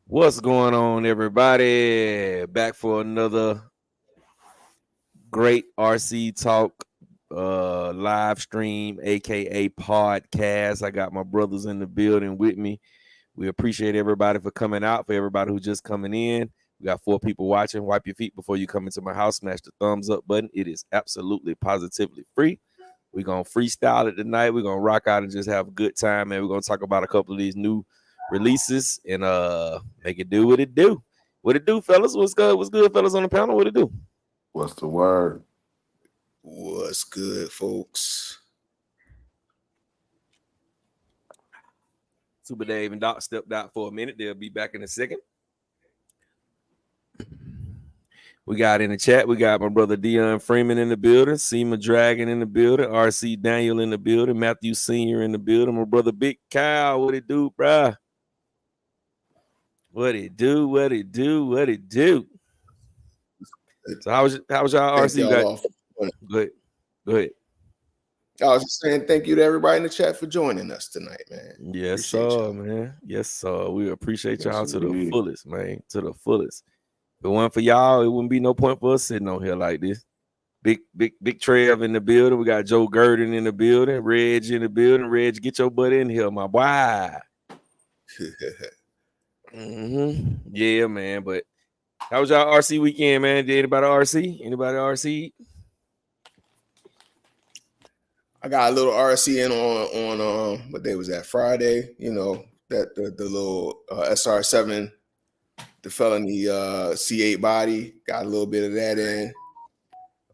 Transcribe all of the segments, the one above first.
What's going on, everybody? Back for another great RC Talk live stream, aka podcast. I got my brothers in the building with me. We appreciate everybody for coming out. For everybody who just coming in, we got 4 people watching. Wipe your feet before you come into my house. Smash the thumbs up button. It is absolutely positively free. We're gonna freestyle it tonight. We're gonna rock out and just have a good time, and we're gonna talk about a couple of these new releases and make it do what it do. What it do, fellas? What's good? What's good, fellas on the panel? What it do? What's the word? What's good, folks? Super Dave and Doc stepped out for a minute. They'll be back in a second. We got in the chat, we got my brother Dion Freeman in the building, Seema Dragon in the building, RC Daniel in the building, Matthew Sr. in the building, my brother Big Kyle. What it do, bruh? What it do? What it do? What it do? So how was y'all RC? You got... Go ahead. I was just saying thank you to everybody in the chat for joining us tonight, man. Yes, sir, man. Yes, sir. We appreciate y'all to the fullest, man. To the fullest. If it wasn't for y'all, it wouldn't be no point for us sitting on here like this. Big Trev in the building. We got Joe Gurdon in the building. Reg in the building. Reg, get your butt in here, my boy. Yeah, man. But how was y'all RC weekend, man? Did anybody RC? Anybody RC? I got a little RC in on what day was that? Friday. You know, that the little SR7, the felony C8 body. Got a little bit of that in.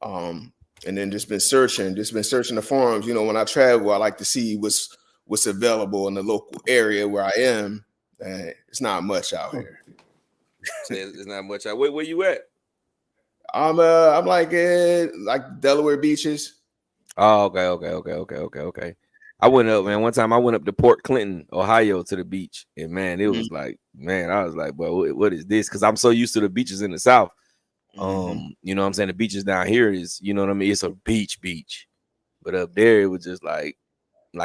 And then just been searching the forums. You know, when I travel, I like to see what's available in the local area where I am. It's not much out here. It's not much out. Where you at? I'm like Delaware beaches. Oh, okay. I went up, man. One time I went up to Port Clinton, Ohio, to the beach, and man, it was like, man, I was like, boy, what is this? Because I'm so used to the beaches in the South. You know what I'm saying? The beaches down here is, you know what I mean? It's a beach. But up there, it was just like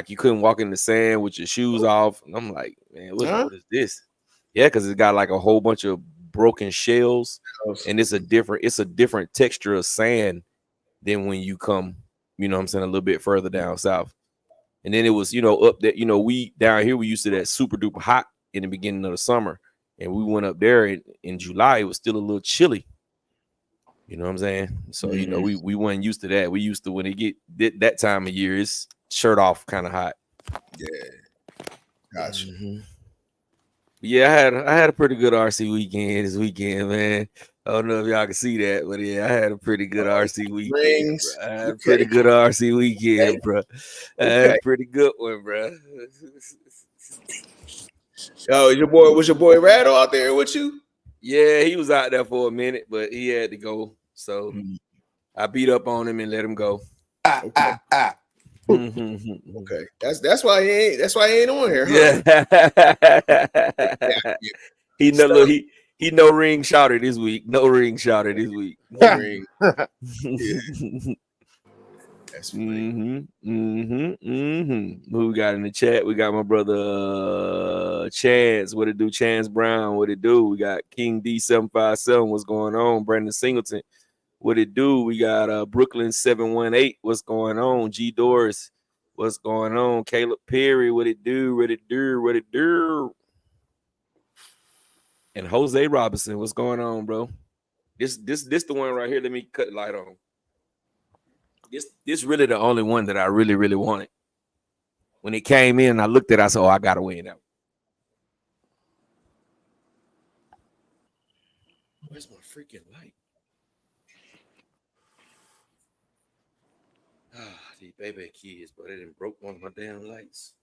you couldn't walk in the sand with your shoes off. And I'm like, man, what is this? Yeah, because it's got like a whole bunch of broken shells, and it's a different texture of sand than when you come, you know what I'm saying, a little bit further down south. And then it was, you know, up there, you know, we down here, we used to that super duper hot in the beginning of the summer. And we went up there in July, it was still a little chilly. You know what I'm saying? So, you know, we weren't used to that. We used to, when it get that time of year, it's shirt off kind of hot. Yeah. Gotcha. Yeah, I had a pretty good RC weekend this weekend, man. I don't know if y'all can see that, but yeah, I had a pretty good RC weekend. I had a pretty good RC weekend, bro. I had a pretty good one, bro. Oh, was your boy Rattle out there with you? Yeah, he was out there for a minute, but he had to go. So I beat up on him and let him go. Okay. That's why he ain't on here, huh? Yeah. He no ring shouted this week. No ring shouted this week. No ring. That's funny. Who we got in the chat? We got my brother Chance. What it do? Chance Brown. What it do? We got King D757. What's going on? Brandon Singleton. What it do? We got Brooklyn 718. What's going on? G Doris. What's going on? Caleb Perry. What it do? What it do? What it do? And Jose Robinson. What's going on, bro? This the one right here. Let me cut the light on. This really the only one that I really, really wanted. When it came in, I looked at it, I said, oh, I gotta win that. Where's my freaking light? These baby kids, but they done broke one of my damn lights.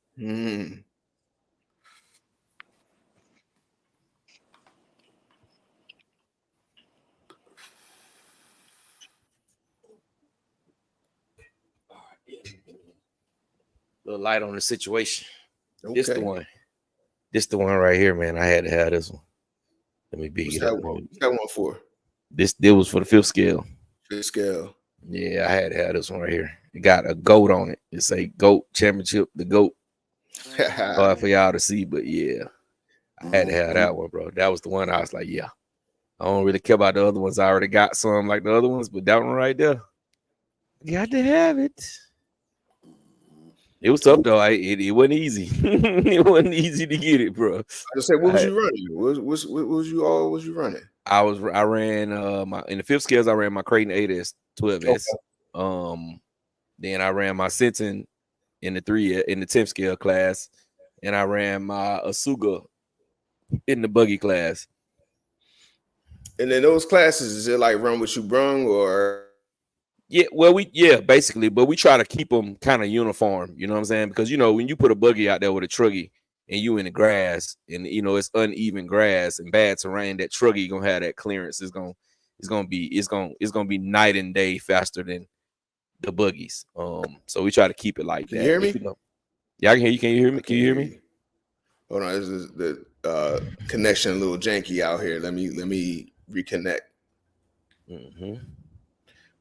Little light on the situation. Okay. This the one right here, man. I had to have this one. Let me big it up. What's that one for? This was for the 5th scale. 5th scale. Yeah, I had to have this one right here. It got a goat on it. It's a GOAT championship, the GOAT. Hard for y'all to see, but yeah. I had to have that one, bro. That was the one I was like, yeah. I don't really care about the other ones. I already got some like the other ones, but that one right there, got to have it. It was tough though. It wasn't easy. It wasn't easy to get it, bro. I just said, what was you running? What was you running? I ran my in the fifth scales. I ran my Creighton 8S 12S. Okay. Then I ran my Sinton in the 10th scale class, and I ran my Asuga in the buggy class. And then those classes, is it like run what you brung or? Yeah, well, basically, but we try to keep them kind of uniform. You know what I'm saying? Because when you put a buggy out there with a truggy and you in the grass, and it's uneven grass and bad terrain, that truggy gonna have that clearance. It's gonna be night and day faster than the buggies. So we try to keep it like that. Can you hear me? Yeah, I can hear you. Can you hear me? Can you hear me? Hold on, this is the connection a little janky out here. Let me reconnect.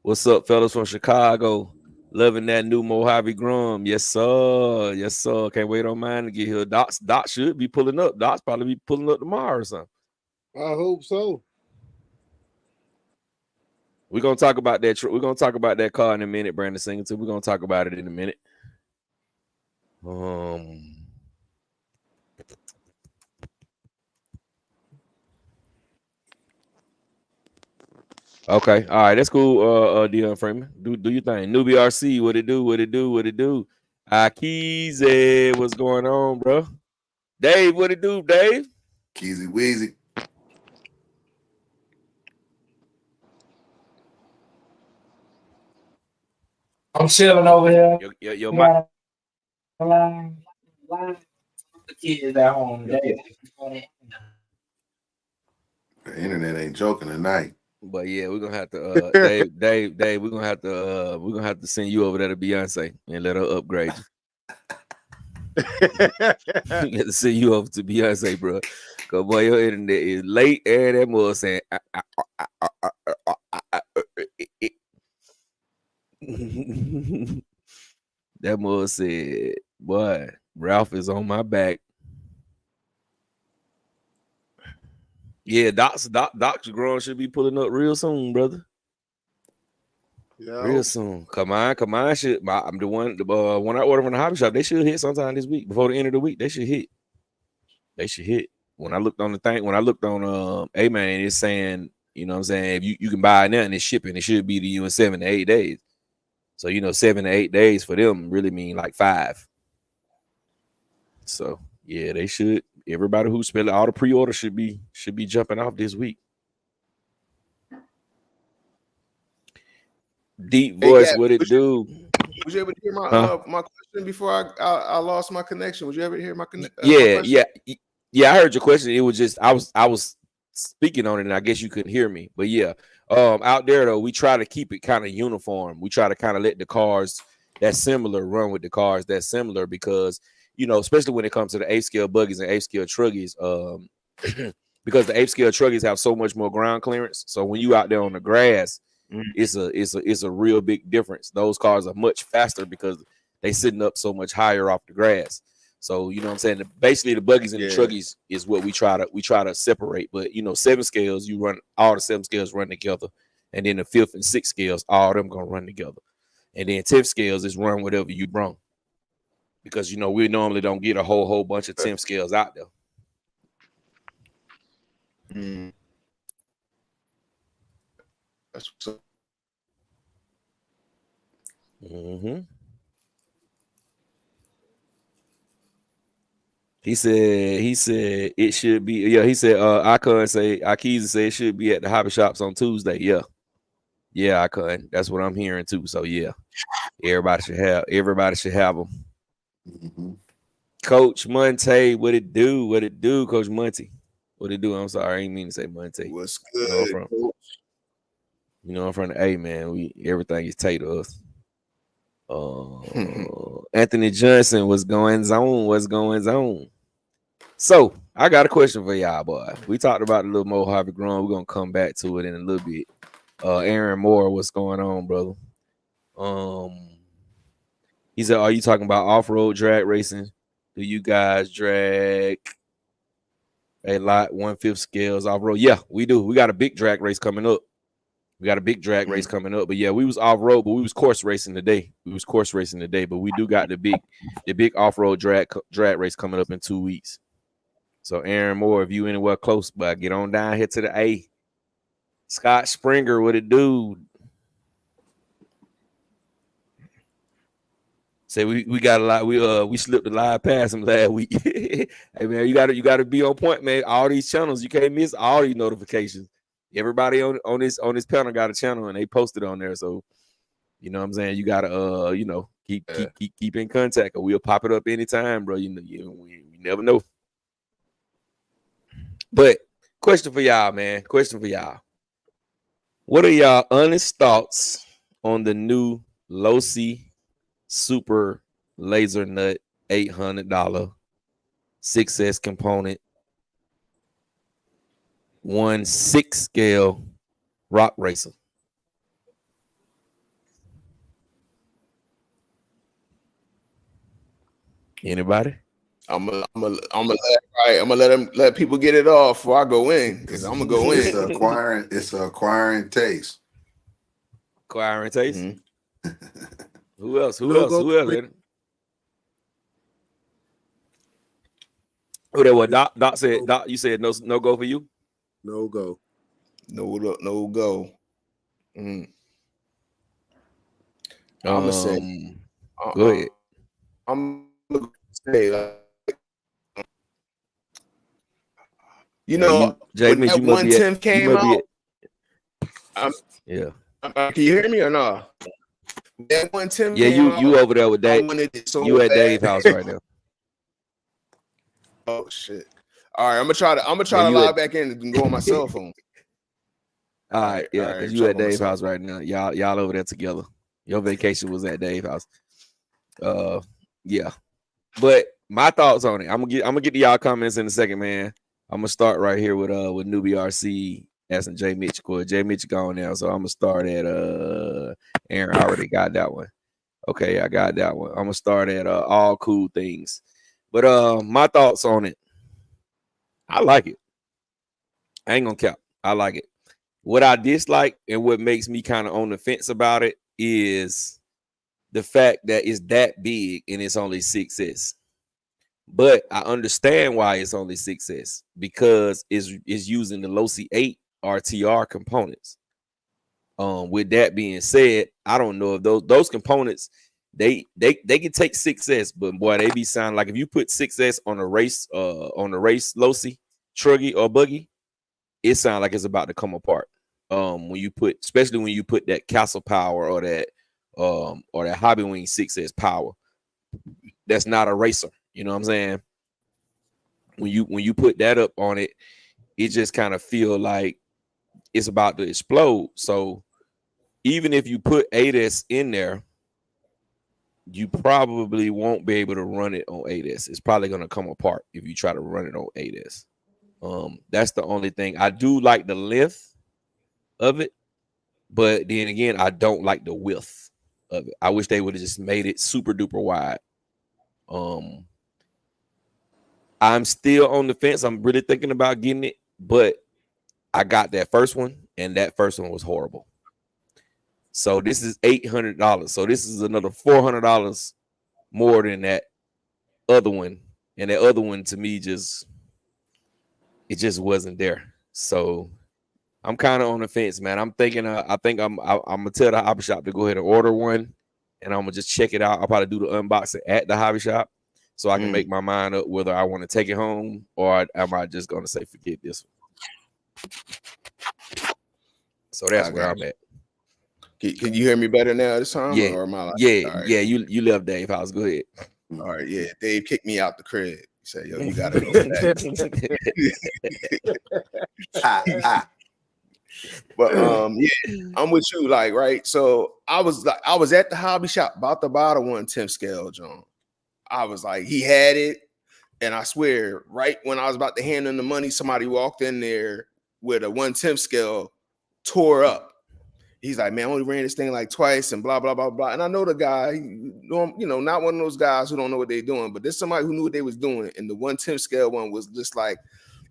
What's up, fellas from Chicago? Loving that new Mojave Grum. Yes, sir. Yes, sir. Can't wait on mine to get here. Doc should be pulling up. Doc's probably be pulling up tomorrow or something. I hope so. We're gonna talk about that. We're gonna talk about that car in a minute, Brandon Singleton. We're gonna talk about it in a minute. Okay, all right, that's cool. Dion Freeman, do your thing. Newbie RC, what it do? What it do? What it do? Keezy, what's going on, bro? Dave, what it do, Dave? Keezy Weezy. I'm chilling over here. Your mic. The kids at home. The internet ain't joking tonight. But yeah, we're gonna have to Dave, we're gonna have to send you over there to Beyonce and let her upgrade you. Let's send you over to Beyonce, bro. Cause boy, your internet is late, and that mother saying that mother said, boy, Ralph is on my back. Yeah, Doc's growing should be pulling up real soon, brother. Yeah, real soon. Come on. I'm the one I order from the hobby shop. They should hit sometime this week before the end of the week. They should hit. When I looked on the thing, A-Man, it's saying, you know what I'm saying, if you can buy it now and it's shipping, it should be to you in 7 to 8 days. So 7 to 8 days for them really mean like 5. So yeah, they should. Everybody who spent all the pre-order should be jumping off this week. Deep voice, what it do? Was you able to hear my question before I lost my connection? Was you able to hear my connection? Yeah. I heard your question. It was just I was speaking on it, and I guess you couldn't hear me. But yeah, out there though, we try to keep it kind of uniform. We try to kind of let the cars that's similar run with the cars that's similar because especially when it comes to the 8 scale buggies and 8 scale truggies, because the 8 scale truggies have so much more ground clearance. So when you out there on the grass, it's a real big difference. Those cars are much faster because they sitting up so much higher off the grass. So you know what I'm saying. Basically, the buggies and the truggies is what we try to separate. But 7 scales, you run all the 7 scales run together, and then the 5th and 6th scales, all of them gonna run together, and then 10th scales is run whatever you brung. Because we normally don't get a whole bunch of 10th scales out there. That's what's up. He said it should be. Yeah, he said Akiza say it should be at the hobby shops on Tuesday. Yeah, I couldn't. That's what I'm hearing too. So yeah, everybody should have them. Coach Monte, what it do? What it do, Coach Monte? What it do? I'm sorry, I didn't mean to say Monte. What's good? I'm from the A, man. Everything is Tay to us. Anthony Johnson, what's going on? So I got a question for y'all, boy. We talked about a little Mojave Grown. We're gonna come back to it in a little bit. Aaron Moore, what's going on, brother? He said, are you talking about off-road drag racing? Do you guys drag a lot 1/5 scales off road. Yeah, we do. We got a big drag race coming up. But yeah, we was off road, but we was course racing today. But we do got the big off road drag race coming up in 2 weeks. So Aaron Moore, if you anywhere close, but get on down here to the A. Scott Springer, what it do? Say we got a lot. We slipped a live past him last week. Hey man, you gotta be on point, man. All these channels, you can't miss all these notifications. Everybody on this panel got a channel and they posted on there. So you know what I'm saying, you gotta keep in contact, or we'll pop it up anytime, bro. We never know. But question for y'all, man. What are y'all honest thoughts on the new Losi Super Laser Nut $800 6S component 1/6 scale rock racer? Anybody? I'm gonna let people get it off before I go in, because I'm gonna go It's in. acquiring taste. Acquiring taste. Mm-hmm. Who else? Who that was? Doc said. Doc, you said no go for you. No go. No go. Mm. I'm gonna say. Go ahead. I'm gonna say. When that 110 came out. Yeah. Can you hear me or not? That 110. Yeah, you over there with Dave. You at Dave's house right now. Oh shit! All right, I'm gonna try to log back in and go on my cell phone. All right, yeah, because you at Dave's house right now. Y'all over there together. Your vacation was at Dave's house. Yeah. But my thoughts on it. I'm gonna get to y'all comments in a second, man. I'm gonna start right here with Newbie RC asking Jay Mitch. Jay Mitch gone now, so I'm gonna start at Aaron. I already got that one. Okay, I got that one. I'm gonna start at all cool things. But my thoughts on it. I like it. I ain't gonna cap. I like it. What I dislike and what makes me kind of on the fence about it is the fact that it's that big and it's only 6S. But I understand why it's only 6S, because it's using the Losi 8 RTR components. With that being said, I don't know if those components they can take 6S, but boy, they be sounding like if you put 6S on a race Losi truggy or buggy, it sounds like it's about to come apart. Especially when you put that Castle power or that Hobby Wing 6S power, that's not a racer. You know what I'm saying? When you put that up on it, it just kind of feel like it's about to explode. So even if you put 8S in there, you probably won't be able to run it on 8S. It's probably going to come apart if you try to run it on 8S. That's the only thing. I do like the length of it, but then again, I don't like the width of it. I wish they would have just made it super duper wide. I'm still on the fence. I'm really thinking about getting it, but I got that first one, and that first one was horrible. So this is $800. So this is another $400 more than that other one, and that other one to me just wasn't there. So I'm kind of on the fence, man. I'm thinking. I think I'm gonna tell the hobby shop to go ahead and order one, and I'm gonna just check it out. I'll probably do the unboxing at the hobby shop, so I can make my mind up whether I want to take it home or am I just gonna say forget this one. So that's where I'm at. Can you hear me better now this time? Yeah, or am I yeah. You left Dave house. Go ahead. All right, yeah. Dave kicked me out the crib. He said, "Yo, you gotta go back." But yeah, I'm with you. Like, right. So I was at the hobby shop about to buy the 1/10 scale, John. I was like, he had it, and I swear, right when I was about to hand him the money, somebody walked in there with a 1/10 scale, tore up. He's like, man, I only ran this thing like twice and blah, blah, blah, blah. And I know the guy, not one of those guys who don't know what they're doing, but there's somebody who knew what they was doing. And the 1/10 scale one was just like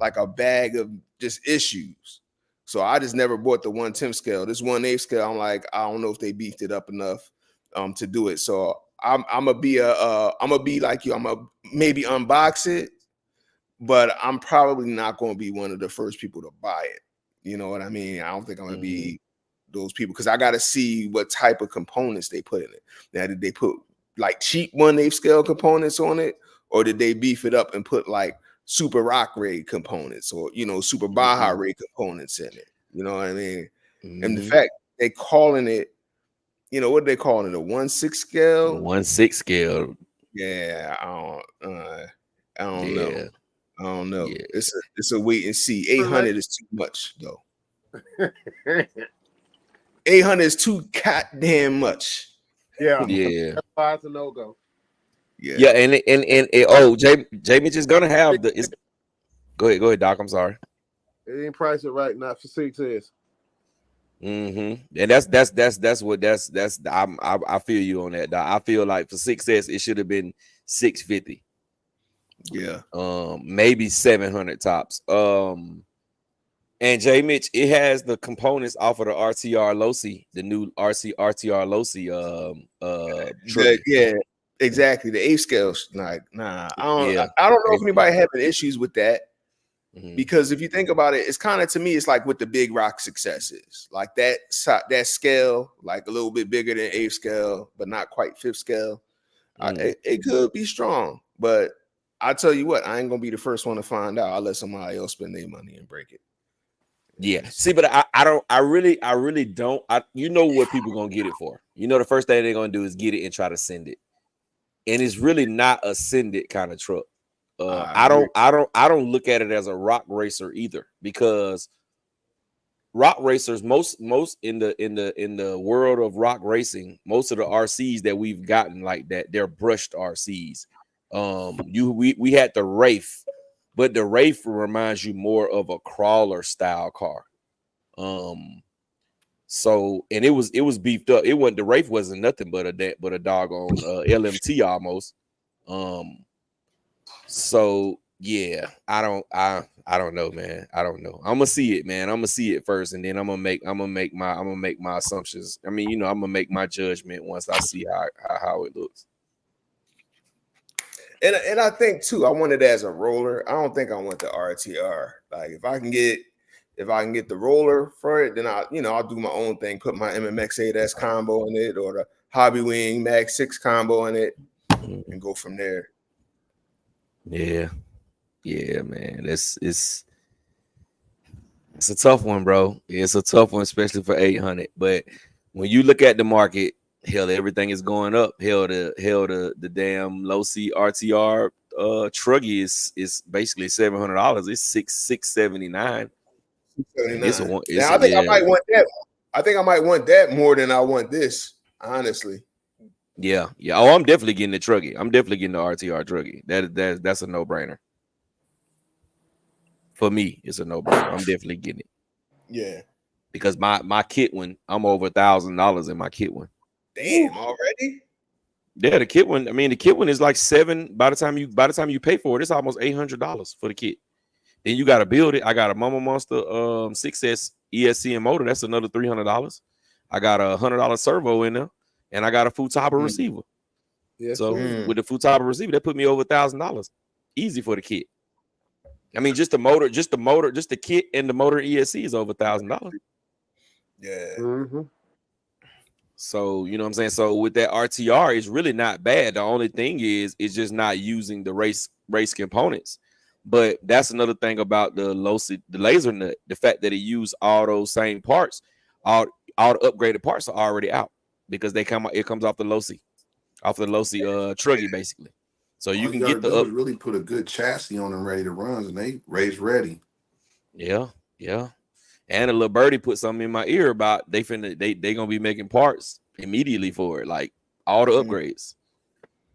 like a bag of just issues. So I just never bought the 1/10 scale. This 1/8 scale, I'm like, I don't know if they beefed it up enough to do it. So I'm gonna be like you. I'm gonna maybe unbox it, but I'm probably not gonna be one of the first people to buy it. You know what I mean? I don't think I'm gonna be those people because I got to see what type of components they put in it. Now, did they put like cheap 1/8 scale components on it, or did they beef it up and put like super rock raid components or super Baja raid components in it? You know what I mean? And the fact they calling it, what are they calling it? A 1/6 scale? 1/6 scale. Yeah, I don't know. Yeah. I don't know. Yeah. It's a wait and see. 800 is too much though. 800 is too goddamn much. Yeah. Yeah. That's why it's a no-go. Yeah. Yeah, and Jamie just gonna have the. Go ahead, Doc. I'm sorry. It ain't priced it right, not for 6S. And that's what I feel you on that, Doc. I feel like for 6S it should have been 650. Yeah. Maybe 700 tops. And J Mitch, it has the components off of the RTR Losi, the new RTR Losi Yeah, exactly. The 8 scales, like, nah. I don't know if anybody having issues with that. Because if you think about it, it's kind of, to me, it's like what the Big Rock successes, like that scale, like a little bit bigger than 8th scale, but not quite 5th scale. It could be strong, but I tell you what, I ain't gonna be the first one to find out. I'll let somebody else spend their money and break it. Yeah. See, but I really don't. You know what people gonna get it for? The first thing they're gonna do is get it and try to send it, and it's really not a send it kind of truck. I don't look at it as a rock racer either, because rock racers, most in the world of rock racing, most of the RCs that we've gotten like that, they're brushed RCs. We had the Wraith, but the Wraith reminds you more of a crawler style car. So, and it was beefed up. It wasn't, the Wraith wasn't nothing but a doggone LMT almost. So yeah, I don't know, man. I don't know. I'm gonna see it, man. I'm gonna see it first, and then I'm gonna make my assumptions. I mean, I'm gonna make my judgment once I see how it looks. And I think too, I want it as a roller. I don't think I want the RTR. Like if I can get the roller for it, then I'll do my own thing. Put my MMX 8S combo in it, or the Hobby Wing Mag 6 combo in it, and go from there. Yeah, man. It's a tough one, bro. It's a tough one, especially for 800. But when you look at the market, hell, everything is going up. Hell, the damn low C RTR truggy is basically $700. It's $679. Now I think I might want that. I think I might want that more than I want this, honestly. Yeah. Oh, I'm definitely getting the truggy. I'm definitely getting the RTR truggy. That's a no-brainer. For me, it's a no-brainer. I'm definitely getting it. Yeah. Because my kit one, I'm over $1,000 in my kit one. Damn, already? Yeah, the kit one. I mean, the kit one is like $7. By the time you pay for it, it's almost $800 for the kit. Then you got to build it. I got a Mama Monster 6S ESC and motor. That's another $300. I got a $100 servo in there. And I got a Futaba receiver. Yes, so with the Futaba receiver, that put me over $1,000. Easy for the kit. I mean, just the kit and the motor ESC is over $1,000. Yeah. So you know what I'm saying. So with that RTR, it's really not bad. The only thing is, it's just not using the race components. But that's another thing about the laser nut. The fact that it used all those same parts, all the upgraded parts are already out. Because it comes off the Losi truggy basically. So you can get the really put a good chassis on them ready to run, and they race ready. Yeah. And a little birdie put something in my ear about they gonna be making parts immediately for it, like all the upgrades.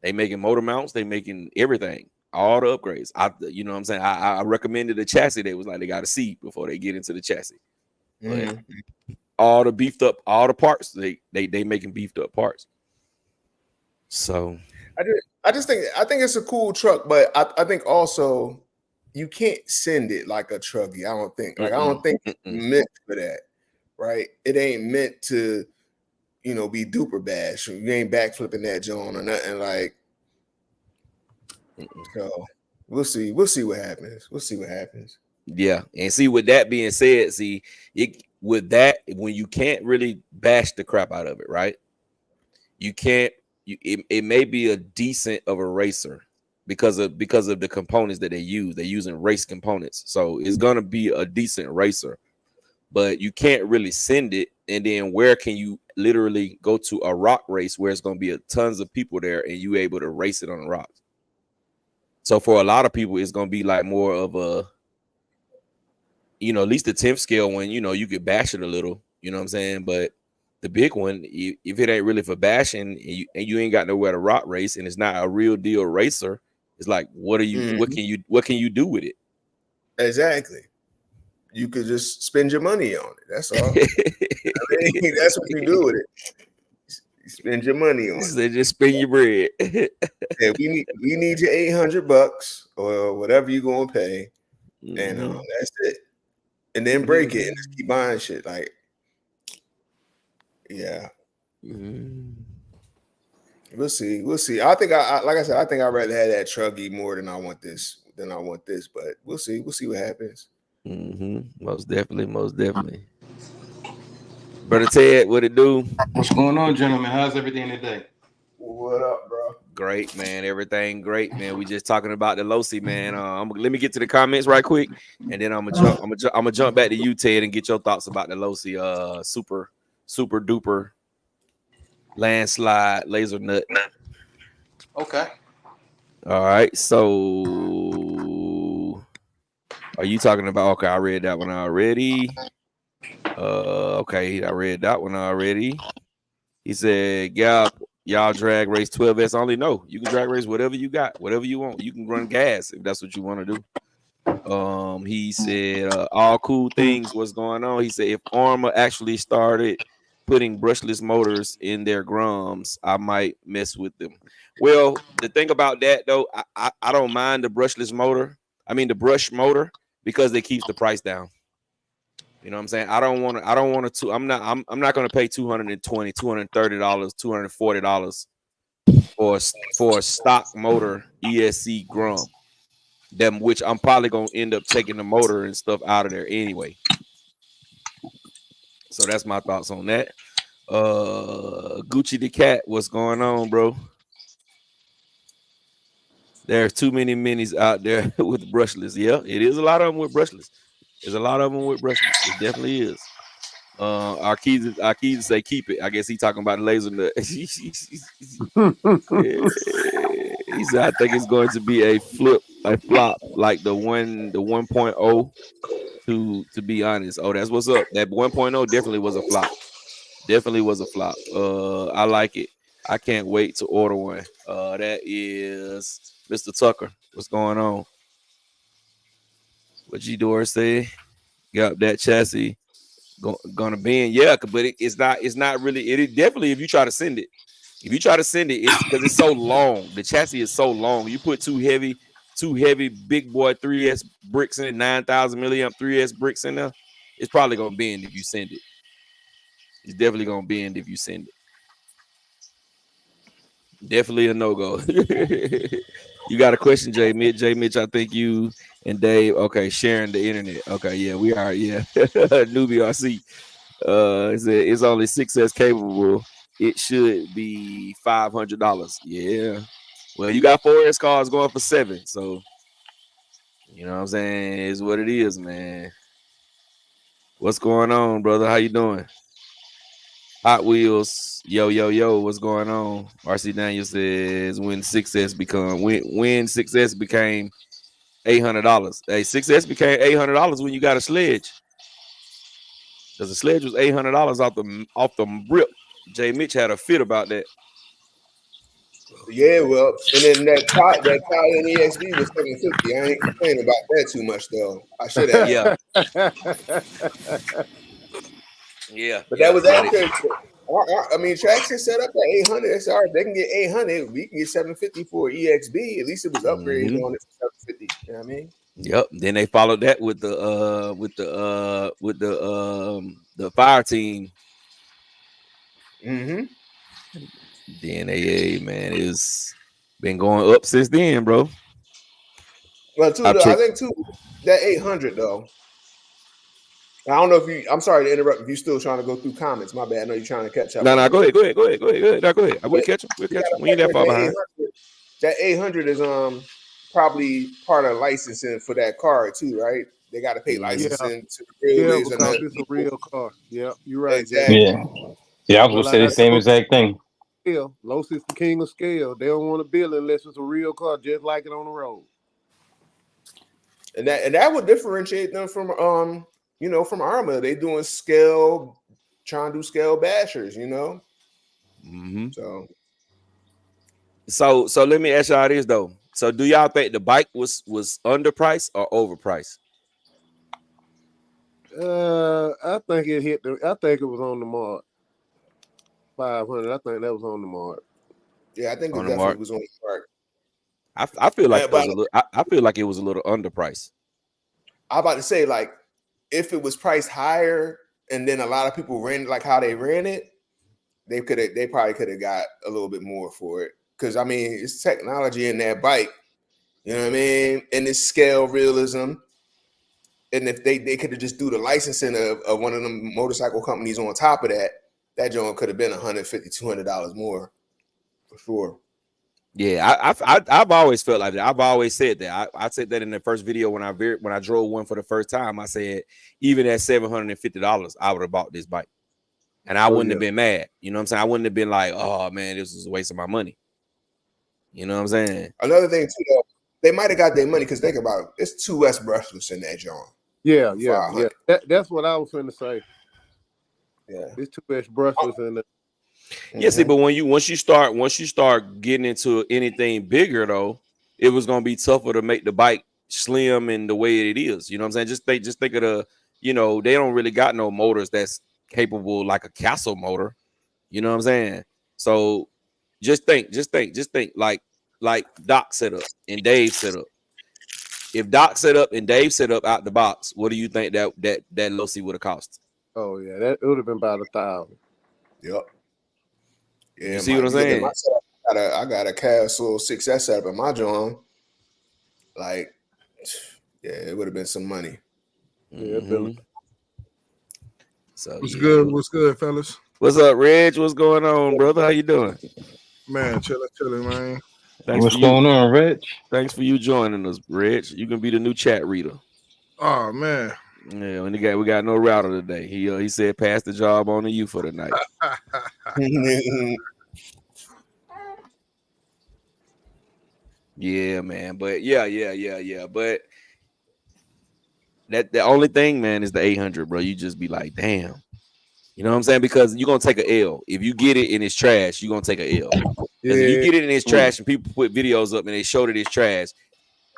They making motor mounts, they making everything, all the upgrades. You know what I'm saying? I recommended a chassis. They was like, they got to see before they get into the chassis. But all the beefed up, all the parts, they making beefed up parts. So I think it's a cool truck, but I think also you can't send it like a truggy. I don't think. Like I don't think it's meant for that, right? It ain't meant to, be duper bash. You ain't backflipping that joint or nothing. Like, so we'll see. We'll see what happens. We'll see what happens. Yeah, and see, with that being said, with that, when you can't really bash the crap out of it, right? You can't. It may be a decent of a racer because of the components that they use. They're using race components, so it's gonna be a decent racer. But you can't really send it, and then where can you literally go to a rock race where it's gonna be tons of people there, and you able to race it on the rocks? So for a lot of people, it's gonna be like more of a, at least the 10th scale one, you could bash it a little, you know what I'm saying? But the big one, if it ain't really for bashing and you ain't got nowhere to rock race and it's not a real deal racer, it's like, what can you do with it? Exactly. You could just spend your money on it. That's all. That's what you do with it. You spend your money on it. Just spend your bread. Yeah, we need your $800 or whatever you're gonna pay, and that's it. And then break it and just keep buying shit. Like, yeah. We'll see. I think like I said, I think I'd rather have that truggy more than I want this. But we'll see. We'll see what happens. Most definitely. Brother Ted, what it do? What's going on, gentlemen? How's everything today? What up, bro? Great, man. Everything great, man. We just talking about the Losi, man. Let me get to the comments right quick, and then I'm gonna jump back to you, Ted, and get your thoughts about the Losi super duper landslide laser nut. Okay. All right. So are you talking about, okay, I read that one already. Okay, I read that one already. He said, yeah, y'all drag race 12S only. No, you can drag race whatever you got, whatever you want. You can run gas if that's what you want to do. He said, all cool things. What's going on? He said, if Arma actually started putting brushless motors in their grums, I might mess with them. Well, the thing about that though, I don't mind the brushless motor. I mean the brush motor, because it keeps the price down. You know what I'm saying? I'm not going to pay $220, $230, $240 for a stock motor ESC Grum, which I'm probably going to end up taking the motor and stuff out of there anyway. So that's my thoughts on that. Gucci the Cat, what's going on, bro? There's too many minis out there with brushless. Yeah, it is a lot of them with brushless. There's a lot of them with brushless. It definitely is. Our keys say keep it. I guess he talking about the laser nut. He said, I think it's going to be a flop like the 1.0. To be honest, that's what's up. That 1.0 definitely was a flop. I like it. I can't wait to order one. That is Mr. Tucker. What's going on? What G-Dor say? Got that chassis gonna bend, yeah, but it's not really. It definitely, if you try to send it, it's because it's so long. The chassis is so long. You put two heavy big boy 3S bricks in it, 9,000 milliamp 3S bricks in there. It's probably gonna bend if you send it. It's definitely gonna bend if you send it. Definitely a no-go. You got a question, J Mitch? I think you and Dave, okay, sharing the internet. Okay, yeah, we are, yeah. Newbie RC. It's only 6S capable. It should be $500. Yeah. Well, you got 4S cars going for $7, so you know what I'm saying? It's what it is, man. What's going on, brother? How you doing? Hot Wheels, yo, what's going on? RC Daniel says when 6S became $800. Hey, 6S became $800 when you got a sledge. Because the sledge was $800 off the rip. J Mitch had a fit about that. Yeah, well, and then that Italian EXB was $750. I ain't complaining about that too much though. I should have. Yeah. But that was after. I mean, Traction set up at 800. That's all right. They can get 800. We can get 750 for EXB. At least it was upgraded on it for 750. You know what I mean? Yep. Then they followed that with the fire team. Mm-hmm. Then they man is been going up since then, bro. Well, too, I've I checked. think too that 800 though. I don't know if you. I'm sorry to interrupt. If you're still trying to go through comments, my bad. I know you're trying to catch up. No, go ahead. No, go ahead. We'll But catch him. We'll you catch him. gotta We ain't that factor far in behind. that 800 is probably part of licensing for that card too, right? They got to pay licensing to the real Yeah, leagues and because the it's a people. real car. Yeah, you're right, Jay. Exactly. Yeah. Yeah, I was But gonna like say I the same told exact thing. you, Los is the king of scale. They don't want to bill unless it's a real car, just like it on the road. And that would differentiate them from from Arma. They doing scale, trying to do scale bashers, Mm-hmm. So So let me ask y'all this though. So do y'all think the bike was underpriced or overpriced? I think it hit I think it was on the mark. 500. I think that was on the mark. yeah, I think it On the definitely mark. was on the mark. I feel like it was But a little. I feel like it was a little underpriced. I'm about to say, like, if it was priced higher and then a lot of people ran like how they ran it, they probably could have got a little bit more for it. Because I mean, it's technology in that bike, you know what I mean? And it's scale realism. And if they could have just do the licensing of one of them motorcycle companies on top of that, that joint could have been $150, $200 more for sure. Yeah, I've always felt like that. I've always said that. I said that in the first video when I drove one for the first time. I said even at $750, I would have bought this bike, and I wouldn't have been mad. You know what I'm saying? I wouldn't have been like, oh man, this is a waste of my money. You know what I'm saying? Another thing too, though, they might have got their money because think about it, it's 2S brushless in that joint. Yeah. That's what I was going to say. Yeah, it's 2S brushless in there. Yeah, see, but once you start getting into anything bigger though, it was gonna be tougher to make the bike slim in the way it is. You know what I'm saying? Just think of the, they don't really got no motors that's capable like a Castle motor. You know what I'm saying? So just think like Doc set up and Dave set up. If Doc set up and Dave set up out the box, what do you think that Losi would have cost? Oh yeah, that it would have been about 1,000. Yep. Yeah, you see what I'm saying? I got a Castle 6S setup in my joint. Like, yeah, it would have been some money. Mm-hmm. So What's good, fellas? What's up, Reg? What's going on, brother? How you doing? Man, chilling, man. What's going on, Reg? Thanks for you joining us, Reg. You can be the new chat reader. Oh man. Yeah, we got no router today. He said pass the job on to you for the night. Yeah, man. But yeah. But that the only thing, man, is the 800, bro. You just be like, damn. You know what I'm saying? Because you're gonna take a L. If you get it and it's trash, you're gonna take a L. Because if you get it and it's trash and people put videos up and they showed it it's trash,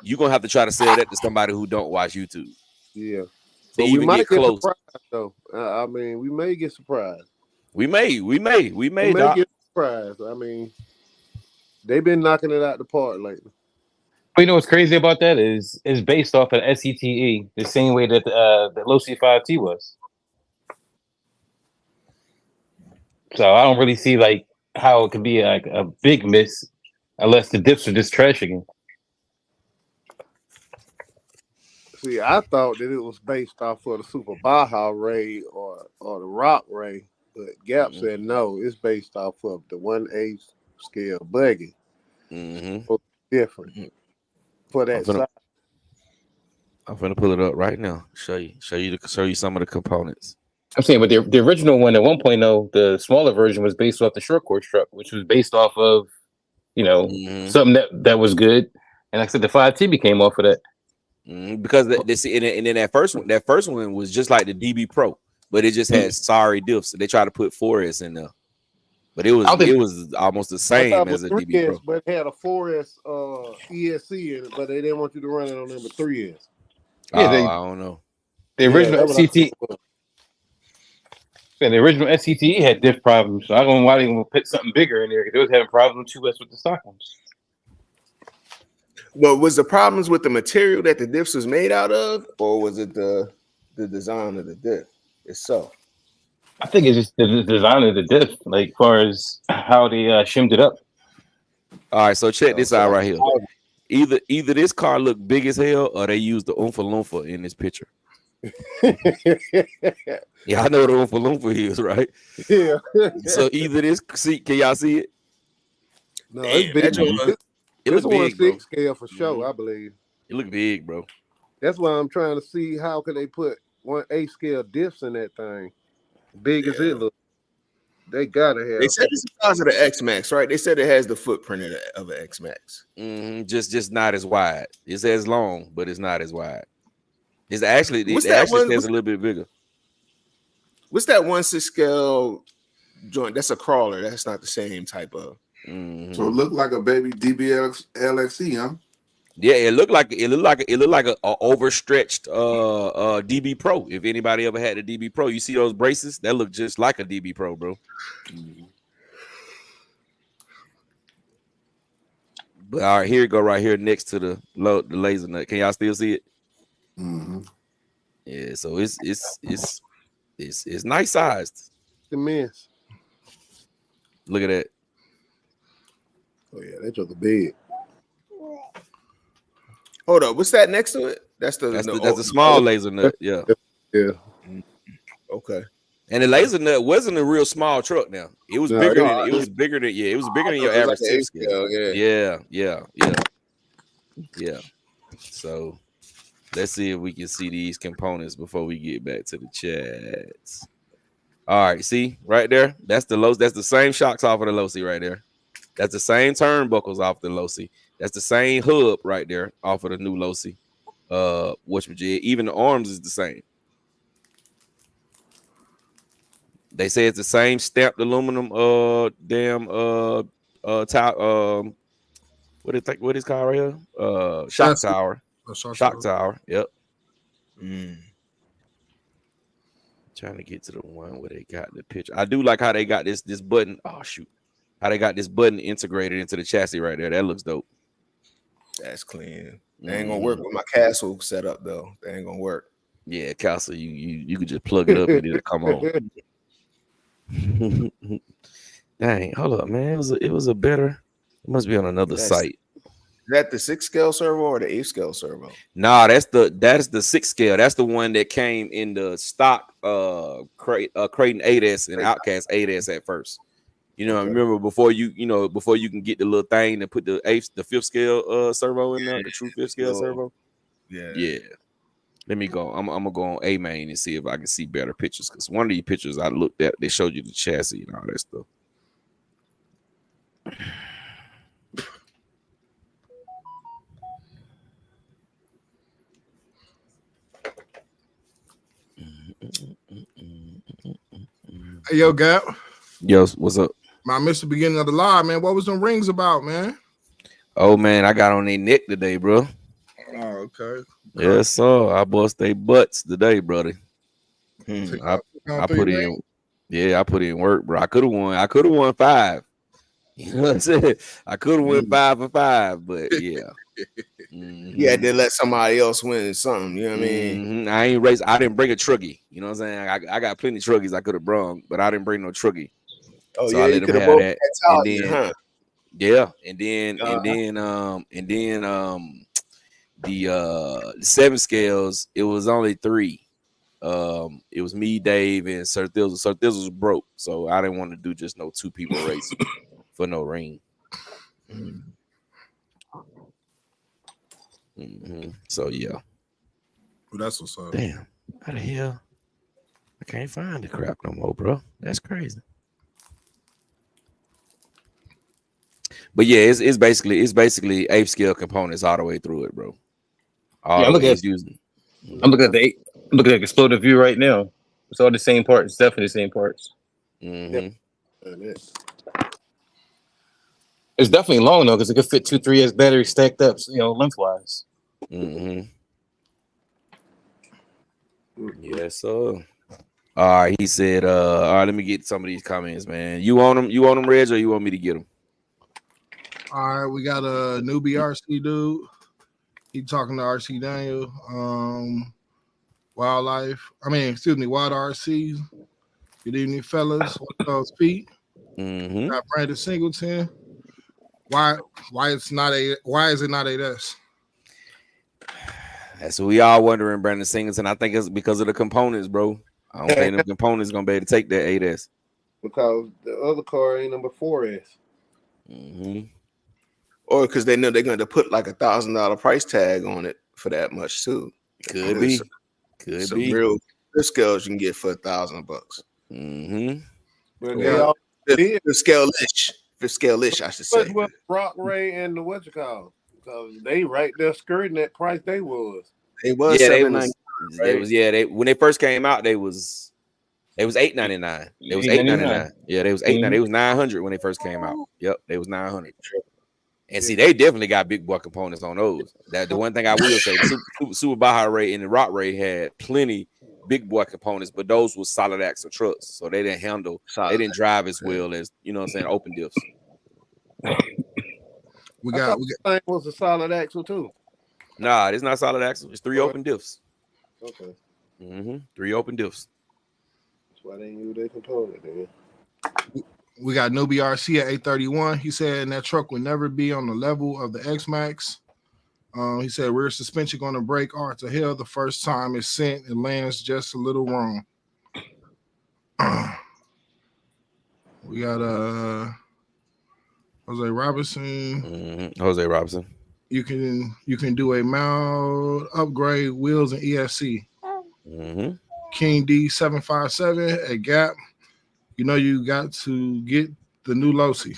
you're gonna have to try to sell that to somebody who don't watch YouTube. Yeah. But we might get close. Surprised, though. I mean, we may get surprised. We may get surprised. I mean, they've been knocking it out the park lately. But you know what's crazy about that is it's based off of SETE, the same way that the Low C5T was. So I don't really see like how it could be like a big miss unless the dips are just trash again. See, I thought that it was based off of the Super Baja Ray or the Rock Ray, but Gap said no, it's based off of the 1/8 scale buggy. Different for that side. I'm gonna pull it up right now. Show you some of the components. I'm saying, but the original one at 1.0, the smaller version was based off the short course truck, which was based off of, something that was good. And like I said, the 5T became off of that. Because and then that first one was just like the DB Pro, but it just had sorry diffs. So they tried to put 4S in there, but it was almost the same as a DB Pro. But it had a 4S ESC in it, but they didn't want you to run it on number 3S. Yeah, I don't know. The original SCT. And the original SCTE had diff problems, so I don't know why they would put something bigger in there. They was having problems with 2S with the stock ones. But was the problems with the material that the diffs was made out of, or was it the design of the diff itself? I think it's just the design of the diff, like far as how they shimmed it up. All right, so check this out right here. that's- Either this car look big as hell, or they used the Oompa Loompa in this picture. Yeah, I know what the Oompa Loompa is, right? Yeah. So either this, see, can y'all see it? No, Damn, it's big. that joint look- It This look big, bro. 1/6 scale for sure, Mhm. I believe. It look big, bro. That's why I'm trying to see how can they put 1/8 scale diffs in that thing. Big as it looks. They gotta have. They said it's the size of the X Max, right? They said it has the footprint of an X Max. Just not as wide. It's as long, but it's not as wide. It's actually What's it that actually one? says a little bit bigger. What's that 1/6 scale joint? That's a crawler. That's not the same type of. So it looked like a baby DBX LXE, huh? Yeah, it looked like a overstretched DB Pro. If anybody ever had a DB Pro, you see those braces that look just like a DB Pro, bro. But all right, here you go, right here next to the laser nut. Can y'all still see it? Yeah, so it's nice sized. Immense. Look at that. Oh yeah, that's just big. Hold up, what's that next to it? That's the small laser nut. Yeah. Yeah. Okay. And the laser nut wasn't a real small truck. Now it was bigger than it was bigger than your average 6 scale. Yeah. So let's see if we can see these components before we get back to the chats. All right, see right there. That's the low. That's the same shocks off of the Losi right there. That's the same turnbuckles off the Losi. That's the same hub right there off of the new Losi. Even the arms is the same. They say it's the same stamped aluminum what is called right here? Shock tower. Shock tower. Yep. Trying to get to the one where they got the picture. I do like how they got this button. Oh shoot. How they got this button integrated into the chassis right there. That looks dope. That's clean. They ain't gonna work with my castle setup though. They ain't gonna work. Yeah, castle. You could just plug it up and it'll come on. Dang, hold up, man. It was a better. It must be on another site. Is that the 6 scale servo or the 8 scale servo? Nah, that's the 6 scale. That's the one that came in the stock Creighton 8S and Outcast 8S at first. You know, I remember before you can get the little thing to put the 5th scale servo in there, the true 5th scale servo. Yeah. Let me go. I'm gonna go on A main and see if I can see better pictures. Because one of these pictures I looked at, they showed you the chassis and all that stuff. Hey, yo, Gap. Yo, what's up? I missed the beginning of the live, man. What was them rings about, man? Oh man, I got on their neck today, bro. Oh, okay. Yes, sir. I bust their butts today, brother. I put in, I put in work, bro. I could have won 5. You know what I'm saying? I could have won 5 for 5, but yeah. Yeah, they let somebody else win something. You know what I mean? I ain't race. I didn't bring a truggy. You know what I'm saying? I got plenty of truggies I could have brung, but I didn't bring no truggy. Oh so yeah, I let them have that. And then, the 7 scales. It was only 3. It was me, Dave, and Sir Thizzle. Sir Thizzle was broke, so I didn't want to do just no 2 people race for no ring. So yeah. Well, that's what's up. Damn, how the hell? I can't find the crap no more, bro. That's crazy. But yeah, it's basically 8th scale components all the way through it, bro. I'm looking at the exploded view right now. It's all the same parts. It's definitely the same parts. It's definitely long though, because it could fit 2 3S batteries stacked up, lengthwise. Yes, sir. All right, he said, all right, let me get some of these comments, man. You want them, Reg, or you want me to get them? All right, we got a newbie RC dude. He talking to RC Daniel. Wild RC. Good evening, fellas. What's those feet? Got Brandon Singleton. Why is it not 8S? That's what we all wondering, Brandon Singleton. I think it's because of the components, bro. I don't think the components gonna be able to take that 8S. Because the other car ain't number 4S. Or because they know they're going to put like $1,000 price tag on it for that much too. Could be. Some real scales you can get for $1,000. But they all did the scale-ish, I should say. What Rock Ray and the what you call? Because they right there skirting that price they was. It was they when they first came out, they was $899. It was $899. Yeah, they was $899. They was $900 when they first came out. Yep, they was $900. And see, they definitely got big boy components on those. That the one thing I will say, the Super Baja Ray and the Rock Ray had plenty big boy components, but those were solid axle trucks, so they didn't handle, they didn't drive as well as, you know what I'm saying, open diffs. We got was a solid axle too. Nah, it's not solid axle. It's 3 open diffs. Okay. 3 open diffs. That's why they use their component, man. We got Newbie RC at 831. He said that truck would never be on the level of the X-Max. He said rear suspension going to break art to hell the first time it's sent. It lands just a little wrong. We got Jose Robinson. Jose Robinson. You can do a mild upgrade, wheels and ESC. King D757 at Gap. You know you got to get the new Losi.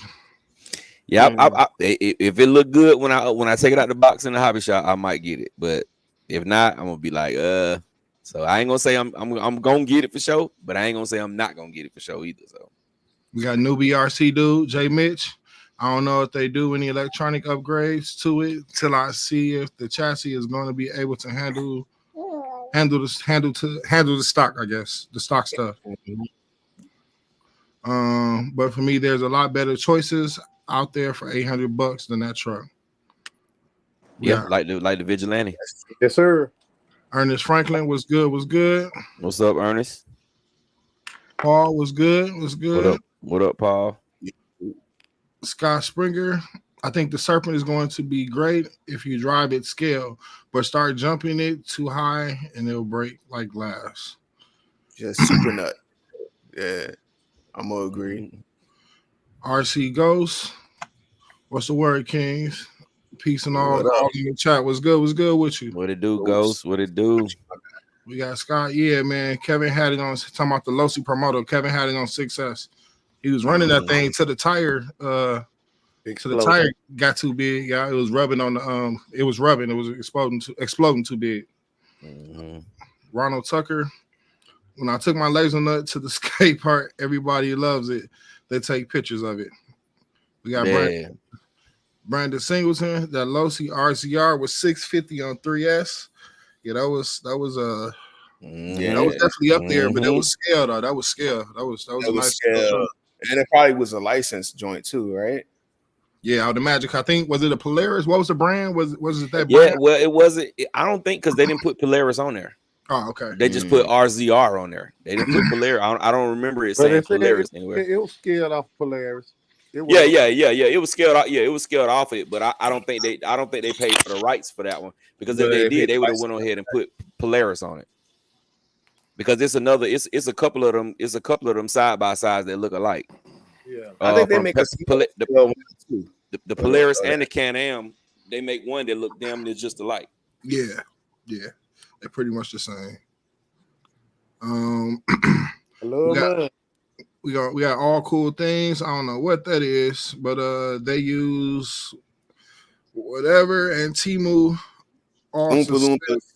Yeah, if it look good when I take it out the box in the hobby shop, I might get it. But if not, I'm gonna be like, So I ain't gonna say I'm gonna get it for sure, but I ain't gonna say I'm not gonna get it for sure either. So we got Newbie RC dude, J Mitch. I don't know if they do any electronic upgrades to it till I see if the chassis is going to be able to handle the stock, I guess, the stock stuff. But for me, there's a lot better choices out there for $800 than that truck. Yeah, like the Vigilante. Yes, sir. Ernest Franklin was good. What's up, Ernest? Paul was good. What up, Paul? Scott Springer. I think the Serpent is going to be great if you drive it scale, but start jumping it too high and it'll break like glass. Just super nut. Yeah, I'm gonna agree. RC Ghost. What's the word, Kings? Peace and all in the chat. What's good with you? What it do, Ghost? What it do? We got Scott. Yeah, man. Kevin had it on, talking about the Losi Promoto. Kevin had it on 6S. He was running that thing to the tire. The tire got too big. Yeah, it was rubbing on the it was exploding too big. Ronald Tucker. When I took my laser nut to the skate park, everybody loves it. They take pictures of it. We got Brandon Singleton. That Losi RCR was 650 on 3S. Yeah, that was definitely up there, but it was scale though. That was scale. That was a nice scale. And it probably was a licensed joint too, right? Yeah, the Magic. I think was it a Polaris? What was the brand? Was it that brand? Yeah, well, it wasn't. I don't think because they didn't put Polaris on there. Oh, okay. They just put RZR on there. They didn't put Polaris. I don't remember it saying Polaris anywhere. It was scaled off Polaris. Yeah. It was scaled off. Yeah, it was scaled off it, but I don't think they paid for the rights for that one because if they did, they would have went ahead and put Polaris on it. Because it's a couple of them side by sides that look alike. Yeah, I think they make the Polaris and the Can-Am. They make one that look damn near just alike. Yeah, they're pretty much the same. We got all cool things. I don't know what that is, but they use whatever and Temu. Oompa Loompas.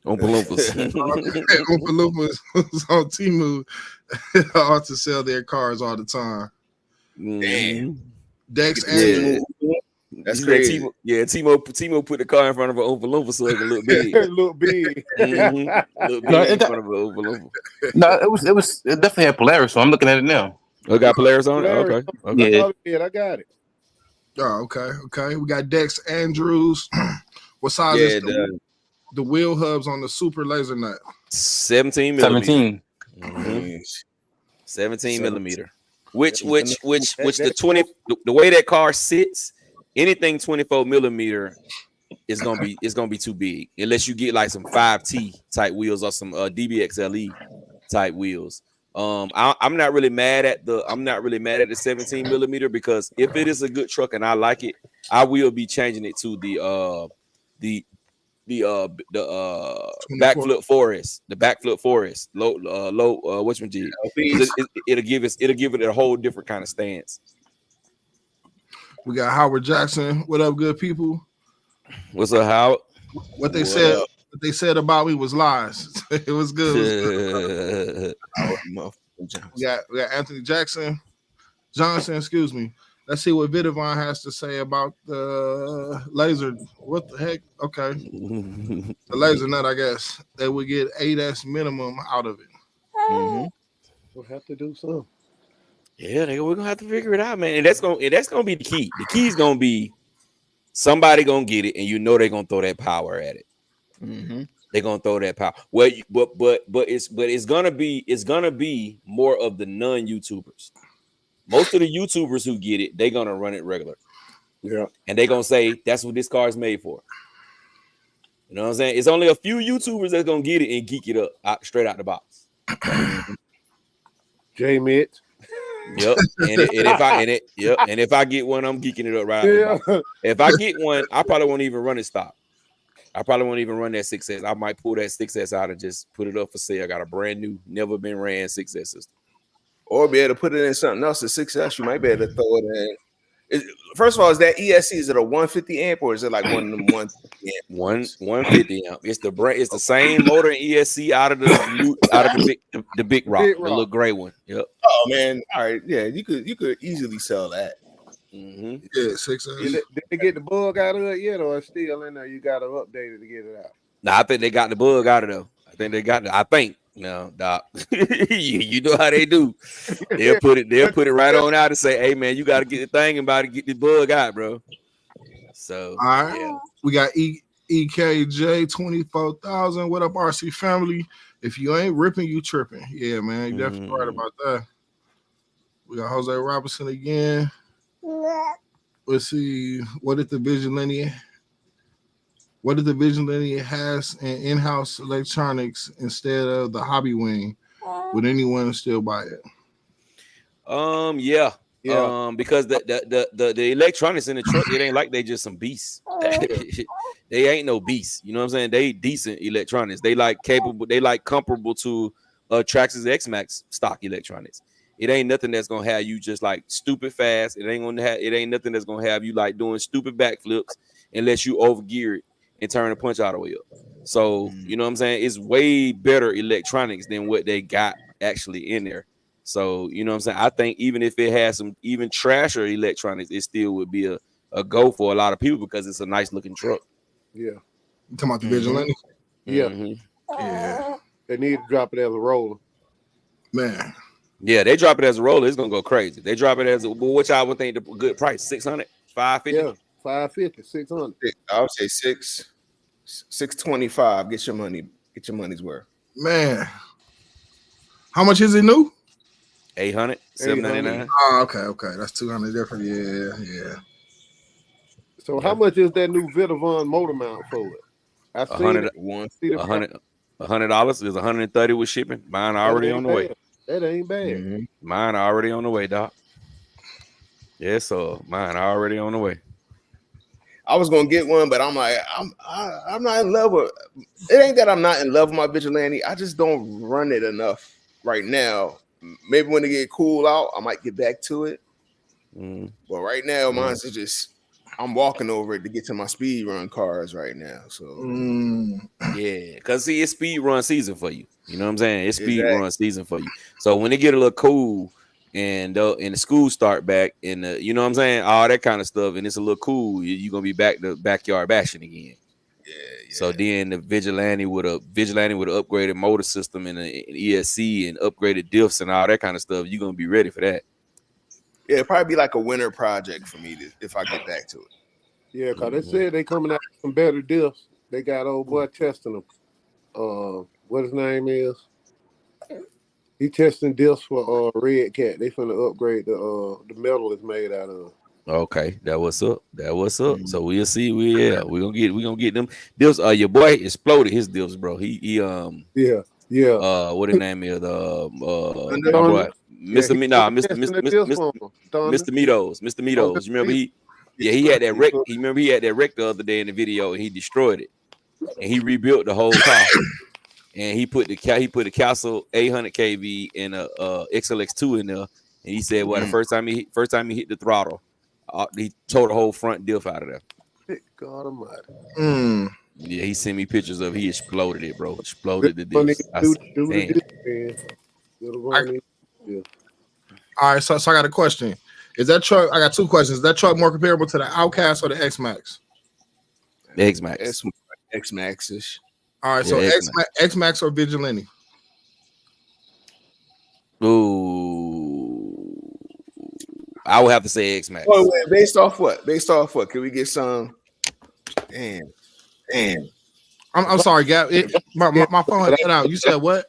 Oompa Loompas on Temu ought to sell their cars all the time. Damn. Dex Andrew. That's crazy. Timo put the car in front of an Oompa Loompa so it could look big. Look big. Look big in front of an Oompa Loompa. No, it definitely had Polaris, so I'm looking at it now. Oh, it got Polaris on it? Okay. Yeah. I got it. Oh, okay. We got Dex Andrews. What size Yeah, is the wheel hubs on the super laser nut? 17 millimeter. 17. Mhm. 17 millimeter. Which That- the 20 the way that car sits, anything 24 millimeter is gonna be too big unless you get like some 5T type wheels or some DBXLE type wheels. I'm not really mad at the 17 millimeter because if it is a good truck and I like it, I will be changing it to the backflip forest, low what's my jig? It'll give it a whole different kind of stance. We got Howard Jackson. What up, good people? What's up, Howard? What they said about me was lies. It was good. We got Anthony Johnson, excuse me. Let's see what Vidavon has to say about the laser. What the heck? Okay. The laser nut, I guess. They would get 8S minimum out of it. We'll have to do something. Yeah, we're gonna have to figure it out, man. And that's gonna be the key. The key is gonna be somebody gonna get it, and you know they're gonna throw that power at it. They're gonna throw that power. Well, but it's gonna be more of the non-YouTubers. Most of the YouTubers who get it, they're gonna run it regular. Yeah. And they're gonna say that's what this car is made for. You know what I'm saying? It's only a few YouTubers that's gonna get it and geek it up straight out the box. J Mitch. Yep. And if I get one, I'm geeking it up right out the box. If I get one, I probably won't even run it stock. I probably won't even run that 6S. I might pull that 6S out and just put it up for sale. I got a brand new, never been ran 6S system. Or be able to put it in something else. The 6S, you might be able to throw it in. First of all, is that ESC? Is it a 150 amp or is it like one of them 150 amp? 150 amp. It's the same motor in ESC out of the big rock, the little gray one. Yep. Oh man, all right, yeah, you could easily sell that. Yeah, 6S. Did they get the bug out of it yet, or it's still in there? You got to update it to get it out. Nah, I think they got the bug out of though. I think. No, Doc. you know how they do. They'll put it right on out and say, hey man, you gotta get the thing about to get the bug out, bro. So all right. Yeah. We got EKJ 24,000. What up, RC family? If you ain't ripping, you tripping. Yeah, man. You definitely right about that. We got Jose Robinson again. Let's see. What if the Vigilante has an in-house electronics instead of the hobby wing? Would anyone still buy it? Yeah. Because the electronics in the truck, it ain't like they just some beasts. They ain't no beasts. You know what I'm saying? They decent electronics. They like comparable to Traxxas X-Max stock electronics. It ain't nothing that's gonna have you just like stupid fast. It ain't nothing that's gonna have you like doing stupid backflips unless you overgear it and turn the punch all the way up. So you know what I'm saying? It's way better electronics than what they got actually in there. So you know what I'm saying? I think even if it has some even trasher electronics, it still would be a go for a lot of people because it's a nice looking truck. Yeah. You talking about the Vigilante? Yeah. Yeah. They need to drop it as a roller. Man. Yeah, they drop it as a roller, it's gonna go crazy. They drop it as a which I would think the good price, 600, 550. Yeah, 550, 600. I would say 625. Get your money's worth. Man. How much is it new? 800, 799. Oh, okay. That's 200 different. Yeah. So how much is that new Vitavon motor mount for it? I see $100 is 130 with shipping. Mine already on the way. That ain't bad. Mine already on the way, Doc. Yeah, so mine already on the way. I was gonna get one, but I'm like, I'm not in love with it. Ain't that I'm not in love with my Vigilante. I just don't run it enough right now. Maybe when it get cool out, I might get back to it. But right now, mine's just I'm walking over it to get to my speed run cars right now. So yeah, because see, it's speed run season for you. You know what I'm saying? It's speed run season for you. So when it get a little cool and the school start back and you know what I'm saying, all that kind of stuff, and it's a little cool, you're gonna be back to backyard bashing again. Yeah. So then the Vigilante with an upgraded motor system and an ESC and upgraded diffs and all that kind of stuff, you're gonna be ready for that. Yeah, it'd probably be like a winter project for me if I get back to it. Yeah, because they said they coming out with some better diffs. They got old boy testing them. What his name is? He testing diffs for Red Cat. They finna upgrade the metal it's made out of. Okay, that what's up. That what's up. So we'll see. We gonna get them deals. Your boy exploded his deals, bro. He Yeah. what his name is? My Thunder. boy, Yeah, Mr. he testing the diffs for him. Thunder. Mr. Meadows. Mr. Oh, Meadows. Mr. Remember Meadows. he had that wreck. He had that wreck the other day in the video and he destroyed it. And he rebuilt the whole car. And he put the Castle 800 kV and a XLX2 in there. And he said, well, the first time he hit the throttle, he tore the whole front diff out of there. God Almighty. Yeah, he sent me pictures of he exploded it, bro. Exploded the All diff. right, so I got a question. Is that truck? I got two questions. Is that truck more comparable to the Outcast or the X-Max? The X-Max. X-Max-ish. All right, so X-Max or Vigilante? Ooh, I would have to say X-Max. Oh, wait, based off what? Based off what? Can we get some? Damn. I'm sorry, Gap. My phone had cut out. You said what?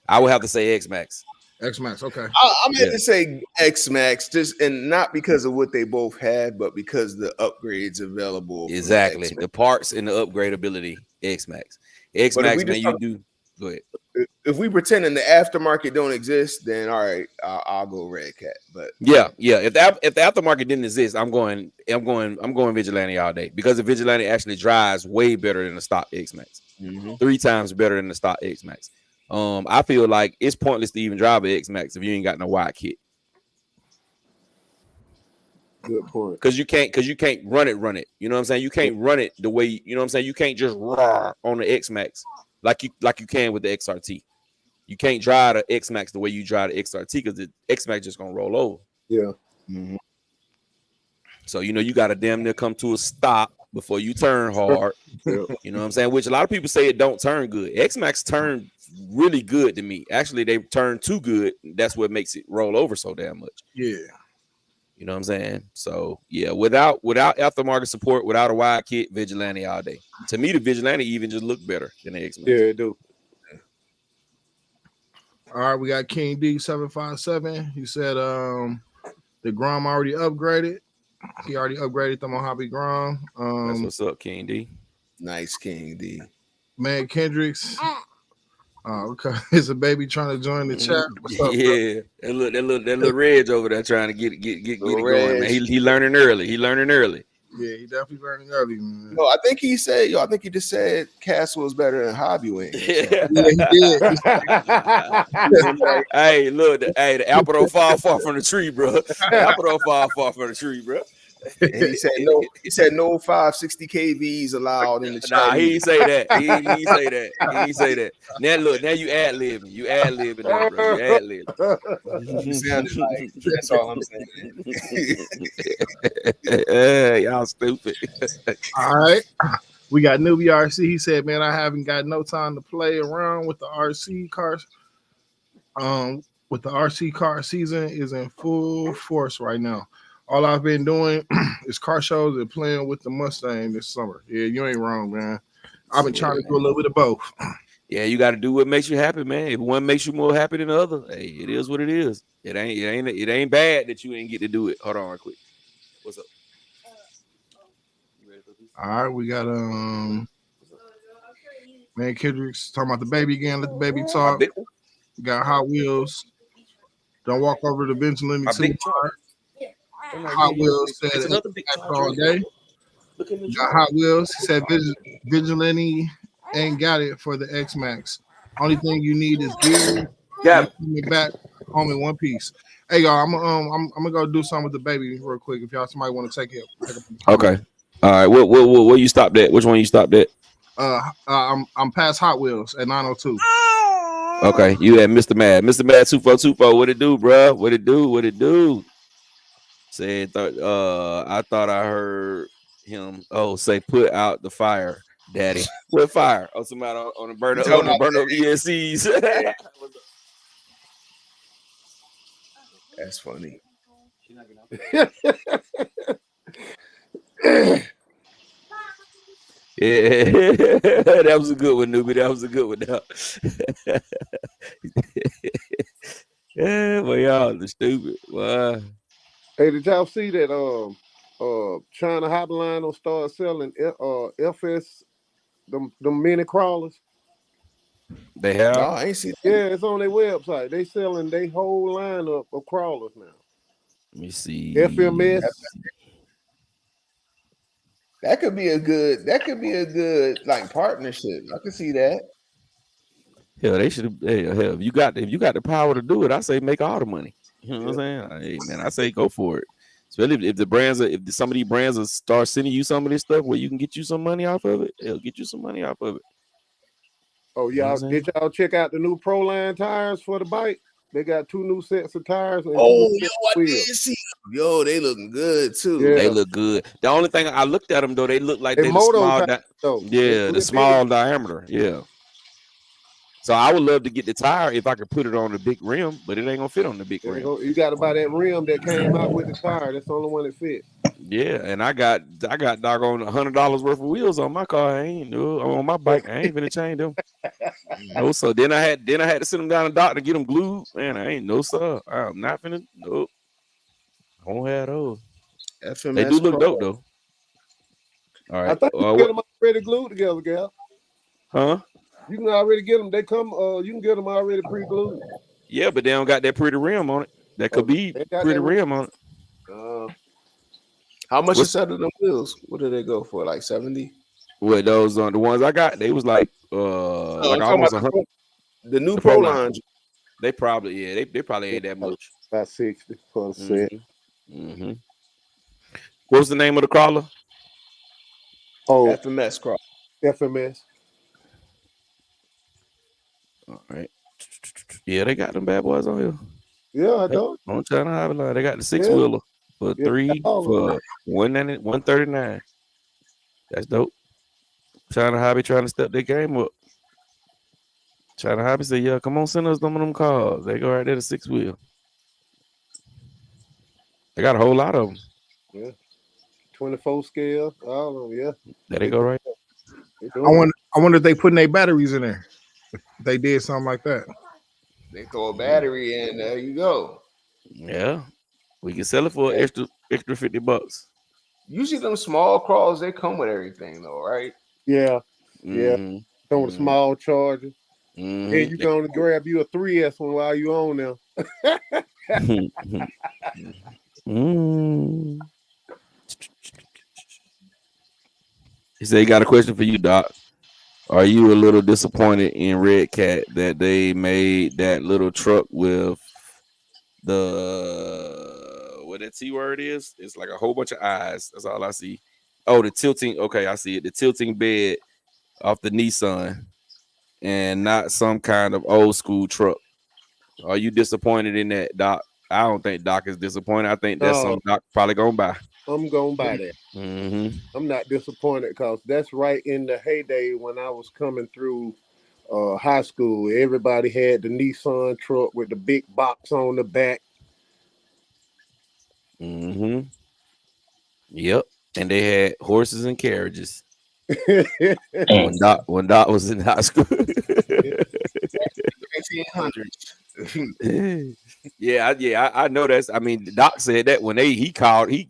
I would have to say X-Max. X-Max, okay. I meant to say X-Max, just and not because of what they both had, but because the upgrades available. Exactly, the parts and the upgradability. X-Max, man. You do go ahead. If we pretend in the aftermarket don't exist, then all right, I'll go Red Cat. But yeah. If the aftermarket didn't exist, I'm going Vigilante all day because the Vigilante actually drives way better than the stock X-Max, 3 times better than the stock X-Max. I feel like it's pointless to even drive an X-Max if you ain't got no wide kit. Good point. Because you can't run it. You know what I'm saying? You can't run it the way you know what I'm saying. You can't just roar on the X-Max like you can with the XRT. You can't drive the X-Max the way you drive the XRT because the X-Max just gonna roll over. Yeah. So you got to damn near come to a stop before you turn hard. You know what I'm saying? Which a lot of people say it don't turn good. X-Max turn really good to me. Actually, they turn too good. That's what makes it roll over so damn much. Yeah. You know what I'm saying? So yeah, without aftermarket support, without a wide kit, Vigilante all day. To me, the Vigilante even just look better than the X-Max. Yeah, it do. All right, we got King D757. He said the Grom already upgraded. He already upgraded the Mojave Grom. That's what's up, King D. Nice, King D. Man, Kendricks. Okay. It's a baby trying to join the chat. What's up, yeah, that little Reg over there trying to get it going, man. He learning early. Yeah, he definitely learning early, man. No, I think he just said Castle is better than Hobby Wing. Yeah, he did. Hey, look, the apple don't fall far from the tree, bro. The apple don't fall far from the tree, bro. And he said no 560 kVs allowed in the chat. Nah, he didn't say that. He didn't say that. Now look, now you ad-libbing. You ad-libbing there, bro. You ad-libbing. You sounded like that's all I'm saying. Y'all stupid. All right. We got Newbie RC. He said, man, I haven't got no time to play around with the RC cars. With the RC car season is in full force right now. All I've been doing is car shows and playing with the Mustang this summer. Yeah, you ain't wrong, man. I've been trying to do a little bit of both. Yeah, you got to do what makes you happy, man. If one makes you more happy than the other, hey, it is what it is. It ain't bad that you ain't get to do it. Hold on, real quick. What's up? All right, we got man Kendricks talking about the baby again. Let the baby talk. We got Hot Wheels. Don't walk over to Benjamin too hard. Hot Wheels said all day. Got Hot Wheels. He said Vigilante ain't got it for the X-Max. Only thing you need is gear. Got it back home in one piece. Hey y'all, I'm gonna go do something with the baby real quick. If y'all somebody want to take it. Okay. All right. Where you stopped at? Which one you stopped at? I'm past Hot Wheels at 902. Okay. You had Mr. Mad. Mr. Mad 2424. What it do, bro? What it do? Said, I thought I heard him say put out the fire, daddy. What fire? Oh, somebody on the burn up ESCs. That's funny. Yeah, that was a good one, newbie. That was a good one. Yeah, well, y'all are stupid. Wow. Hey, did y'all see that? China Hotline will start selling FS them mini crawlers. They have. No, I ain't see that. Yeah, it's on their website. They selling their whole lineup of crawlers now. Let me see. FMS. That could be a good like partnership. I can see that. Hell, they should. Hell, if you got the power to do it, I say make all the money. You know what I'm saying? Hey, man, I say go for it. Especially if the brands if some of these brands will start sending you some of this stuff where you can get you some money off of it, it'll get you some money off of it. Oh, y'all did y'all check out the new Proline tires for the bike? They got 2 new sets of tires. And I did see them. Yo, they looking good too. Yeah. They look good. The only thing I looked at them though, they look like They they're moto small. tires, though. Yeah, the small diameter. Yeah. So I would love to get the tire if I could put it on the big rim, but it ain't gonna fit on the big rim. You got to buy that rim that came out with the tire. That's the only one that fits. Yeah, and I got doggone $100 worth of wheels on my car. I ain't on my bike. I ain't finna change them. No, so then I had to send them down to the doctor to get them glued. Man, I ain't no sir. I'm not finna. Nope. I won't have those. FMS they do look dope though. All right. I think you can get them already glued together, Gal. Huh? You can already get them. They come. You can get them already pre-glued. Yeah, but they don't got that pretty rim on it. That could be pretty rim on it. How much is set of them wheels? What do they go for? Like 70? What those on the ones I got? They was like almost 100. The new Pro lines. They probably they probably ain't that much. About 60 for a set. Mm-hmm. What's the name of the crawler? Oh, FMS crawler. FMS. All right. Yeah, they got them bad boys on here. Yeah, I told you. On China Highline, they got the 6-wheeler for for $139. That's dope. China Hobby trying to step their game up. China Hobby said, "Yeah, come on, send us some of them cars." They go right there to 6-wheel. They got a whole lot of them. Yeah, 24 scale. All of them. Yeah. There they go right there. I wonder if they putting their batteries in there. If they did something like that. They throw a battery in. There you go. Yeah, we can sell it for extra $50. Usually them small crawls, they come with everything though, right? Yeah. Yeah. Come with a small charger. And you can only grab you a 3S one while you on there. He said he got a question for you, Doc. Are you a little disappointed in Red Cat that they made that little truck with the what that T word is? It's like a whole bunch of eyes. That's all I see. Oh, the tilting. Okay, I see it. The tilting bed off the Nissan, and not some kind of old school truck. Are you disappointed in that, Doc? I don't think Doc is disappointed. I think that's something Doc probably gonna buy. I'm gonna buy that. I'm not disappointed because that's right in the heyday when I was coming through high school. Everybody had the Nissan truck with the big box on the back. Yep, and they had horses and carriages. when Doc was in high school. 1800s. Yeah, I know that's. I mean, Doc said that when he called, he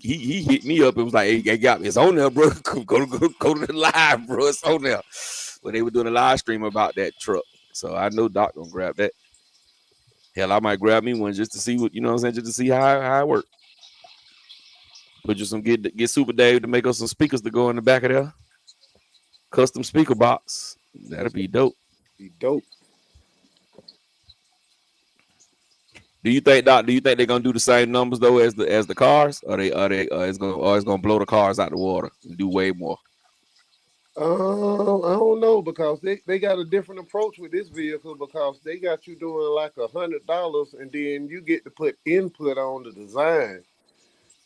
hit me up and was like, "Hey, it's on there, bro. Go to the live, bro. It's on there." When they were doing a live stream about that truck, so I know Doc gonna grab that. Hell, I might grab me one just to see what I'm saying, just to see how it works. Put you some get Super Dave to make us some speakers to go in the back of there. Custom speaker box. That'll be dope. Be dope. Do you think they're gonna do the same numbers though as the cars, or it's gonna blow the cars out the water and do way more? I don't know because they got a different approach with this vehicle because they got you doing like $100 and then you get to put input on the design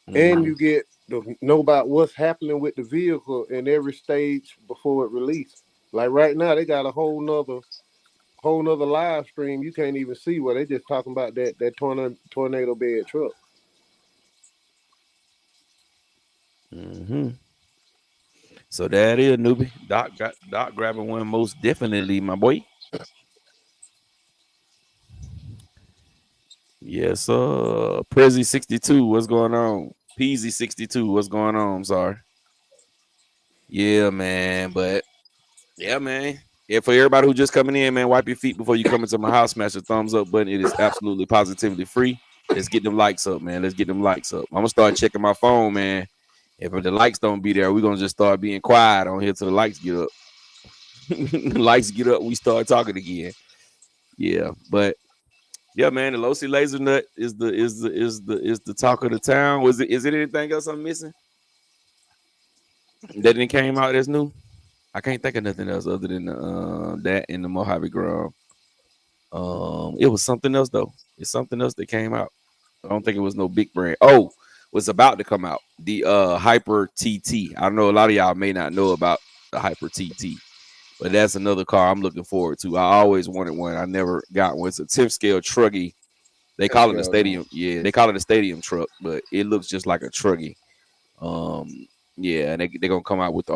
and you get to know about what's happening with the vehicle in every stage before it released. Like right now, they got a whole nother live stream you can't even see where they just talking about that tornado bed truck. So that is newbie. Doc grabbing one most definitely, my boy. Yes, Prezi 62, what's going on? Peasy 62, what's going on? I'm sorry. Yeah, man, but yeah, man. Yeah, for everybody who just coming in, man, wipe your feet before you come into my house. Smash the thumbs up button. It is absolutely positively free. Let's get them likes up, man. Let's get them likes up. I'm gonna start checking my phone, man. If the likes don't be there, we're gonna just start being quiet on here till the likes get up. Lights get up, we start talking again. Yeah, but yeah, man, the Losi Laser Nut is the talk of the town. Is it anything else I'm missing that didn't came out that's new? I can't think of nothing else other than that in the Mojave Grove. It was something else though. It's something else that came out. I don't think it was no big brand. Oh, was about to come out. The Hyper TT. I know a lot of y'all may not know about the Hyper TT. But that's another car I'm looking forward to. I always wanted one. I never got one. It's a 10th scale truggy. They call it a stadium. Yeah, they call it a stadium truck, but it looks just like a truggy. Yeah, and they're gonna come out with the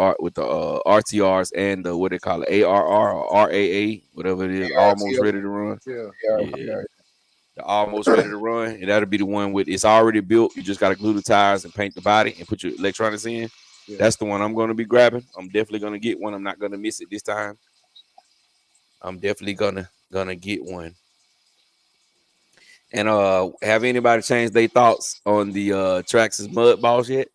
RTRs and the what they call it, ARR or RAA, whatever it is, almost ready to run. Yeah. They're almost ready to run, and that'll be the one with it's already built. You just gotta glue the tires and paint the body and put your electronics in. Yeah. That's the one I'm going to be grabbing. I'm definitely going to get one. I'm not going to miss it this time. I'm definitely gonna get one. And have anybody changed their thoughts on the Traxxas mud balls yet?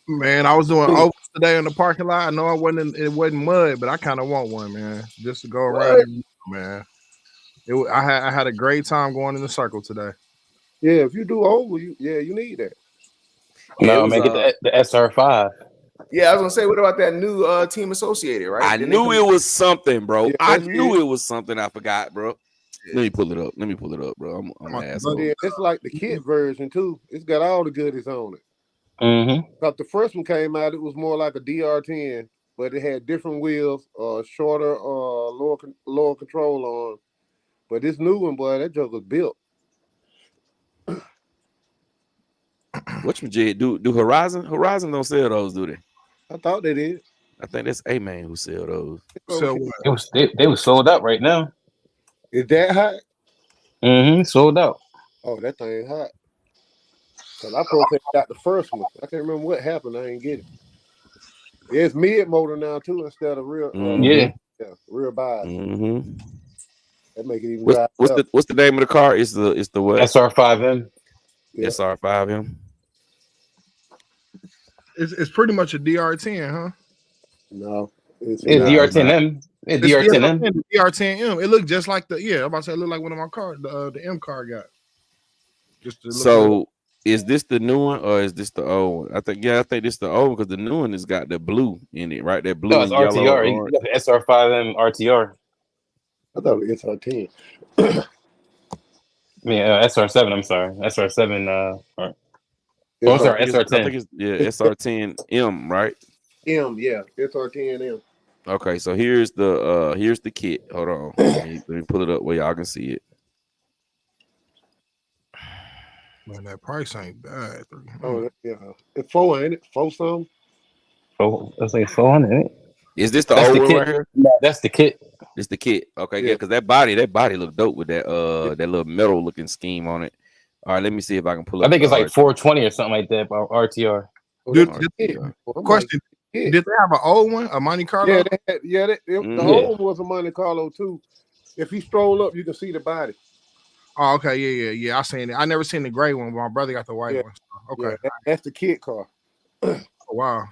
Man, I was doing overs today in the parking lot. I know it wasn't mud, but I kind of want one, man, just to go around. Man, I had a great time going in the circle today. Yeah, if you do over, you need that. No, man, get the SR5. Yeah, I was gonna say, what about that new team associated, right? I knew it was something, bro. Yeah, I knew it was something. I forgot, bro. Let me pull it up. Bro. I'm an asshole. Yeah, it's like the kit version too. It's got all the goodies on it. But the first one came out, it was more like a DR10, but it had different wheels, shorter, lower control on. But this new one, boy, that joke was built. What you did? Do Horizon? Horizon don't sell those, do they? I thought they did. I think that's A-Man who sell those. So they was sold out right now. Is that hot? Sold out. Oh, that thing hot. Cause I probably got the first one. I can't remember what happened. I ain't get it. Yeah, it's mid motor now too instead of real. Real bias. That make it even. What's the name of the car? It's the what? SR5M. Yeah. SR5M. It's pretty much a DR10, huh? No, it's DR10M. It's DR10M. The DR10M. It looked just like I'm about to say it looked like one of my cars. The M car got. So is this the new one or is this the old one? I think this the old one because the new one has got the blue in it, right? That blue. No, it's RTR. You got the SR5M RTR. I thought it was SR10. SR7. I'm sorry, SR7. I'm sorry, SR10. I think it's SR10M, right? M, yeah, SR10M. Okay, so here's the kit. Hold on, let me pull it up where y'all can see it. Man, that price ain't bad. Oh yeah, it's 4, ain't it? 4 something. That's like 400. Is this the old one right here? No, that's the kit. It's the kit. Okay, yeah, because that body looked dope with that that little metal looking scheme on it. All right, let me see if I can pull up. I think it's like 420 or something like that. RTR. Question: did they have an old one, a Monte Carlo? The old one was a Monte Carlo too. If you stroll up, you can see the body. Oh, okay, yeah. I seen it. I never seen the gray one, but my brother got the white one. Okay, that's the kit car. Oh, wow,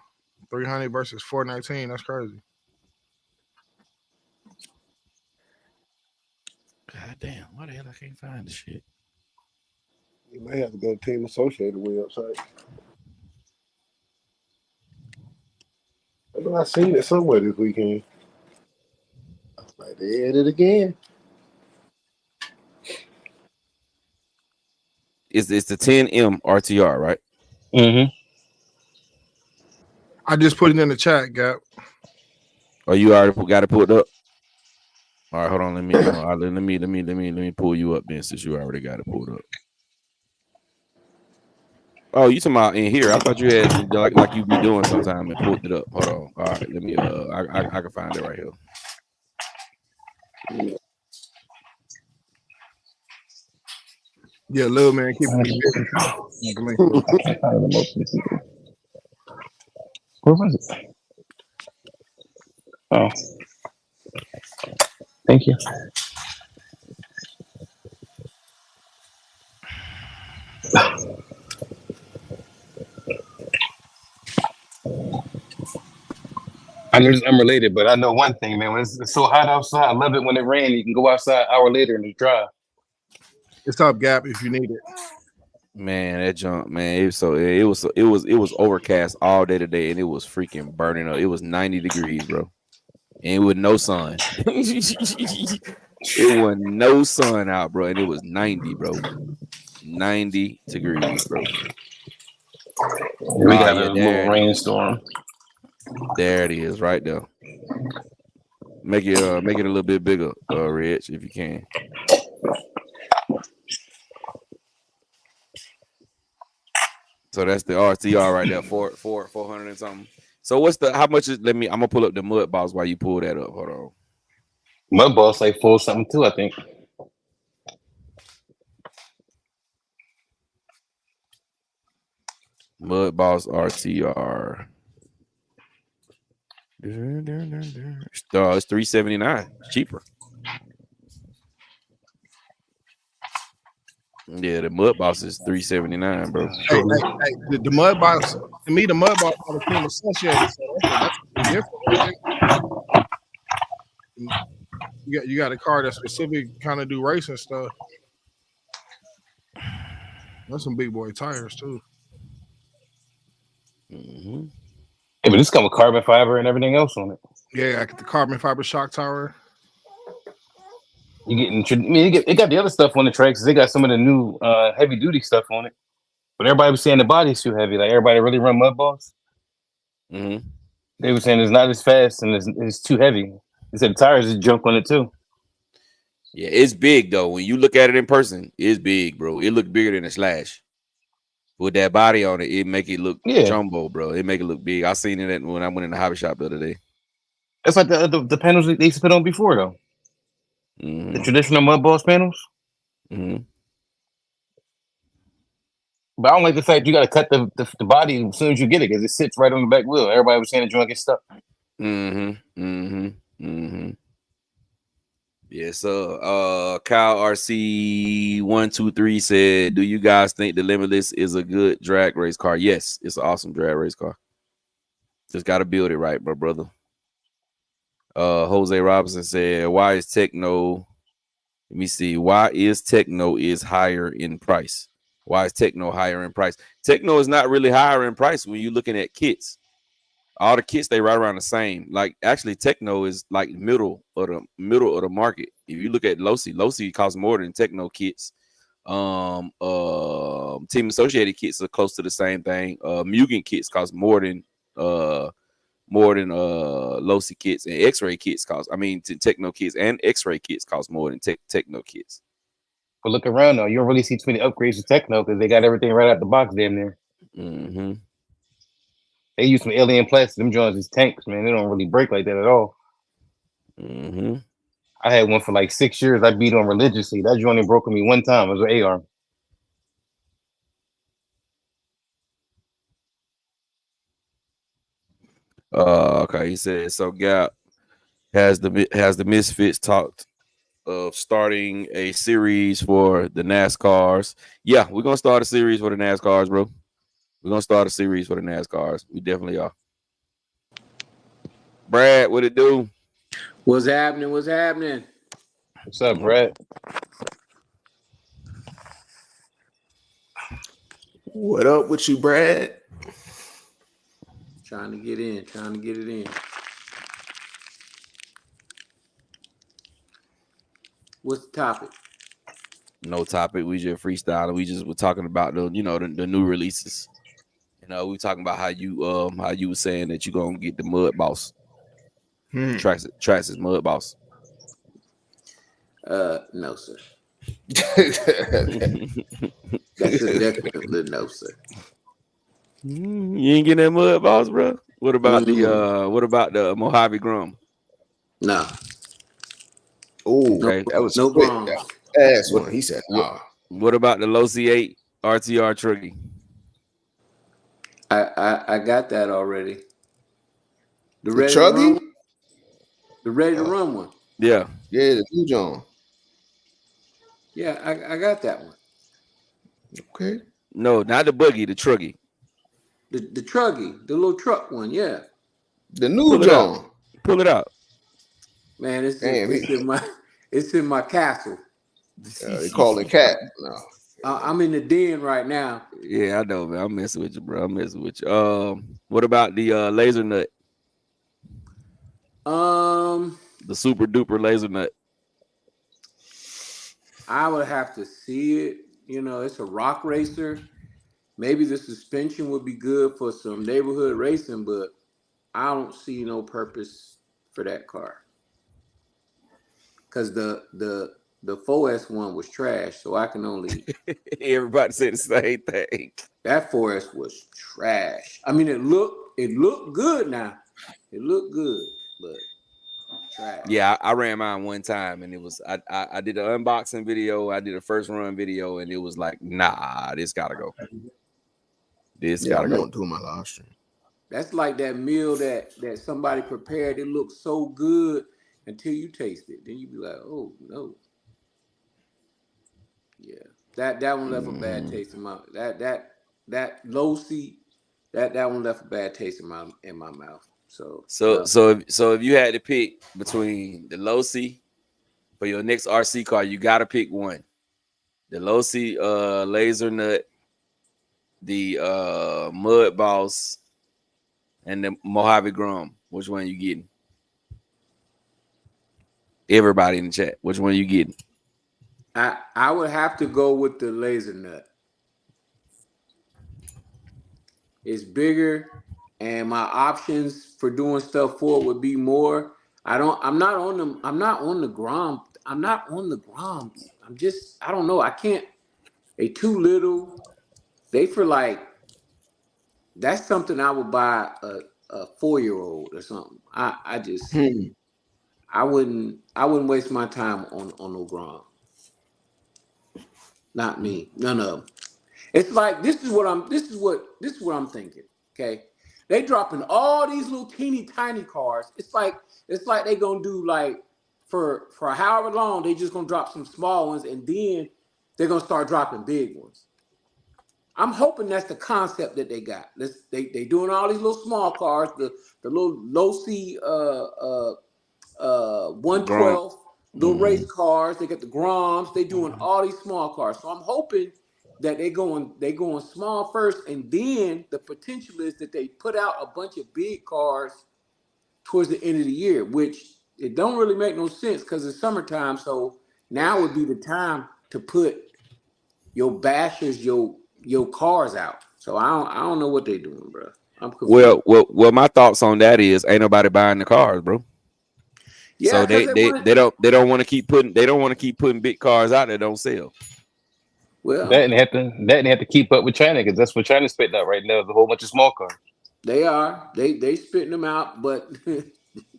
300 versus 419. That's crazy. God damn, why the hell I can't find the shit? You may have to go to Team Associated website. I know I seen it somewhere this weekend. I was like, they had it again. It's the 10M RTR, right? I just put it in the chat, Gap. Oh, you already got it pulled up? All right, hold on. Let me pull you up then, since you already got it pulled up. Oh, you talking about in here? I thought you had like you be doing sometime and pulled it up. Hold on. All right, let me. I can find it right here. Yeah, little man, keep me busy. Where was it? Oh, thank you. I know it's unrelated, but I know one thing, man. When it's so hot outside, I love it when it rains. You can go outside an hour later and it's dry. It's up, Gap, if you need it. Man, that junk, man. It was overcast all day today, and it was freaking burning up. It was 90 degrees, bro, and with no sun. It was no sun out, bro, and it was 90, bro. 90 degrees, bro. We got a little rainstorm. There it is, right there. Make it a little bit bigger, Rich, if you can. So that's the RTR right there, 400 and something. So what's how much is? I'm gonna pull up the mud balls while you pull that up. Hold on. Mud balls like 4 something too, I think. Mud balls RTR. It's $379. It's cheaper. Yeah, the mud boss is $379, bro. Hey, the mud box, to me, the mud box are the team associated. So that's different. You got a car that's specific kind of do racing stuff. That's some big boy tires too. Mm-hmm. Yeah, but this come with carbon fiber and everything else on it. Yeah, I get the carbon fiber shock tower. You it got the other stuff on the tracks. They got some of the new heavy duty stuff on it. But everybody was saying the body's too heavy. Like everybody really run mud balls. Mm-hmm. They were saying it's not as fast and it's too heavy. They said the tires is junk on it too. Yeah, it's big though. When you look at it in person, it's big, bro. It look bigger than a Slash. With that body on it, it make it look jumbo, bro. It make it look big. I seen it when I went in the hobby shop the other day. It's like the panels they used to put on before though. Mm-hmm. The traditional mud balls panels. Mm-hmm. But I don't like the fact you got to cut the body as soon as you get it because it sits right on the back wheel. Everybody was saying the joint gets stuck. Mm-hmm. Mm-hmm. Mm-hmm. Yes, Kyle RC123 said, "Do you guys think the Limitless is a good drag race car?" Yes, it's an awesome drag race car. Just got to build it right, my brother. Jose Robinson said, "Why is Techno? Let me see. Why is Techno higher in price? Why is Techno higher in price? Techno is not really higher in price when you're looking at kits. All the kits they right around the same. Like actually, Techno is like middle of the market. If you look at Losi costs more than Techno kits. Team Associated kits are close to the same thing. Mugen kits cost more than Losi kits, and X-ray kits cost. I mean, Techno kits and X-ray kits cost more than Techno kits. But look around though, you don't really see too many upgrades to Techno because they got everything right out the box damn near. Mm-hmm. They use some alien plastic. Them joints is tanks, man. They don't really break like that at all. Mm-hmm. I had one for like 6 years. I beat on religiously. That joint broke on me one time. It was an A-arm. Okay, he said so. Gap has the Misfits talked of starting a series for the NASCARs. Yeah, we're gonna start a series for the NASCARs, bro. We're gonna start a series for the NASCARs. We definitely are. Brad, what it do? What's happening? What's happening? What's up, Brad? What up with you, Brad? Trying to get it in. What's the topic? No topic. We just freestyling. We just were talking about the new releases. We talking about how you were saying that you gonna get the Mud Boss. Tracks is Mud Boss. No, sir. That's a definite no, sir. You ain't getting that mud balls, bro. What about the Mojave Grum? No. Oh, Okay. that was No quick. Groms. That ass What, one. He said, what nah. what about the Low C8 RTR Triggy? I got that already. The The ready to run Chuggy? one? The ready to run one. Yeah. Yeah, the new John. Yeah, I got that one. Okay. No, not the buggy, the Truggy. The truggy, the little truck one, yeah. The new Pull it out. John. Pull it out. Man, Damn, it's in my castle. they call it cat. No. I'm in the den right now. Yeah, I know, man. I'm messing with you, bro. I'm messing with you. What about the laser nut? The super duper laser nut. I would have to see it. You know, it's a rock racer. Maybe the suspension would be good for some neighborhood racing, but I don't see no purpose for that car. Cause the 4S one was trash, so I can only. Everybody said the same thing. That 4S was trash. I mean, it looked good now. It looked good, but trash. Yeah, I ran mine one time, and it was I did an unboxing video. I did a first run video, and it was like, nah, this gotta go. This gotta I'm go. gonna do my live stream. That's like that meal that somebody prepared. It looks so good until you taste it. Then you be like, oh no. Yeah. That one left a bad taste in my that low seat, that one left a bad taste in my mouth. So if you had to pick between the low C for your next RC car, you gotta pick one. The low C laser nut, the mud boss, and the Mojave Grum. Which one you getting? Everybody in the chat, which one you getting? I would have to go with the laser nut. It's bigger, and my options for doing stuff for it would be more. I'm not on the Grom. I'm not on the Groms. I don't know. I can't. They too little. They for like. That's something I would buy a 4-year-old or something. I just I wouldn't waste my time on no Grom. Not me. None of them. It's like this is what I'm thinking. Okay, they dropping all these little teeny tiny cars. It's like they gonna do like for however long they just gonna drop some small ones and then they're gonna start dropping big ones. I'm hoping that's the concept that they got. They doing all these little small cars, the little low C 112 little race cars. They got the Groms. They doing all these small cars. So I'm hoping that they going small first, and then the potential is that they put out a bunch of big cars towards the end of the year, which it don't really make no sense because it's summertime. So now would be the time to put your bashers, your cars out. So I don't know what they doing, bro. I'm confused. Well, my thoughts on that is ain't nobody buying the cars, bro. Yeah, so they don't want to keep putting big cars out that don't sell. Well, that and have to keep up with China because that's what China's spitting out right now. Is a whole bunch of small cars. They are. They spitting them out, but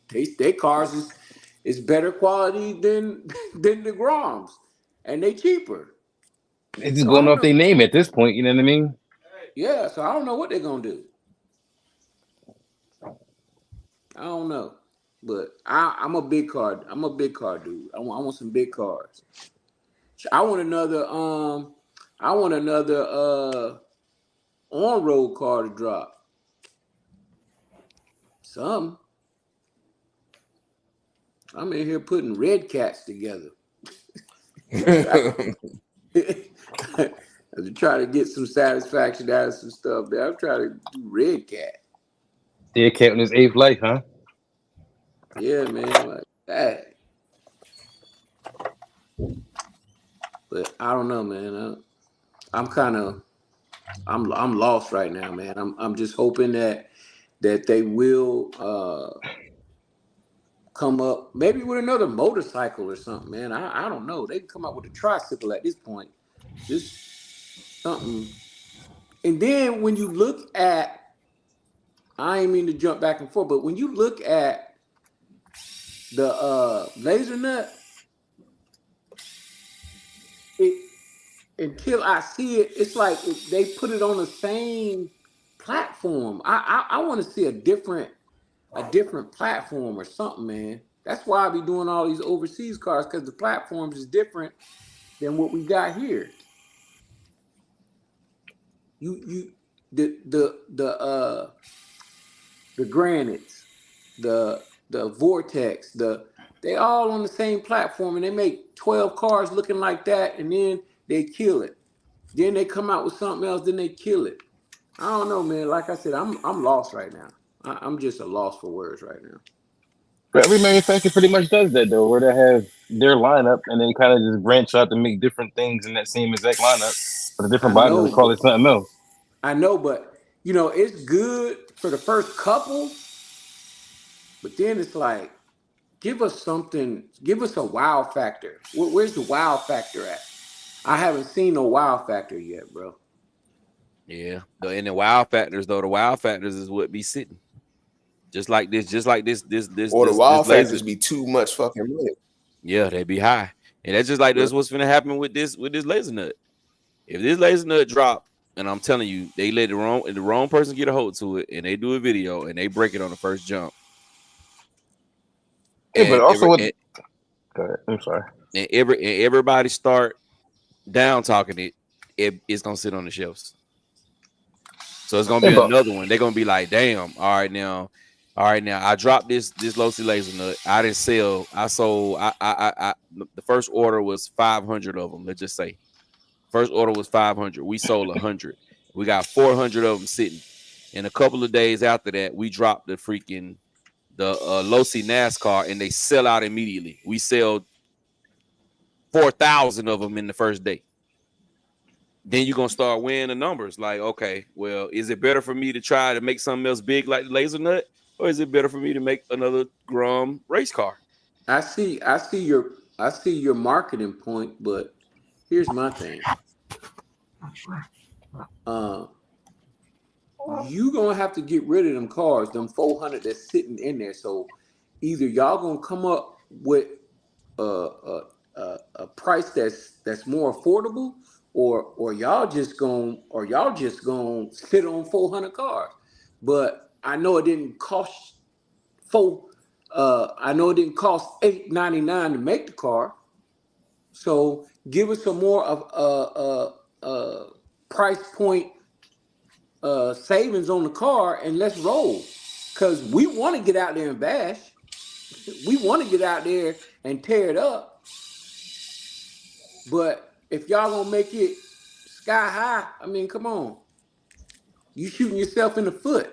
they cars is better quality than the Groms, and they cheaper. It's just going off their name at this point. You know what I mean? Yeah. So I don't know what they're gonna do. I don't know, but I'm a big car. I'm a big car dude. I want some big cars. I want another on-road car to drop. Some. I'm in here putting red cats together. I'm trying to get some satisfaction out of some stuff, man. I'm trying to do red cat. They're counting his 8th life, huh? Yeah, man. Like that. But I don't know, man. I'm lost right now, man. I'm just hoping that they will come up maybe with another motorcycle or something, man. I don't know. They can come up with a tricycle at this point. Just something And then when you look at, I ain't mean to jump back and forth, but when you look at the laser nut, until I see it, it's like they put it on the same platform. I want to see a different platform or something, man. That's why I be doing all these overseas cars, because the platforms is different than what we got here. The granites, the vortex, they all on the same platform, and they make 12 cars looking like that, and then they kill it. Then they come out with something else, then they kill it. I don't know, man. Like I said, I'm lost right now. I'm just a loss for words right now. But every manufacturer pretty much does that though, where they have their lineup and they kind of just branch out to make different things in that same exact lineup, but a different body and call it something else. I know, but it's good for the first couple, but then it's like, give us something, give us a wow factor. Where's the wow factor at? I haven't seen no wow factor yet, bro. Yeah, and the wow factors though, the wow factors is what be sitting. Just like this. Or the wow factors be too much fucking money. Yeah, they be high, and that's just like that's what's gonna happen with this laser nut. If this laser nut drop, and I'm telling you, they let the wrong person get a hold to it, and they do a video and they break it on the first jump. Yeah, but also go ahead. I'm sorry. And everybody start down talking it's gonna sit on the shelves. So it's gonna be another one. They're gonna be like, damn, all right now, I dropped this low-C laser nut. I didn't sell. I sold. The first order was 500 of them. Let's just say, first order was 500. We sold 100. We got 400 of them sitting. And a couple of days after that, we dropped the low-C NASCAR, and they sell out immediately. We sell 4,000 of them in the first day. Then you're gonna start weighing the numbers. Like, okay, well, is it better for me to try to make something else big like the laser nut, or is it better for me to make another Grom race car? I see your marketing point, but here's my thing. You gonna have to get rid of them cars, them 400 that's sitting in there. So either y'all gonna come up with a price that's more affordable, or y'all just gonna sit on 400 cars. But I know it didn't cost $8.99 to make the car. So give us some more of price point savings on the car, and let's roll. Because we want to get out there and bash. We want to get out there and tear it up. But if y'all gonna make it sky high, I mean, come on. You shooting yourself in the foot.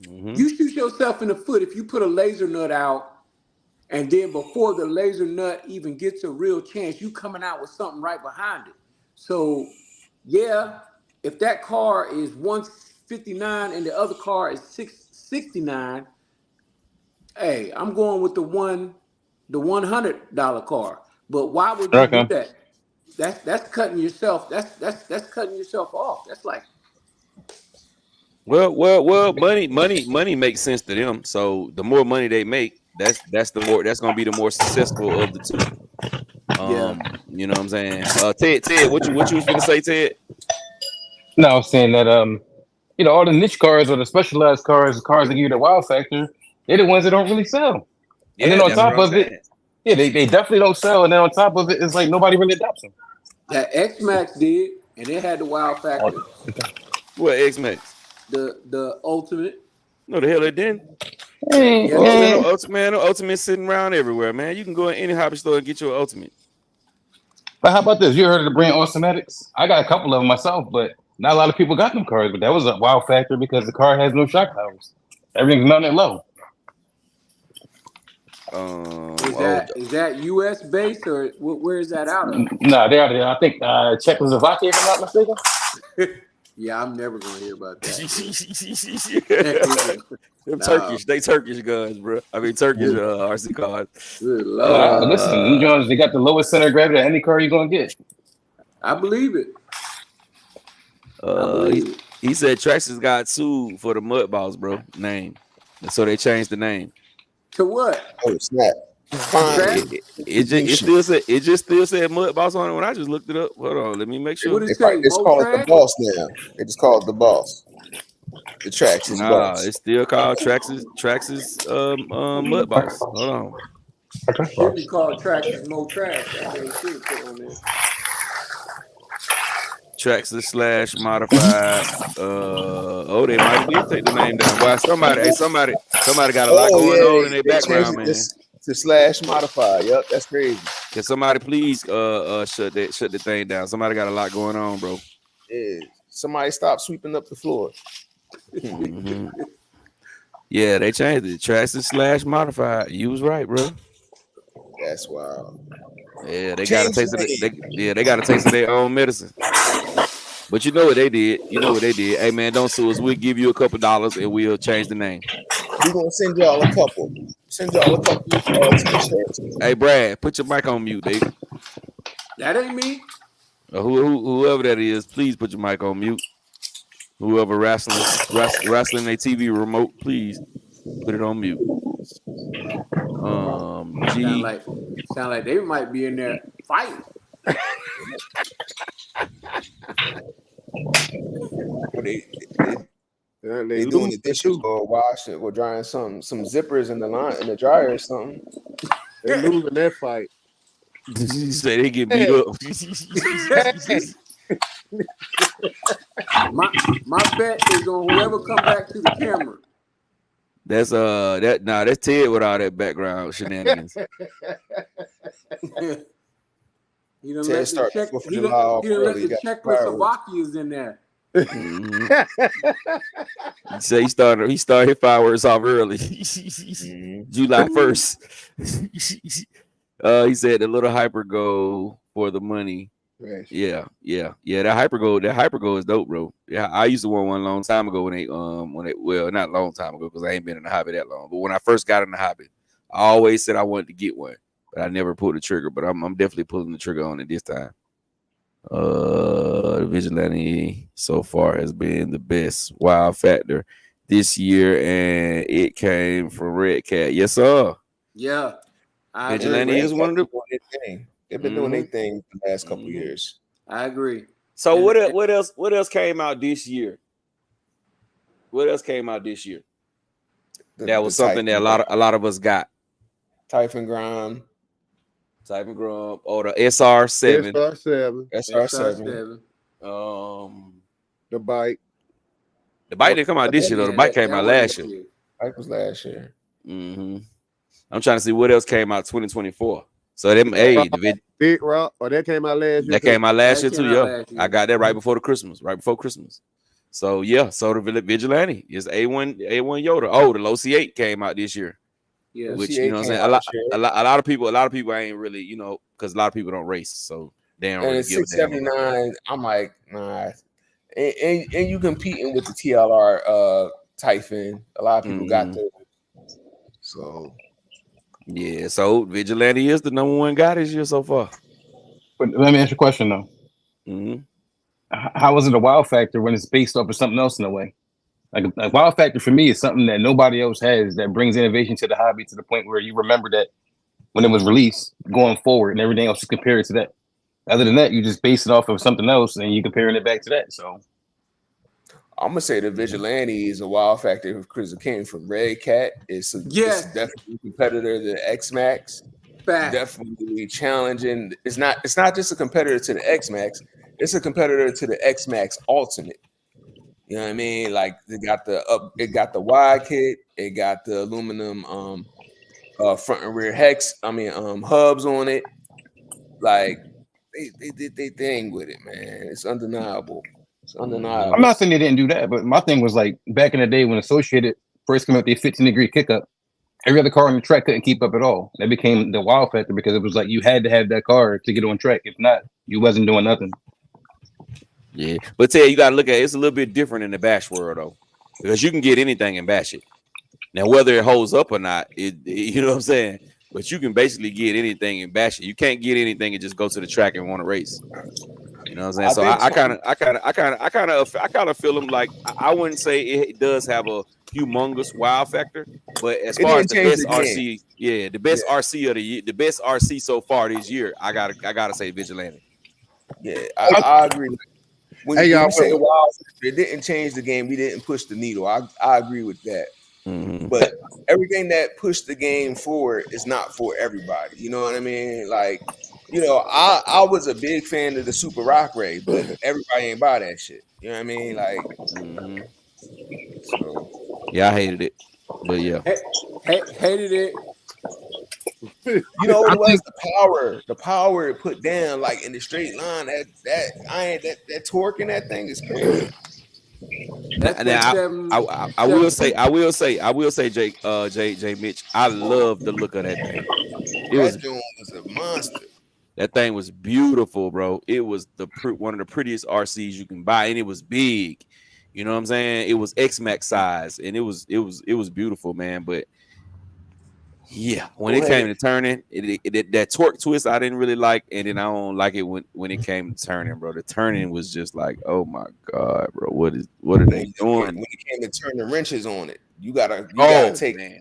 Mm-hmm. You shoot yourself in the foot if you put a laser nut out, and then before the laser nut even gets a real chance, you coming out with something right behind it. So, yeah, if that car is 159 and the other car is 669, hey, I'm going with the $100 car. But why would you do that? That's cutting yourself. That's cutting yourself off. That's like, well, money makes sense to them. So the more money they make, that's going to be the more successful of the two. You know what I'm saying? Ted, what you was gonna say, Ted? No, I was saying that all the niche cars or the specialized cars, the cars that give you the wow factor, they're the ones that don't really sell. Yeah, and then on top of it, yeah, they definitely don't sell. And then on top of it, it's like nobody really adopts them. That X-Max did, and it had the wow factor. What X-Max? The Ultimate. No, the hell it didn't. Ultimate sitting around everywhere, man. You can go in any hobby store and get your Ultimate. But how about this? You heard of the brand Automatics? I got a couple of them myself, but not a lot of people got them cars. But that was a wow factor because the car has no shock towers. Everything's mounted low. Is that U.S. based, or where is that out of? No, they're out of there. I think Czechoslovakia, if I'm not mistaken. Yeah, I'm never gonna hear about that. Turkish, they Turkish guns, bro. I mean Turkish RC cars. Listen, Jones, they got the lowest center of gravity of any car you're gonna get. I believe it. He said Traxxas got sued for the mud balls, bro. Name. So they changed the name. To what? Oh snap! Fine. It just still said mud balls on it when I just looked it up. Hold on, let me make sure. What did it say? It's called the boss now. They just called it the boss. The Traxxas boss. It's still called Traxxas mud balls. Hold on. It should be called Traxxas Mo Trash. That's what it should put on there. Traxxas / modified. They might did take the name down. Boy, somebody got a lot going on in their background, man. To / modified. Yep, that's crazy. Can somebody please shut the thing down? Somebody got a lot going on, bro. Yeah. Somebody stop sweeping up the floor. Mm-hmm. Yeah, they changed it. Traxxas / modified. You was right, bro. That's wild. Yeah, they got a taste of it. They got a taste of their own medicine. But you know what they did? Hey man, don't sue us. We'll give you a couple dollars and we'll change the name. We're gonna send y'all a couple. T-shirts. Hey Brad, put your mic on mute, baby. That ain't me. Whoever that is, please put your mic on mute. Whoever wrestling their TV remote, please put it on mute. Sound like they might be in there fighting. They doing the dishes or washing or drying some zippers in the dryer or something. They losing that fight. You say they get beat up. my bet is on whoever come back to the camera. That's that's Ted with all that background shenanigans. He done let the checklist of Wakias in there. Mm-hmm. He said he started his fireworks off early. July 1st. He said the little hyper go for the money. Right. Yeah. That hyper go is dope, bro. Yeah, I used to want one a long time ago when not a long time ago because I ain't been in the hobby that long. But when I first got in the hobby, I always said I wanted to get one, but I never pulled the trigger. But I'm definitely pulling the trigger on it this time. The Vigilante so far has been the best wow factor this year, and it came from Red Cat. Yes, sir. Yeah. Vigilante is one of the thing. They've been doing their thing for the last couple of years. I agree. So what else came out this year? What else came out this year? That was something that a lot of us got. Typhon Grime. Oh, the SR7. SR7. The bike. The bike didn't come out this year though. The bike came out last year. Bike was last year. Mm-hmm. I'm trying to see what else came out 2024. So them the Big Rock, or that came out last year. That came out last year too. Yeah, I got that right before Christmas. So yeah, so the Vigilante is A1 Yoda. Oh, the Low C8 came out this year. Yeah, which you know what I'm saying. A lot of people ain't really, because a lot of people don't race, so they don't really give a damn. 679. I'm like, nah. And you competing with the TLR Typhon. A lot of people got those. So yeah, so Vigilante is the number one guy this year so far. But let me ask you a question though. Mm-hmm. How is it a wow factor when it's based off of something else in a way? Like a wow factor for me is something that nobody else has that brings innovation to the hobby to the point where you remember that when it was released going forward and everything else is compared to that. Other than that, you just base it off of something else and you comparing it back to that. So I'm gonna say the Vigilante is a wow factor because it came from Red Cat. It's definitely a competitor to the X Max. Definitely challenging. It's not just a competitor to the X Max. It's a competitor to the X Max Ultimate. You know what I mean? Like it got the wide kit. It got the aluminum front and rear hex. Hubs on it. Like they did their thing with it, man. It's undeniable. I'm not saying they didn't do that, but my thing was like back in the day when Associated first came out with their 15-degree kick-up, every other car on the track couldn't keep up at all. That became the wow factor because it was like you had to have that car to get on track. If not, you wasn't doing nothing. Yeah, but you got to look at it's a little bit different in the bash world though, because you can get anything and bash it. Now, whether it holds up or not, you know what I'm saying. But you can basically get anything and bash it. You can't get anything and just go to the track and want to race. You know what I'm saying? So I kind of feel them like I wouldn't say it does have a humongous wow factor, but as It far as didn't the change best the game. RC, yeah, the best RC of the year, the best RC so far this year, I gotta say Vigilante. Yeah, I agree. When Hey, y'all, you say wow, it didn't change the game. We didn't push the needle. I agree with that. Mm-hmm. But everything that pushed the game forward is not for everybody. You know what I mean? Like, you know, I was a big fan of the Super Rock Ray, but everybody ain't buy that shit. You know what I mean? Like, so yeah, I hated it, but yeah, Hated it. you know what I it was? think The power it put down, like in the straight line. That torque in that thing is crazy. That's now that I will say, J Mitch, I love the look of that thing. That joint was a monster. That thing was beautiful, bro. It was one of the prettiest RCs you can buy, and it was big. You know what I'm saying? It was X-Max size, and it was beautiful, man. But yeah, when it came to turning, that torque twist I didn't really like, and then I don't like it when it came to turning, bro. The turning was just like, oh my god, bro, what are they doing? When it came to turning wrenches on it, you gotta take man.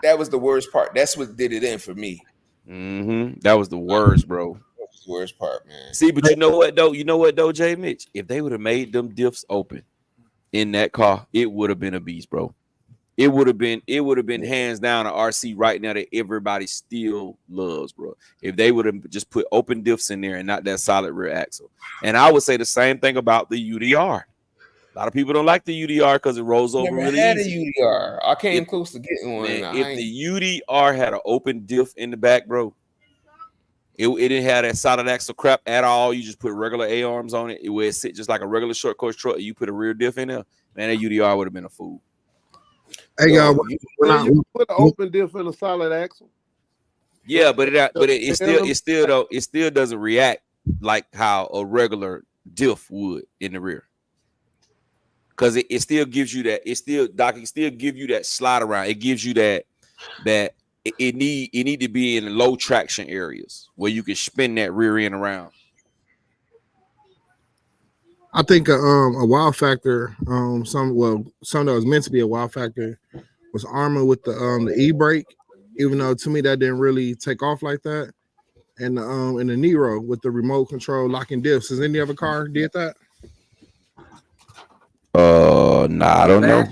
that was the worst part. That's what did it in for me. That was the worst, bro. That was the worst part, man. See, but you know what though, Jay Mitch? If they would have made them diffs open in that car, it would have been a beast, bro. It would have been hands down an RC right now that everybody still loves, bro. If they would have just put open diffs in there and not that solid rear axle. And I would say the same thing about the UDR. A lot of people don't like the UDR because it rolls over really easy. A UDR. I came close to getting one. Man, if the UDR had an open diff in the back, bro, it didn't have that solid axle crap at all. You just put regular A-arms on it. It would sit just like a regular short course truck. You put a rear diff in there, man, that UDR would have been a fool. Hey, y'all, you put an open diff in a solid axle. Yeah, but it still doesn't react like how a regular diff would in the rear. Because it still gives you that. It still give you that slide around. It gives you that it need to be in low traction areas where you can spin that rear end around. I think a wow factor, something that was meant to be a wow factor was Armor with the e-brake, even though to me that didn't really take off like that. And the Nero with the remote control locking diffs. Has any other car did that? Nah, I don't know.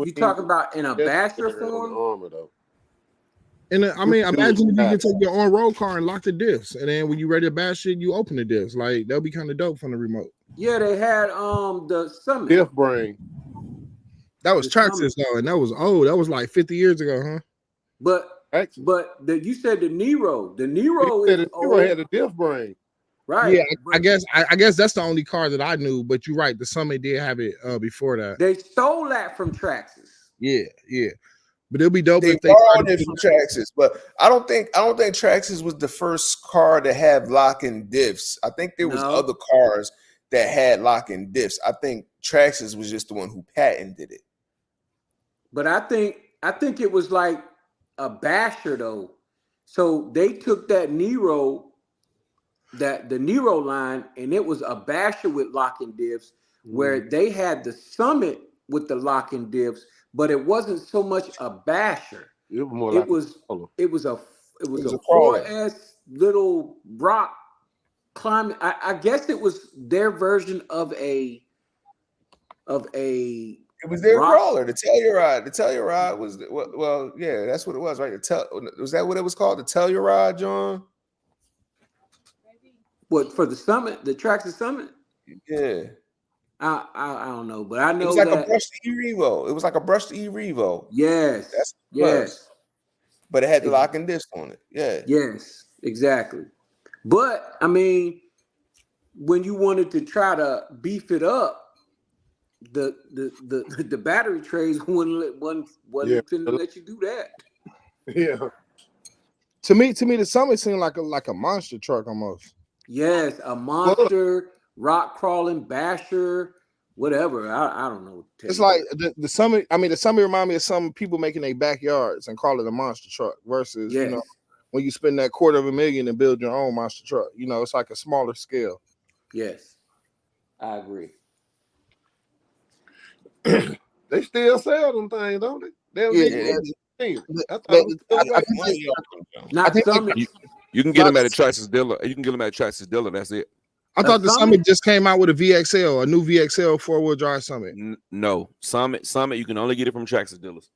You talk about in a basher form? Armor though. And imagine if you can take your on-road car and lock the diffs, and then when you're ready to bash it, you open the diffs. Like that'll be kind of dope from the remote. Yeah, they had the Summit. Diff brain. That was Traxxas though, and that was old. That was like 50 years ago, huh? But you said the Nero. The Nero is old. Had a diff brain. Right. Yeah, I guess that's the only car that I knew. But you're right. The Summit did have it before that. They stole that from Traxxas. Yeah. But it'll be dope if they borrowed it from Traxxas. But I don't think Traxxas was the first car to have locking diffs. I think there was other cars that had locking diffs. I think Traxxas was just the one who patented it. But I think it was like a basher though. So they took that Nero, the Nero line, and it was a basher with locking diffs, where they had the Summit with the locking diffs, but it wasn't so much a basher. It was a 4S little rock climbing. I guess it was their version of a. It was their crawler, the Telluride. The Telluride was yeah, that's what it was, right? Was that what it was called? The Telluride, John? What, for the Summit, the Traxxas Summit? Yeah. I don't know, but I know it was like a brushed E-Revo. It was like a brushed E-Revo. Yes. That's yes. But it had the locking disc on it. Yeah. Yes, exactly. But I mean, when you wanted to try to beef it up, the battery trays wasn't finna let you do that. Yeah. To me, the Summit seemed like a monster truck almost. Yes, a monster rock crawling basher, whatever. I don't know. It's like the Summit. I mean, the Summit remind me of some people making their backyards and call it a monster truck versus when you spend that $250,000 and build your own monster truck. It's like a smaller scale. Yes, I agree. They still sell them things, don't they? They'll Yeah, I thought it was still I away. think Not think Summit. You can get them at a Traxxas dealer. You can get them at a Traxxas dealer. That's it. I thought the Summit just came out with a VXL, a new VXL 4-wheel drive Summit. No, Summit. You can only get it from Traxxas dealers.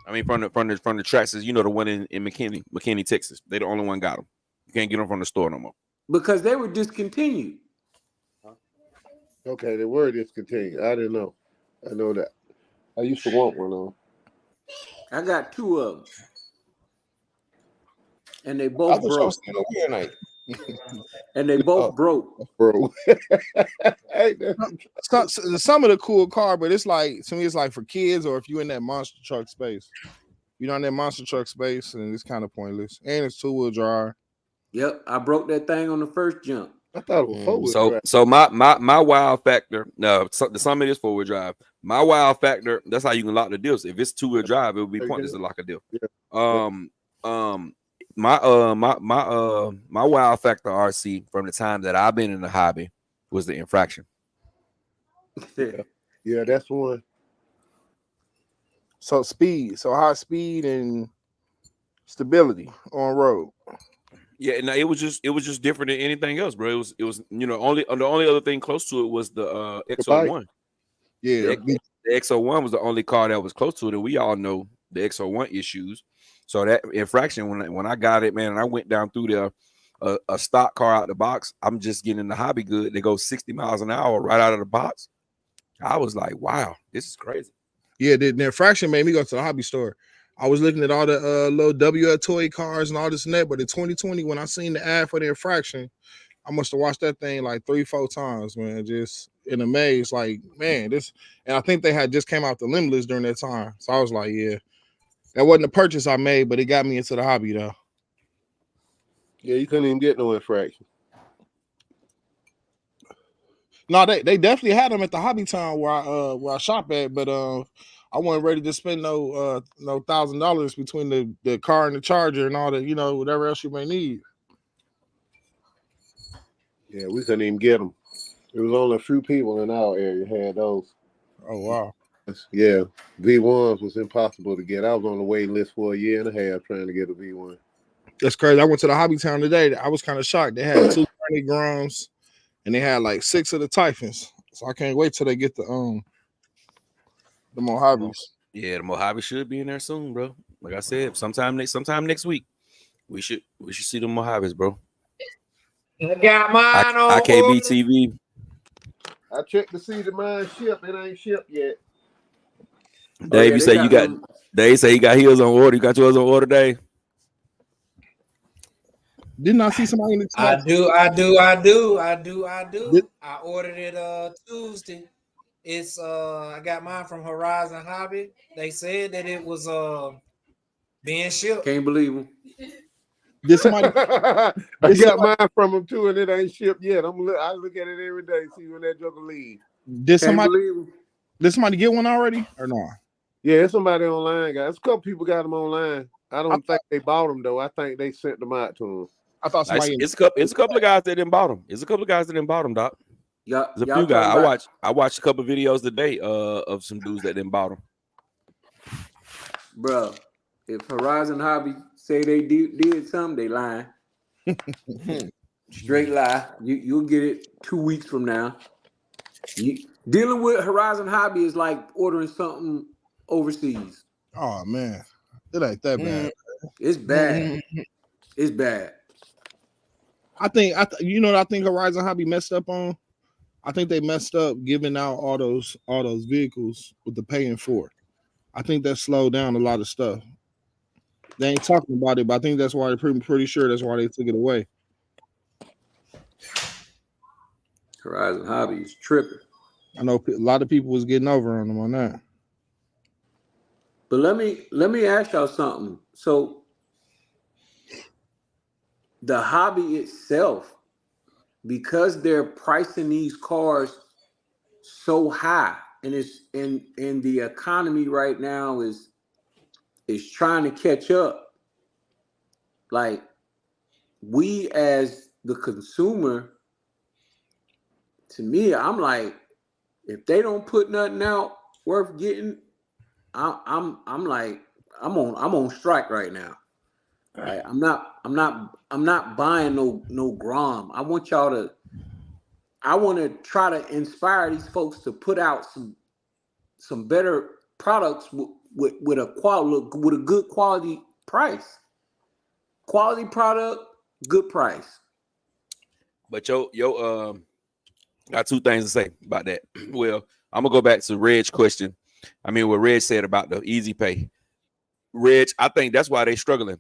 I mean, from the Traxxas, you know, the one in McKinney, Texas. They the only one got them. You can't get them from the store no more because they were discontinued. Okay, they were discontinued. I didn't know. I know that. I used to want one on. I got 2 of them, and they both broke. And they both broke, bro. Some of the cool car, but it's like, to me, it's like for kids, or if you're in that monster truck space. You're not in that monster truck space, and it's kind of pointless. And it's 2-wheel drive. Yep, I broke that thing on the first jump. I thought it was 4-wheel drive. So my wow factor. No, the Summit is 4-wheel drive. My wow factor. That's how you can lock the deals. If it's 2-wheel drive, it would be pointless to lock a deal. Yeah. My wow factor RC from the time that I've been in the hobby was the infraction. Yeah, that's one. So high speed and stability on road. Yeah, no, it was just different than anything else, bro. It was you know, the only other thing close to it was the XO1. Yeah, the XO1 was the only car that was close to it, and we all know the XO1 issues. So that infraction, when I got it, man, and I went down through a stock car out the box, I'm just getting in the hobby good. They go 60 miles an hour right out of the box. I was like, wow, this is crazy. Yeah, the infraction made me go to the hobby store. I was looking at all the little WL toy cars and all this and that, but in 2020, when I seen the ad for the infraction, I must have watched that thing like 3-4 times, man, just in a maze, like, man, this, and I think they had just came out the Limitless during that time. So I was like, yeah, that wasn't a purchase I made, but it got me into the hobby though. Yeah, you couldn't even get no infraction. No, they definitely had them at the hobby town where I shop at, but I wasn't ready to spend no $1,000 between the car and the charger and all that, you know, whatever else you may need. Yeah, we couldn't even get them. There was only a few people in our area had those. Oh wow. Yeah, V1s was impossible to get. I was on the waiting list for a year and a half trying to get a V1. That's crazy. I went to the hobby town today. I was kind of shocked. They had 2 Groms and they had like 6 of the Typhons. So I can't wait till they get the Mojaves. Yeah, the Mojave should be in there soon, bro. Like I said, sometime next week, we should see the Mojaves, bro. I got mine on IKB TV. I checked to see the mine shipped. It ain't shipped yet. Dave, you say you got. Dave say he got his on order. You got yours on order, Dave. Didn't I see somebody in the chat? I do. I ordered it Tuesday. It's I got mine from Horizon Hobby. They said that it was being shipped. Can't believe them. Did somebody? I got mine from them too, and it ain't shipped yet. I look at it every day, see when that joker leave. Did somebody get one already or no? Yeah, it's somebody online, guys. A couple people got them online. I don't think they bought them though. I think they sent them out to them. I thought somebody. It's a couple of guys that didn't bought them. It's a couple of guys that didn't bought them, Doc. Yeah, there's a few guys. I watched a couple of videos today of some dudes that didn't bought them. Bro, if Horizon Hobby say they did something, they lying. Straight lie. You'll get it 2 weeks from now. Dealing with Horizon Hobby is like ordering something overseas. Oh man, it ain't that bad. It's bad. It's bad. I think you know what I think Horizon Hobby messed up on. I think they messed up giving out all those vehicles with the paying for. I think that slowed down a lot of stuff. They ain't talking about it, but I think that's why they're pretty sure that's why they took it away. Horizon Hobby is tripping. I know a lot of people was getting over on them on that. But let me ask y'all something. So the hobby itself, because they're pricing these cars so high, and it's in the economy right now is trying to catch up. Like, we as the consumer to me, I'm like, if they don't put nothing out worth getting, I'm like, I'm on strike right now. Right? I'm not buying no Grom. I want to try to inspire these folks to put out some better products with a good quality price. Quality product, good price. But got two things to say about that. Well, I'm gonna go back to Reg's question. I mean, what Reg said about the easy pay. Reg, I think that's why they struggling.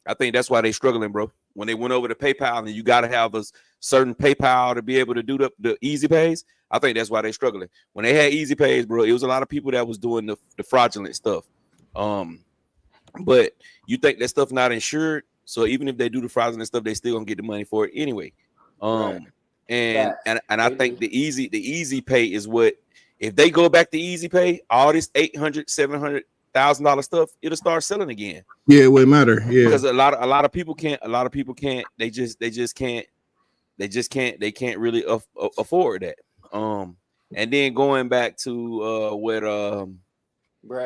Bro. When they went over to PayPal and you got to have a certain PayPal to be able to do the easy pays, I think that's why they struggling. When they had easy pays, bro, it was a lot of people that was doing the fraudulent stuff. But you think that stuff not insured, so even if they do the fraudulent stuff, they still gonna get the money for it anyway. Right. And I think the easy pay is what, if they go back to easy pay, all this $800,000-$700,000 stuff, it'll start selling again. Yeah, it wouldn't matter. Yeah, because a lot of people can't. They can't really afford that. And then going back to what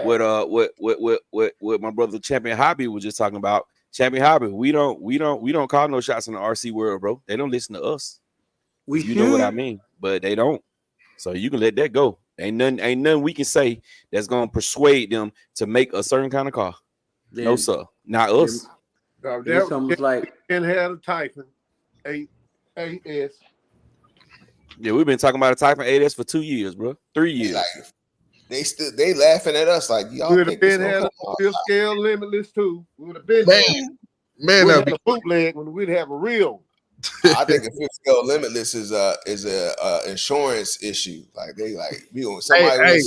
my brother Champion Hobby was just talking about. Champion Hobby, we don't call no shots in the RC world, bro. They don't listen to us. You know what I mean, but they don't. So you can let that go. Ain't nothing we can say that's gonna persuade them to make a certain kind of car. Then, no, sir, not us. It's almost like and had a Typhon 8S. Yeah, we've been talking about a Typhon 8S for 2 years, bro. 3 years. They laughing at us like y'all. Would have been had a fifth scale limitless too. We would have been man, a bootleg when we'd have a real. I think a fifth scale limitless is a insurance issue. Like we gonna somebody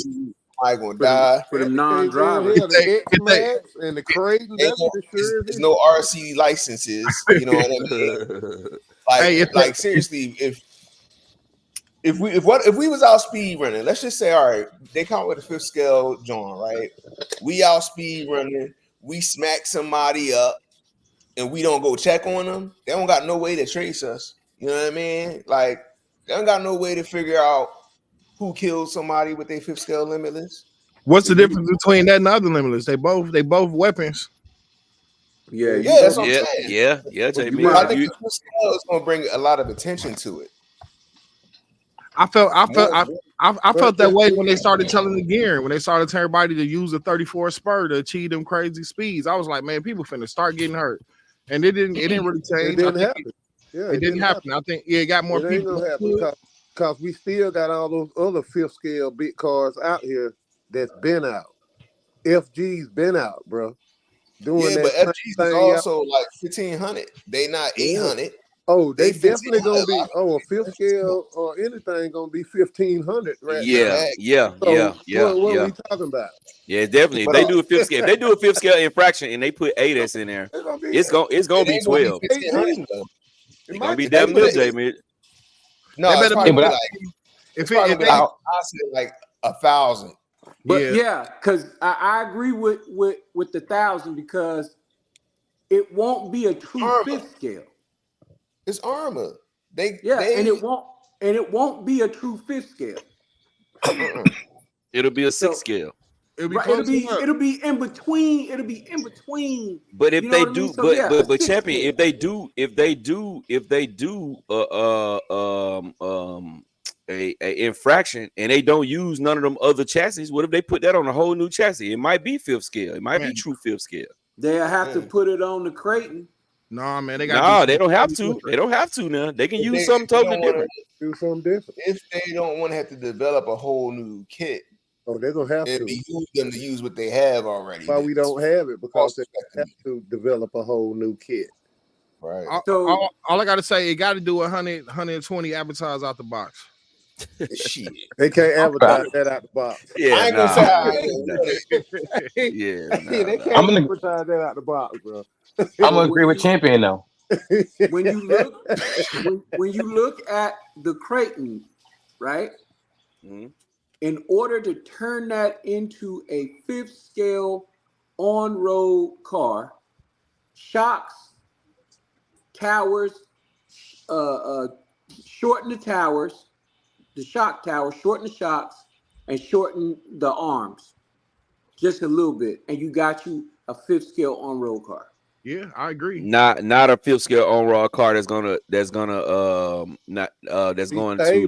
gonna die for them non-drivers. The X-Max and the Creighton. There's no RC licenses. You know what I mean? Like seriously, if we was out speed running, let's just say, all right, they come with a fifth scale John, right? We out speed running, we smack somebody up, and we don't go check on them. They don't got no way to trace us. You know what I mean? Like they don't got no way to figure out who killed somebody with their fifth scale limitless. What's the difference between that and other limitless? They both weapons. Yeah, that's what I'm saying. Yeah, JB. I think the fifth scale is going to bring a lot of attention to it. I felt that way when they started telling the gear, when they started telling everybody to use a 34 spur to achieve them crazy speeds. I was like, man, people finna start getting hurt, and it didn't really change. It didn't happen. Yeah, it didn't happen. I think it got more people. Because we still got all those other fifth scale big cars out here that's been out. FG's been out, bro. But FG's is also like 1,500. They not 800. Oh, they definitely gonna be. A fifth scale or anything gonna be 1,500, right? Yeah. What are we talking about? Yeah, definitely. If they do a fifth scale infraction and they put 8S in there, it's gonna be 12. It's gonna be damn good, Jamie. No, it's probably I said like 1,000. But yeah, because I agree with the 1,000 because it won't be a true fifth scale. It's armor. And it won't be a true fifth scale. It'll be a sixth scale. It'll be in between. It'll be in between. But if they do, but champion, if they do a infraction and they don't use none of them other chassis, what if they put that on a whole new chassis? It might be fifth scale. It might be true fifth scale. They'll have to put it on the Creighton. No, man, they don't have to. They don't have to now. They can use something totally different. Do something different. If they don't want to have to develop a whole new kit, they're gonna have to. Behoove them to use what they have already. Why we don't have it? Because they have to develop a whole new kit. Right. So all I gotta say, it got to do 100, 120 advertise out the box. Shit, they can't advertise that out the box. Yeah, I ain't gonna say. They can't advertise that out the box, bro. I'm gonna agree with Champion though. When you look at the Creighton, right? Mm-hmm. In order to turn that into a fifth scale on-road car, shocks, towers, shorten the towers, the shock towers, shorten the shocks, and shorten the arms just a little bit, and you got you a 5th scale on-road car. Yeah, I agree. Not a 5th scale on-road car that's going to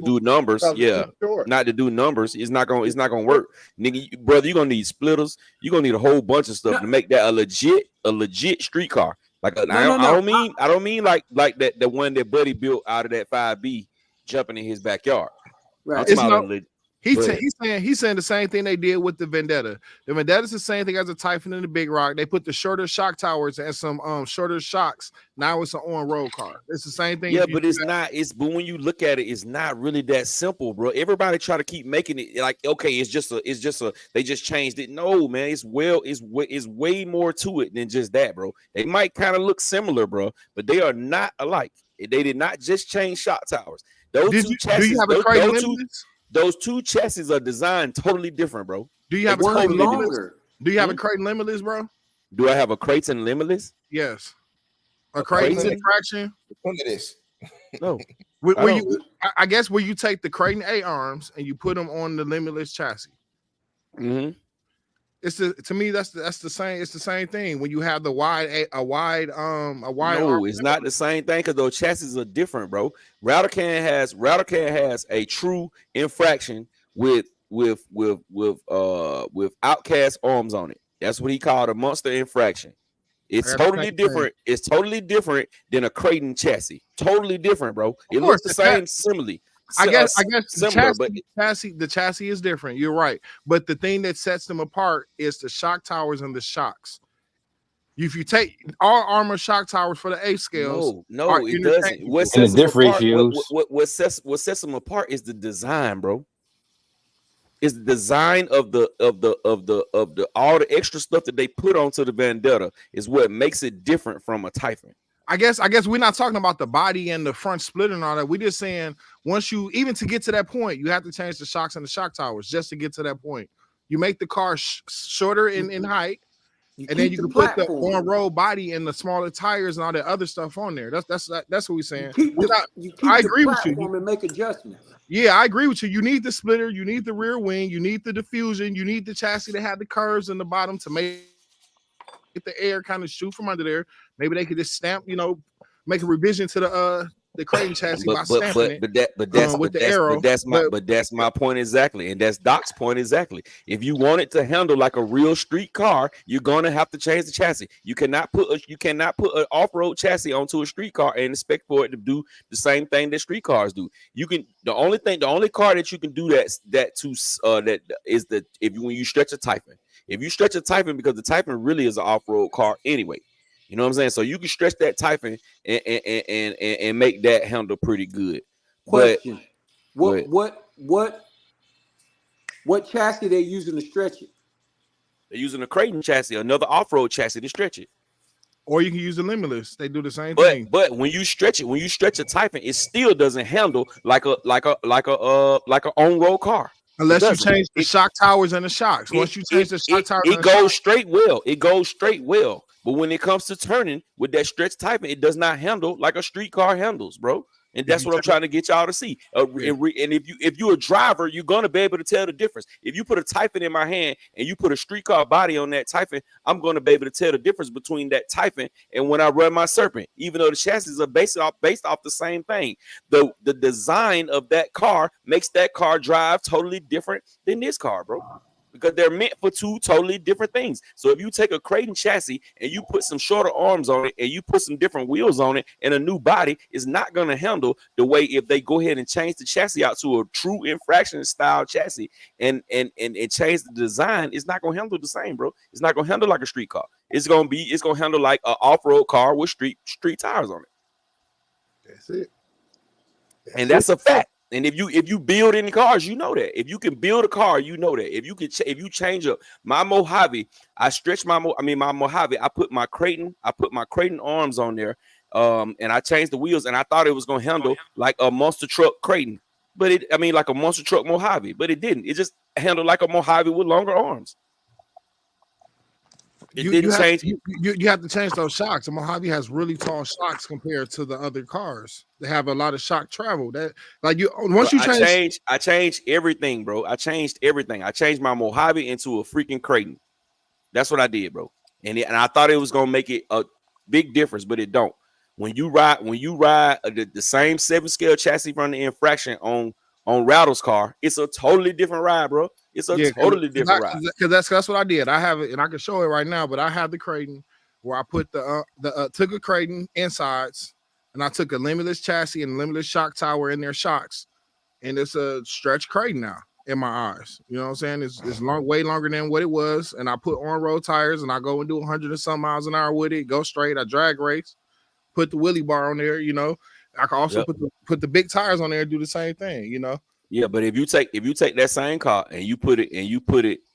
do numbers. Yeah, not to do numbers. It's not gonna work, nigga. Brother, you're gonna need splitters. You're gonna need a whole bunch of stuff to make that a legit street car. Like I don't mean like that the one that Buddy built out of that 5B jumping in his backyard. Right. He's saying the same thing they did with the Vendetta. The Vendetta's the same thing as the Typhoon and the Big Rock. They put the shorter shock towers and some shorter shocks. Now it's an on-road car. It's the same thing. Yeah, but it's not. But when you look at it, it's not really that simple, bro. Everybody try to keep making it like, okay, it's just a. They just changed it. No, man, it's way more to it than just that, bro. They might kind of look similar, bro, but they are not alike. They did not just change shock towers. Those two chassis. Those two chassis are designed totally different, bro. Do you have a Creighton Limitless? Do you have a Creighton Limitless, bro? Do I have a Creighton Limitless? Yes. A Creighton fraction? Look at this. No. I guess where you take the Creighton A arms and you put them on the Limitless chassis. Mm-hmm. To me that's the same. It's the same thing when you have the wide. No, it's not the same thing because those chassis are different, bro. Router can has a true infraction with outcast arms on it. That's what he called a monster infraction. It's totally different. It's totally different than a Creighton chassis. Totally different, bro. It looks the same similarly. I guess similar, the chassis is different. You're right, but the thing that sets them apart is the shock towers and the shocks. If you take all armor shock towers for the A scales, no, it doesn't. What sets them apart is the design, bro. It's the design of the all the extra stuff that they put onto the Vendetta is what makes it different from a Typhoon. I guess we're not talking about the body and the front split and all that. We're just saying once you even to get to that point, you have to change the shocks and the shock towers just to get to that point. You make the car shorter in height, and then you can put the on-road body and the smaller tires and all that other stuff on there. That's what we're saying. I agree with you. And make adjustments. Yeah, I agree with you. You need the splitter, you need the rear wing, you need the diffusion, you need the chassis to have the curves in the bottom to make the air kind of shoot from under there. Maybe they could just stamp, make a revision to the Creighton chassis by stamping that's my point exactly, and that's Doc's point exactly. If you want it to handle like a real street car, you're gonna have to change the chassis. You cannot put an off-road chassis onto a street car and expect for it to do the same thing that street cars do. The only car that you can do that is when you stretch a Typhoon. If you stretch a Typhoon, because the Typhoon really is an off-road car anyway. You know what I'm saying? So you can stretch that Typhoon and make that handle pretty good. Question: What chassis they using to stretch it? They're using a Creighton chassis, another off-road chassis to stretch it. Or you can use the Limitless. They do the same thing. But when you stretch a Typhoon, it still doesn't handle like a on-road car. Unless you change the shock towers and the shocks. Once you change the shock towers, it goes straight well. It goes straight well. But when it comes to turning with that stretch Typhoon, it does not handle like a street car handles, bro. And that's what I'm trying to get y'all to see. And if you're a driver, you're gonna be able to tell the difference. If you put a Typhoon in my hand and you put a street car body on that Typhoon, I'm gonna be able to tell the difference between that Typhoon and when I run my Serpent. Even though the chassis are based off the same thing, the design of that car makes that car drive totally different than this car, bro. Because they're meant for two totally different things. So if you take a Creighton chassis and you put some shorter arms on it and you put some different wheels on it and a new body, it's not going to handle the way if they go ahead and change the chassis out to a true infraction style chassis and change the design. It's not going to handle the same, bro. It's not going to handle like a street car. It's going to handle like an off-road car with street tires on it. That's it. That's a fact. And if you build any cars, you know that. If you can build a car, you know that. If you change up my Mojave, I stretch my Mojave. I put my Creighton arms on there, and I changed the wheels, and I thought it was gonna handle like a monster truck Creighton, like a monster truck Mojave, but it didn't. It just handled like a Mojave with longer arms. didn't change. You have to change those shocks. The Mojave has really tall shocks compared to the other cars. They have a lot of shock travel. That like you once you change. I changed everything, bro. I changed everything. I changed my Mojave into a freaking Creighton. That's what I did, bro. And I thought it was gonna make it a big difference, but it don't. When you ride the same 7-scale chassis from the infraction on Rattle's car, it's a totally different ride, bro. It's a totally different ride. Because that's what I did. I have it, and I can show it right now. But I have the Creighton where I put took a Creighton insides, and I took a limitless chassis and limitless shock tower in their shocks, and it's a stretch Creighton now in my eyes. You know what I'm saying? It's way longer than what it was, and I put on road tires, and I go and do 100 and some miles an hour with it. Go straight. I drag race. Put the wheelie bar on there. You know, I can also put the big tires on there and do the same thing. You know. Yeah, but if you take that same car and you put it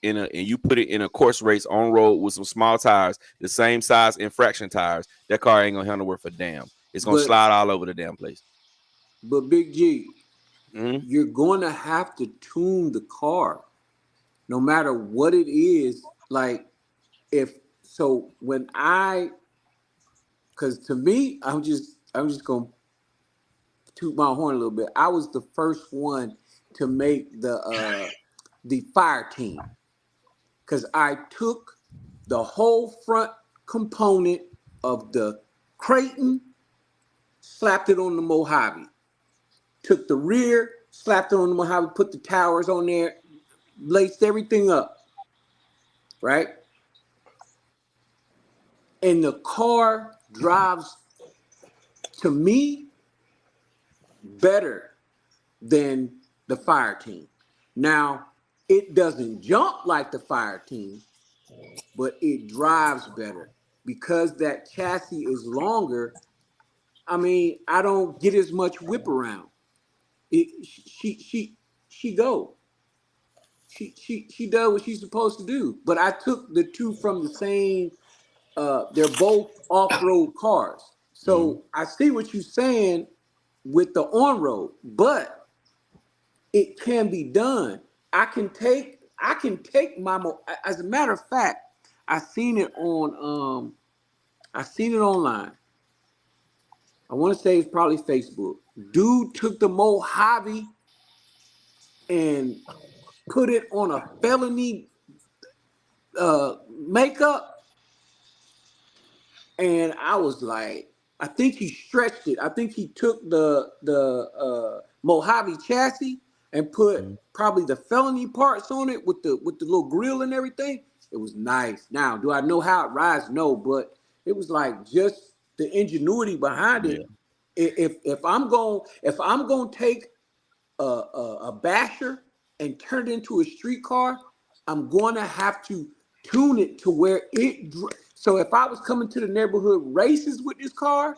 in a course race on road with some small tires, the same size infraction tires, that car ain't gonna handle worth a damn. It's gonna slide all over the damn place. But Big G, you're going to have to tune the car, no matter what it is. Like because to me, I'm just gonna toot my horn a little bit. I was the first one to make the fire team, because I took the whole front component of the Creighton, slapped it on the Mojave, took the rear, slapped it on the Mojave, put the towers on there, laced everything up, right? And the car drives, to me, better than the fire team. Now, it doesn't jump like the fire team, but it drives better because that chassis is longer. I mean, I don't get as much whip around. She does what she's supposed to do. But I took the two from the same. They're both off-road cars, so I see what you're saying with the on-road, but it can be done. I can take my, as a matter of fact, I seen it online. I want to say it's probably Facebook. Dude took the Mojave and put it on a felony makeup, and I was like, I think he stretched it. I think he took the Mojave chassis and put probably the felony parts on it with the little grill and everything. It was nice. Now, do I know how it rides? No, but it was like just the ingenuity behind it. If I'm gonna take a basher and turn it into a street car, I'm going to have to tune it to where it. So if I was coming to the neighborhood races with this car,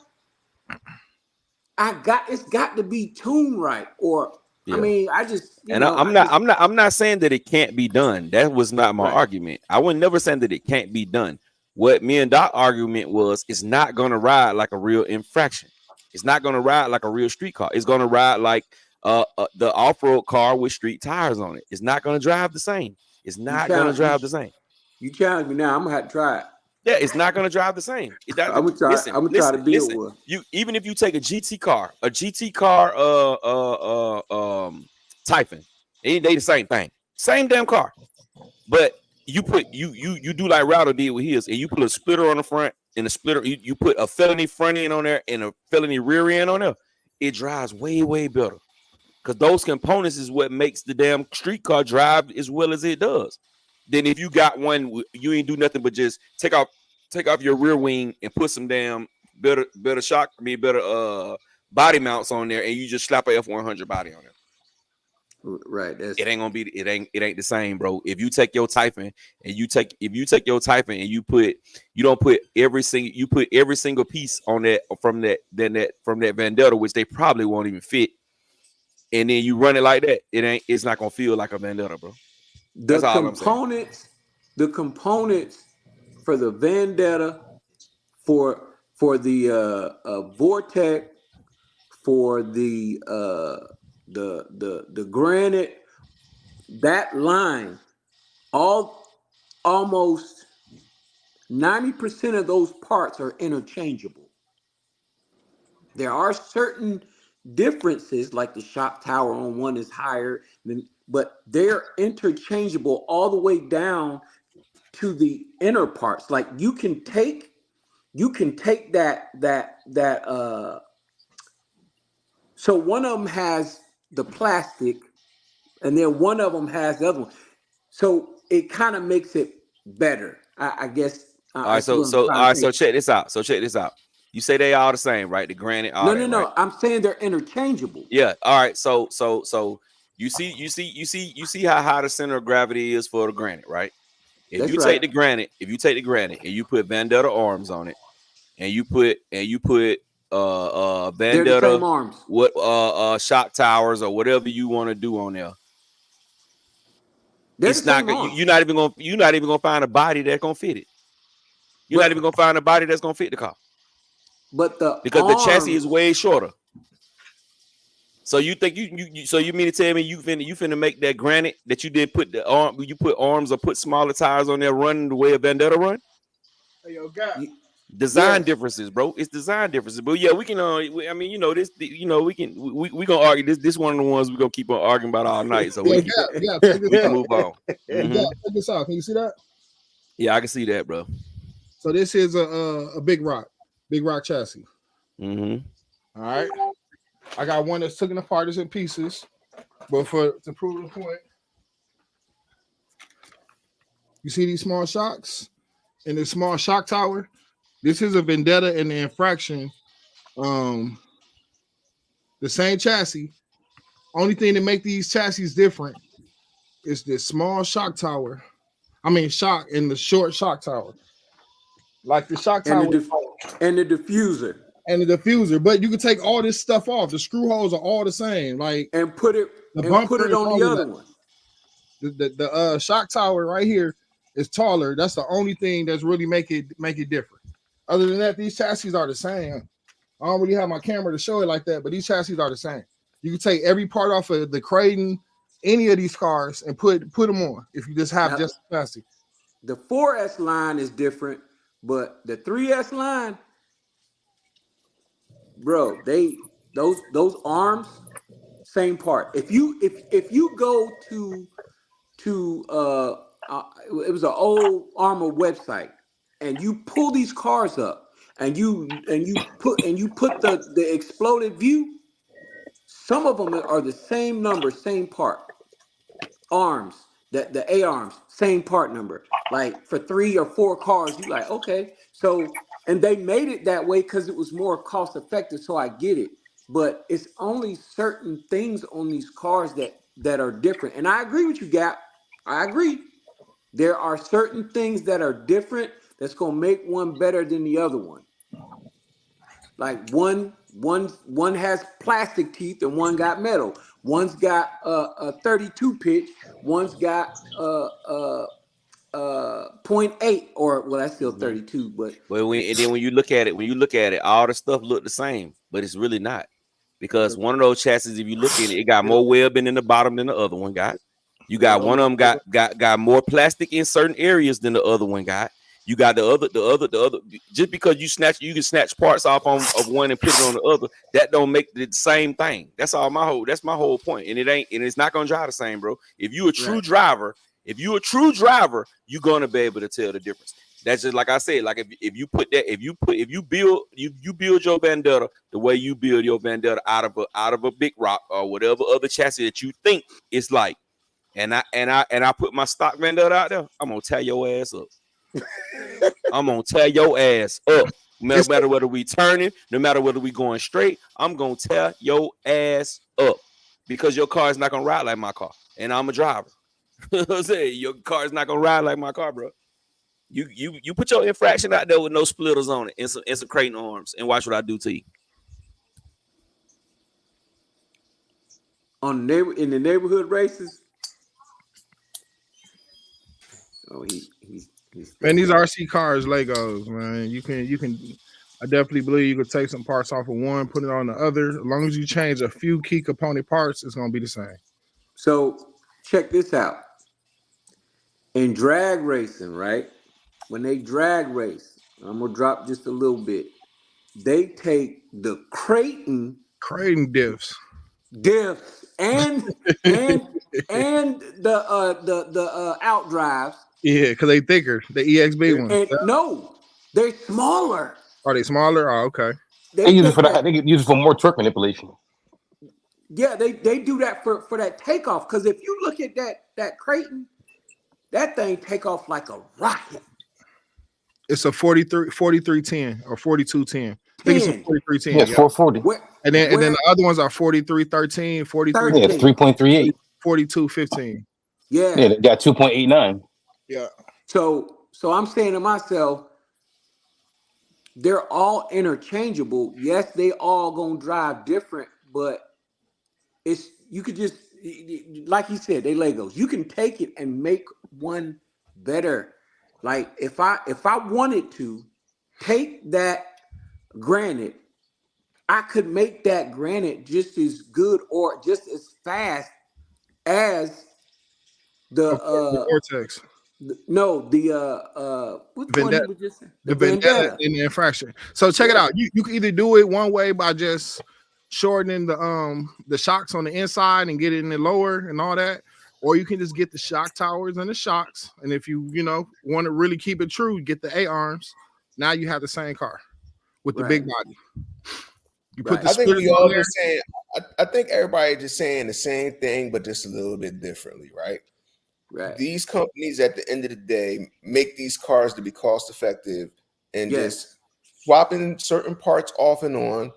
it's got to be tuned right. Or I mean, I'm not saying that it can't be done. That was not my argument. I would never say that it can't be done. What me and Doc's argument was, it's not gonna ride like a real infraction. It's not gonna ride like a real street car. It's gonna ride like the off-road car with street tires on it. It's not gonna drive the same. It's not gonna drive the same. You challenge me now. I'm gonna have to try it. Yeah, it's not gonna drive the same. I'm gonna try to build one. Even if you take a GT car, Typhon, they the same thing, same damn car. But you do like Router did with his, and you put a splitter on the front and a splitter. You put a felony front end on there and a felony rear end on there. It drives way better, because those components is what makes the damn street car drive as well as it does. Then if you got one, you ain't do nothing but just take off your rear wing and put some damn better body mounts on there, and you just slap a F100 body on there. Right. It ain't gonna be. It ain't the same, bro. If you take your Typhon and you take your Typhon and you put every single piece on that from that Vendetta, which they probably won't even fit, and then you run it like that, it's not gonna feel like a Vendetta, bro. That's all I'm saying. The components for the Vendetta, for the Vortec, for the Granite, that line, almost 90% of those parts are interchangeable. There are certain differences, like the shock tower on one is higher than, but they're interchangeable all the way down to the inner parts. Like you can take that. So one of them has the plastic, and then one of them has the other one. So it kind of makes it better, I guess. All right, so check this out. You say they all the same, right? The granite, all that, No. right? I'm saying they're interchangeable. Yeah. All right. So you see how high the center of gravity is for the granite, right? If you take the granite and you put Vendetta arms on it, and you put Vendetta arms. What shock towers or whatever you want to do on there. It's not you're not even gonna find a body that's gonna fit it. You're not even gonna find a body that's gonna fit the car. But because the chassis is way shorter. So you think so you mean to tell me you finna make that granite that you did put the arm, you put arms or put smaller tires on there running the way a Vendetta run? Hey, yo, God. Design differences, bro. It's design differences. But yeah, we can I mean, you know, this, you know, we gonna argue this one of the ones we're gonna keep on arguing about all night. So we can move on. Check this out. Can you see that? Yeah, I can see that, bro. So this is a big rock chassis. All right. I got one that's taken apart as in pieces, but to prove the point, you see these small shocks and this small shock tower. This is a Vendetta and the Infraction. The same chassis. Only thing that make these chassis different is this small shock tower. I mean shock and the short shock tower. Like the shock tower and the diffuser. But you can take all this stuff off. The screw holes are all the same. Like and put it on the other one. The shock tower right here is taller. That's the only thing that's really make it different. Other than that, these chassis are the same. I don't really have my camera to show it like that, but these chassis are the same. You can take every part off of the Creighton, any of these cars, and put them on if you just have just chassis. The 4S line is different, but the 3S line, bro, those arms, same part. If you go to it was an old Armor website, and you pull these cars up, and you put the exploded view, some of them are the same number, same part. Arms, the A arms, same part number. Like for 3 or 4 cars, you like, okay. So, and they made it that way because it was more cost effective. So I get it, but it's only certain things on these cars that are different. And I agree with you, Gap. I agree. There are certain things that are different that's gonna make one better than the other one. Like one has plastic teeth and one got metal. One's got a 32 pitch. One's got 0.8 or well, that's still 32. But when you look at it, all the stuff look the same, but it's really not, because one of those chassis, if you look at it, it got more webbing in the bottom than the other one got. You got one of them got more plastic in certain areas than the other one got. You got the other. Just because you can snatch parts off of one and put it on the other, that don't make the same thing. That's my whole point. And it's not gonna drive the same, bro. If you a true driver, you're gonna be able to tell the difference. That's just like I said. Like if you build your Vendetta the way you build your Vendetta out of a big rock or whatever other chassis that you think it's like, and I put my stock Vendetta out there, I'm gonna tear your ass up. I'm gonna tear your ass up. No matter whether we turning, no matter whether we going straight, I'm gonna tear your ass up, because your car is not gonna ride like my car, and I'm a driver. I'm saying your car is not gonna ride like my car, bro. You put your Infraction out there with no splitters on it and some Creighton arms, and watch what I do to you. In the neighborhood races. Oh, he's man, these RC cars, Legos, man. You can. I definitely believe you could take some parts off of one, put it on the other. As long as you change a few key component parts, it's gonna be the same. So check this out. In drag racing, right? when they drag race, I'm gonna drop just a little bit. They take the Creighton diffs and the out drives. Yeah, because they thicker. The EXB ones. And no, they're smaller. Are they smaller? Oh, okay. They use it for that. They use it for more torque manipulation. Yeah, they do that for that takeoff. Because if you look at that Creighton, that thing take off like a rocket. It's a 4310 or 4210. I think it's a 4310. Yeah, 440. And then the other ones are 4313, 43. Yeah, 3.38. 4215. Yeah. Yeah, they got 2.89. Yeah. So I'm saying to myself, they're all interchangeable. Yes, they all gonna drive different, but you could just, like you said, they Legos. You can take it and make one better. Like if I wanted to take that Granite, I could make that Granite just as good or just as fast as the Vortex. which one Vendetta. we just said? The Vendetta in the infraction. So check it out. You can either do it one way by just shortening the shocks on the inside and get it in the lower and all that, or you can just get the shock towers and the shocks. And if you want to really keep it true, get the A arms. Now you have the same car with the big body. You put the I think we splitters all on there. just saying. I think everybody just saying the same thing, but just a little bit differently, right? Right. These companies, at the end of the day, make these cars to be cost effective, and just swapping certain parts off and on.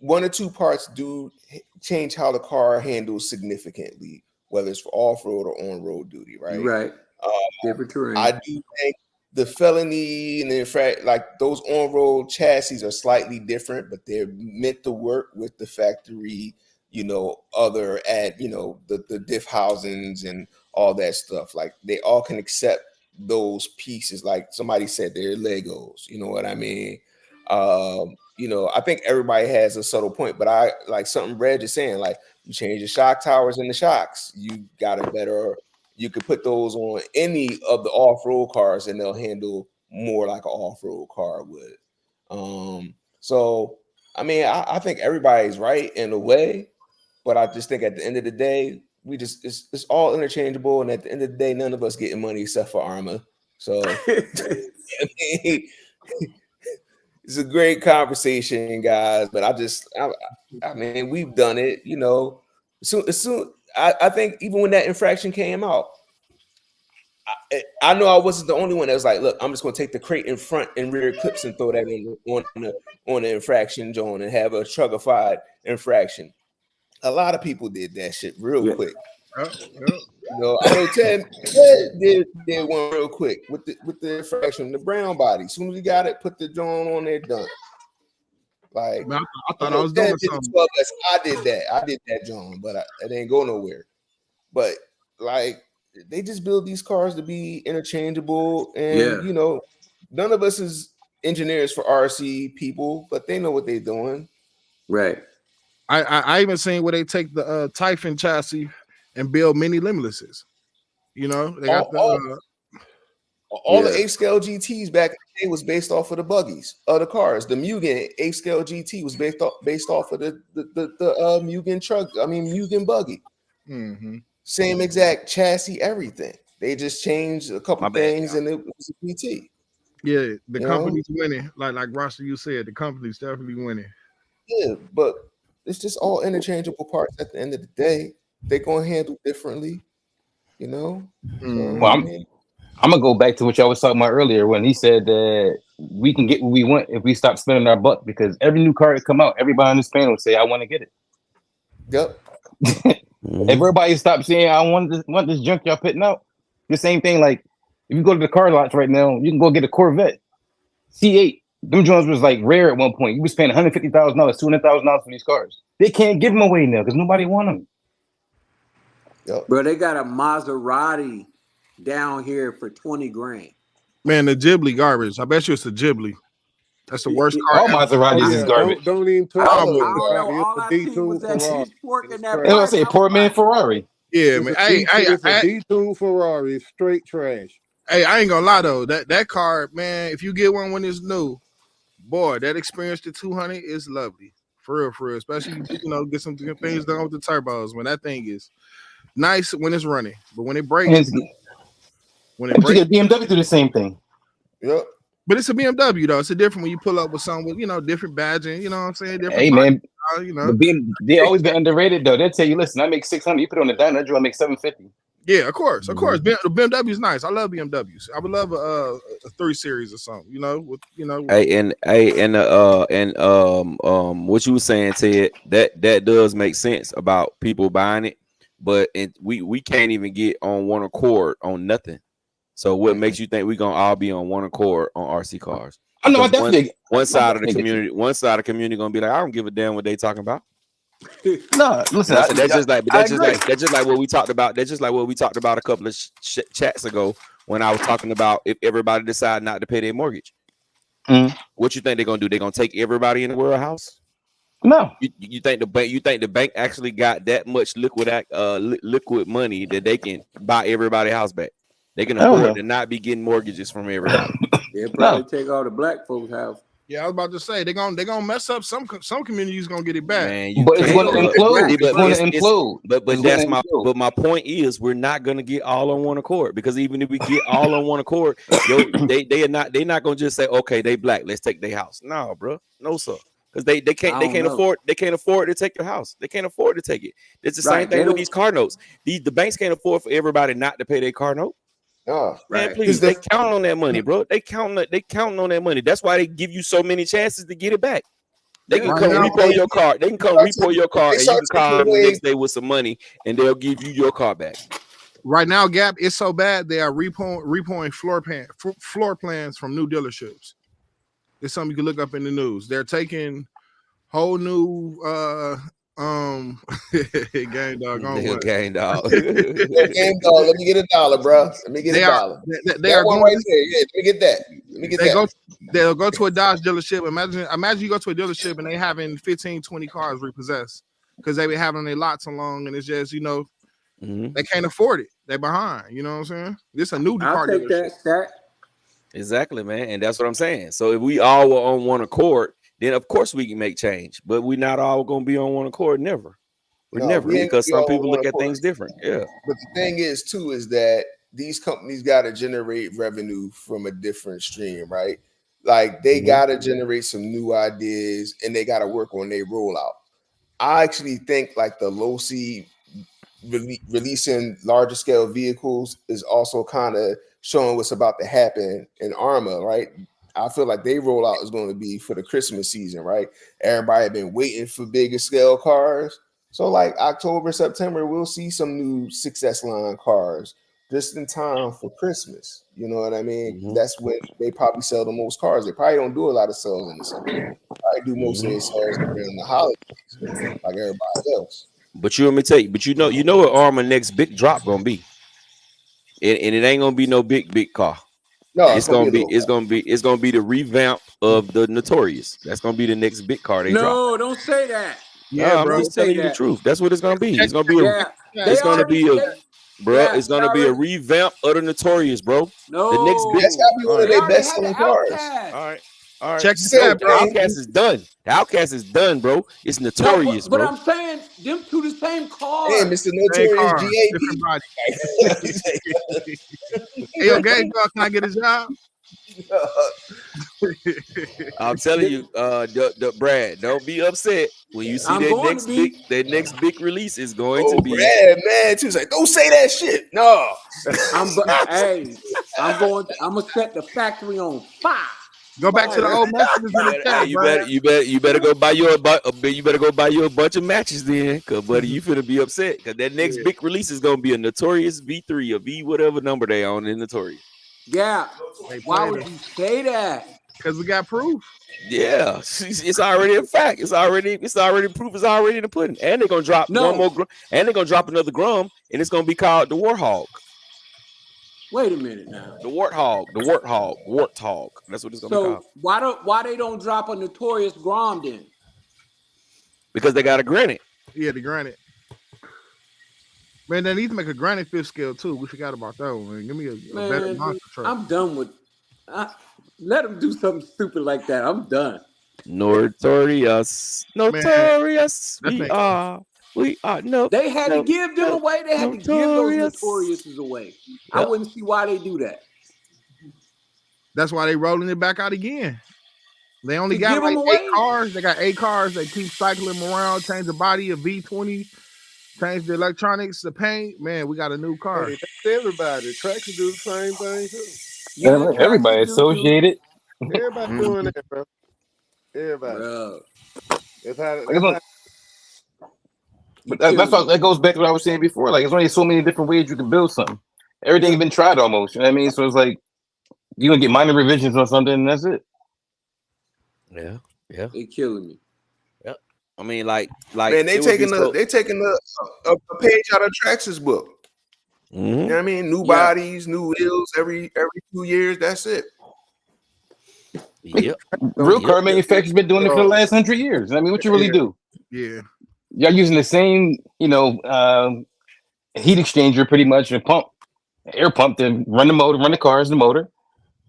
One or two parts do change how the car handles significantly, whether it's for off-road or on-road duty, right? Right. Different terrain. I do think the felony and in fact, like those on-road chassis are slightly different, but they're meant to work with the factory, other the diff housings and all that stuff. Like they all can accept those pieces. Like somebody said, they're Legos. You know what I mean? I think everybody has a subtle point, but I like something Reg is saying, like you change the shock towers and the shocks, you got a better, you could put those on any of the off-road cars and they'll handle more like an off-road car would. So I mean, I think everybody's right in a way, but I just think at the end of the day, it's all interchangeable, and at the end of the day, none of us getting money except for Arma. So I mean, it's a great conversation, guys. But I mean, we've done it, Soon, I think even when that infraction came out, I know I wasn't the only one that was like, look, I'm just going to take the crate in front and rear clips and throw that on the infraction zone and have a truckified infraction. A lot of people did that shit real quick. Yeah. I know Ted did one real quick with the infraction, the brown body. As soon as we got it, put the drone on there, done. Like Man, I thought I was doing something. I did that, John, but it didn't go nowhere. But like they just build these cars to be interchangeable, and none of us is engineers for RC people, but they know what they're doing. Right. I even seen where they take the Typhon chassis and build mini Limitlesses. They got all the 8-scale GTs back in the day was based off of the buggies of the cars. The Mugen 8-scale GT was based off of the Mugen truck. I mean Mugen buggy. Mm-hmm. Same exact chassis, everything. They just changed a couple things, and it was a PT. Yeah, the company's winning. Like Rasta, you said, the company's definitely winning. Yeah, but it's just all interchangeable parts at the end of the day. They're gonna handle differently, Mm-hmm. Well, I'm gonna go back to what y'all was talking about earlier when he said that we can get what we want if we stop spending our buck, because every new car that come out, everybody on this panel will say, I want to get it. Yep. If everybody stops saying, I want this junk y'all putting out, the same thing. Like if you go to the car lots right now, you can go get a Corvette C8. Them Jones was like rare at one point. You was paying $150,000, $200,000 for these cars. They can't give them away now because nobody want them. Yep. Bro, they got a Maserati down here for 20 grand. Man, the Ghibli garbage. I bet you it's the Ghibli. That's the worst car. All Maseratis is garbage. Don't even talk I about don't it. know. All I It's a see was that Ferrari. pitchfork in that. It's I say poor man Ferrari. Yeah, man. It's a detune Ferrari. It's straight trash. Hey, I ain't gonna lie though. That car, man, if you get one when it's new, boy, that experience to 200 is lovely. For real. Especially get some things done with the turbos. When that thing is nice when it's running, but when it breaks, but you get BMW do the same thing. Yep. But it's a BMW though. It's a different when you pull up with someone with different badging. You know what I'm saying? Different. Hey man, they always been been underrated though. They'll tell you, listen, I make 600. You put it on the dime, that drill make 750. Yeah, of course. The BMW is nice. I love BMWs. I would love a 3 Series or something. What you were saying, Ted, that does make sense about people buying it, but we can't even get on one accord on nothing. So what makes you think we're gonna all be on one accord on RC cars? I know. I definitely one side of the community gonna be like, I don't give a damn what they talking about. No, listen. That's just like what we talked about. That's just like what we talked about a couple of chats ago when I was talking about if everybody decide not to pay their mortgage. What you think they're gonna do? They're gonna take everybody in the warehouse? No. You think the bank? You think the bank actually got that much liquid money that they can buy everybody's house back? They can afford to not be getting mortgages from everybody. They'll probably take all the black folks' house. Yeah, I was about to say they're gonna mess up some communities gonna get it back. Man, but it's gonna implode. It's gonna implode. But my point is we're not gonna get all on one accord, because even if we get all on one accord, they're not gonna just say, okay, they black, let's take their house. No, bro, no sir, because they can't afford to take your house. They can't afford to take it. It's the same thing with these car notes. The banks can't afford for everybody not to pay their car note. Oh, man, please, they count on that money, bro. They counting on that money. That's why they give you so many chances to get it back. They can come repo your car. They can come repo your car, and you can call them the next day with some money, and they'll give you your car back. Right now, Gap, it's so bad they are repoing floor plans from new dealerships. It's something you can look up in the news. They're taking whole new game dog. Game dog. Let me get $1, bro. Let me get $1. They are going right there. Yeah, let me get that. They'll go to a Dodge dealership. Imagine you go to a dealership and they having 15, 20 cars repossessed because they be having their lots along, and it's just they can't afford it. They're behind. You know what I'm saying? This a new car dealership. That stat. Exactly, man, and that's what I'm saying. So if we all were on one accord, then of course we can make change, but we're not all gonna be on one accord. Never. Because some people look at things different. Yeah. But the thing is too is that these companies got to generate revenue from a different stream, right? Like they got to generate some new ideas, and they got to work on their rollout. I actually think like the low C releasing larger scale vehicles is also kind of showing what's about to happen in ARMA, right? I feel like their rollout is going to be for the Christmas season, right? Everybody been waiting for bigger scale cars. So like October, September, we'll see some new Success line cars just in time for Christmas. You know what I mean? That's when they probably sell the most cars. They probably don't do a lot of sales in the summer. They probably do most of their sales during the holidays, like everybody else. But let me tell you, but you know what ARMA next big drop gonna be. And it ain't gonna be no big car. No, it's gonna be the revamp of the Notorious. That's gonna be the next big car they drop. No, don't say that. Yeah, I'm just telling you the truth. That's what it's gonna be. It's gonna be it's gonna be a revamp of the Notorious, bro. No, the next big. That's gotta be one of their best selling cars. All right. Check this out, bro. The Outcast is done. The Outcast is done, bro. It's Notorious, but bro. I'm saying them two the same car. Hey, Mr. Notorious GAP. Hey, yo, gang, can I get a job? I'm telling you, Brad, don't be upset when you see that next big release is going to be. Brad, man, she was like, don't say that shit. No, I'm gonna set the factory on fire. Go back to the old messages in the chat, you better go buy you a bunch of matches then, cause buddy, you finna be upset because that next big release is gonna be a Notorious V3 or V whatever number they on in Notorious. Yeah, why would you say that? Because we got proof. Yeah, it's already a fact. It's already proof. It's already in the pudding, and they're gonna drop one more, and they're gonna drop another Grum, and it's gonna be called the Warthog. Wait a minute now. The Warthog. That's what it's gonna be called. So why they don't drop a Notorious Grom then? Because they got a Granite. Yeah, the Granite. Man, they need to make a granite fifth scale too. We forgot about that one. Man. Give me a better monster truck. I'm done with. Let them do something stupid like that. I'm done. Notorious. We are. No. They had to give them away. They had to give those Notoriouses away. Yep. I wouldn't see why they do that. That's why they rolling it back out again. They only got like 8 cars. They got 8 cars. They keep cycling them around, change the body of V20, change the electronics, the paint. Man, we got a new car. Hey, that's everybody. Tracks do the same thing too. Yeah, everybody associated. Everybody doing that, bro. Everybody. But that's what, that goes back to what I was saying before. Like, there's only so many different ways you can build something. Everything's been tried almost. You know what I mean? So it's like you're gonna get minor revisions on something, and that's it. Yeah. They killing me. Yep. I mean, like man, they taking a page out of Trax's book. Mm-hmm. You know what I mean? New bodies, new wheels every 2 years. That's it. Yep. Real car manufacturers been doing it for the last 100 years. I mean, what you really do? Yeah. Y'all using the same, heat exchanger pretty much, a pump, air pump to run the motor, run the cars, the motor.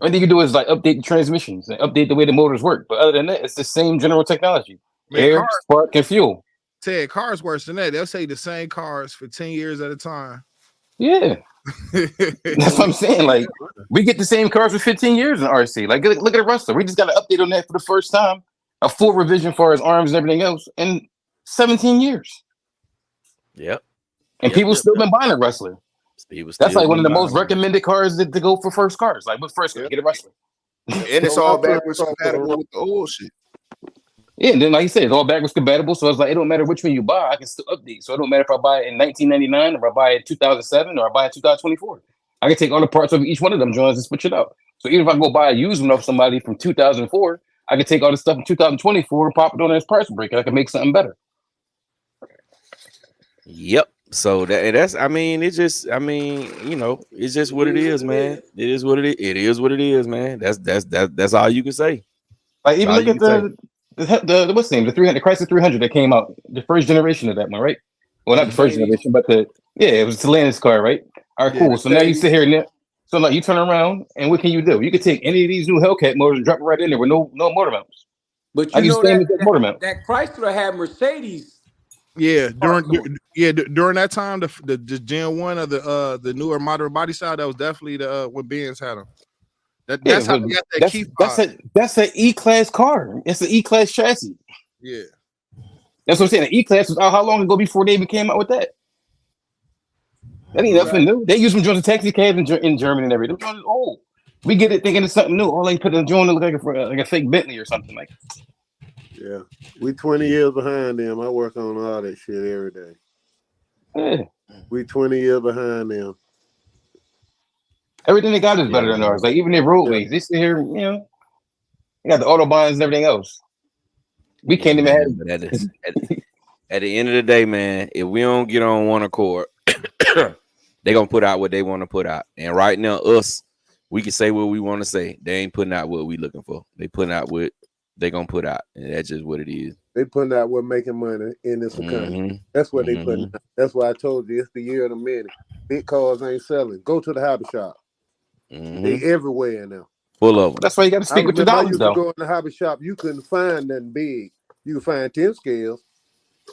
All you can do is like update the transmissions and update the way the motors work. But other than that, it's the same general technology. Man, air, spark, and fuel. Ted, cars worse than that. They'll say the same cars for 10 years at a time. Yeah. That's what I'm saying. Like, we get the same cars for 15 years in RC. Like, look at the Rustler. We just got an update on that for the first time. A full revision for his arms and everything else in 17 years. Yep. And people still been buying a Rustler. That's like one of the most recommended cars to go for first cars. Like, what's first car? Get a Rustler. And it's all backwards compatible with the old shit. Yeah, and then like you said, it's all backwards compatible. So it's like, it don't matter which one you buy, I can still update. So it don't matter if I buy it in 1999, or I buy it in 2007, or I buy it in 2024. I can take all the parts of each one of them joints and switch it out. So even if I go buy a used one off somebody from 2004, I can take all the stuff in 2024 and pop it on as parts break, and I can make something better. Yep. So it's just what it is, man. It is what it is. It is what it is, man. That's all you can say. Like, even look at the what's the name? The Chrysler 300 that came out, the first generation of that one, right? Well, not the first generation, but it was the Stellantis car, right? All right, cool. So now you sit here and so like you turn around and what can you do? You can take any of these new Hellcat motors and drop it right in there with no motor mounts. But you know that Chrysler had Mercedes. Yeah, during that time, the Gen 1 of the newer modern body style, that was definitely the when Benz had them. That's how we got that key fob. That's an E-Class car. It's an E-Class chassis. Yeah. That's what I'm saying. The E-Class was out how long ago before they even came out with that? That ain't nothing new. They use them joints in taxi cabs in Germany and everything. Them joints old. We get it thinking it's something new. All they put in the joint to look like a fake Bentley or something like. Yeah, we 20 years behind them. I work on all that shit every day. Yeah. We 20 years behind them. Everything they got is better than ours. Like, even their roadways, they sit here, they got the autobahns and everything else. We can't even have. At the end of the day, man, if we don't get on one accord, they're gonna put out what they want to put out. And right now, we can say what we want to say. They ain't putting out what we looking for. They putting out what they gonna put out, and that's just what it is. They putting out what making money in this economy. That's what they putting out. That's why I told you it's the year of the minute. Big cars ain't selling. Go to the hobby shop. They everywhere now. Full of them. That's why you got to speak with your dollars, though. Go in the hobby shop, you couldn't find nothing big. You could find 10 scales.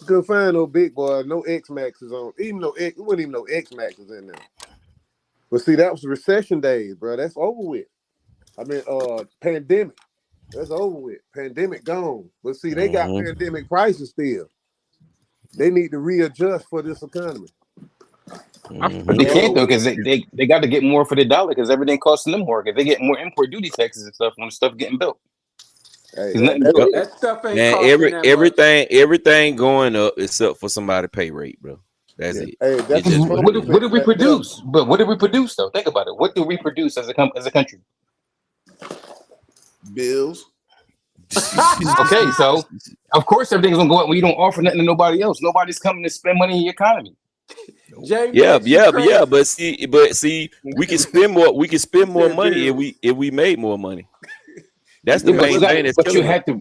You couldn't find no big boy, no X Maxes on. It wasn't even no X Maxes in there. But see, that was recession days, bro. That's over with. I mean, pandemic. That's over with. Pandemic gone. But see, they got pandemic prices still. They need to readjust for this economy. But they can't though, because they got to get more for the dollar, because everything costing them more. Because they get more import duty taxes and stuff when the stuff getting built. Hey, that stuff ain't everything going up except for somebody's pay rate, bro. That's it. Hey, what do we produce? But what do we produce though? Think about it. What do we produce as a country? Bills. Okay, so of course everything's gonna go up when you don't offer nothing to nobody else. Nobody's coming to spend money in your economy. But see, we can spend more. We can spend more money if we made more money. That's the main thing. But you have to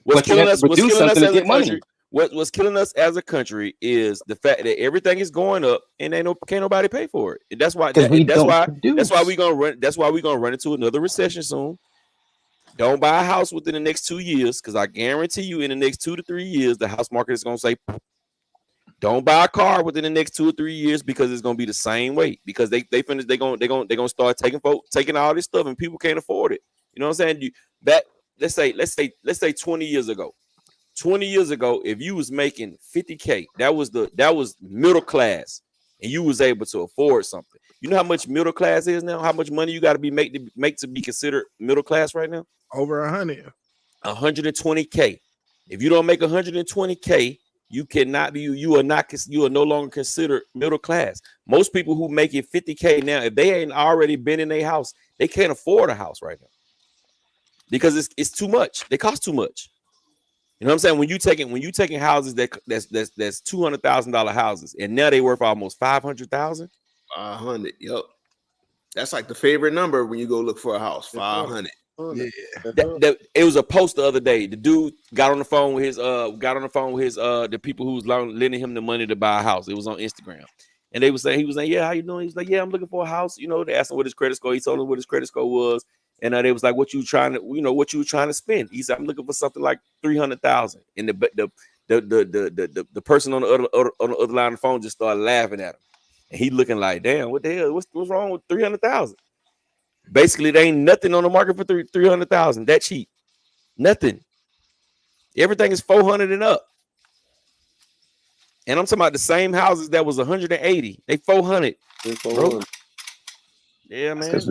produce something to get money. what's killing us as a country is the fact that everything is going up and can't nobody pay for it. And that's why that's why we're gonna run into another recession soon. Don't buy a house within the next 2 years, because I guarantee you in the next 2 to 3 years the house market is gonna say. Don't buy a car within the next 2 or 3 years, because it's gonna be the same way, because they gonna start taking all this stuff and people can't afford it. You know what I'm saying? Let's say 20 years ago. 20 years ago, if you was making 50K, that was middle class, and you was able to afford something. You know how much middle class is now? How much money you got to be make to be considered middle class right now? Over 100. 120K. If you don't make 120K, you cannot be. You are no longer considered middle class. Most people who make it 50K now, if they ain't already been in their house, they can't afford a house right now because it's too much. They cost too much. You know what I'm saying? When you taking houses that's $200,000 houses, and now they worth almost 500,000. 500. Yep. That's like the favorite number when you go look for a house. 500. Yeah. It was a post the other day. The dude got on the phone with his the people who was lending him the money to buy a house. It was on Instagram, and he was saying, yeah, how you doing? He's like, yeah, I'm looking for a house. You know, they asked him what his credit score. He told them what his credit score was, and they was like, what you trying to spend? He said, I'm looking for something like 300,000. And the person on the other line of the phone just started laughing at him, and he looking like, damn, what the hell? What's wrong with 300,000? Basically, there ain't nothing on the market for 300,000. That cheap, nothing. Everything is 400 and up. And I'm talking about the same houses that was 180. They 400. Bro. Yeah, man.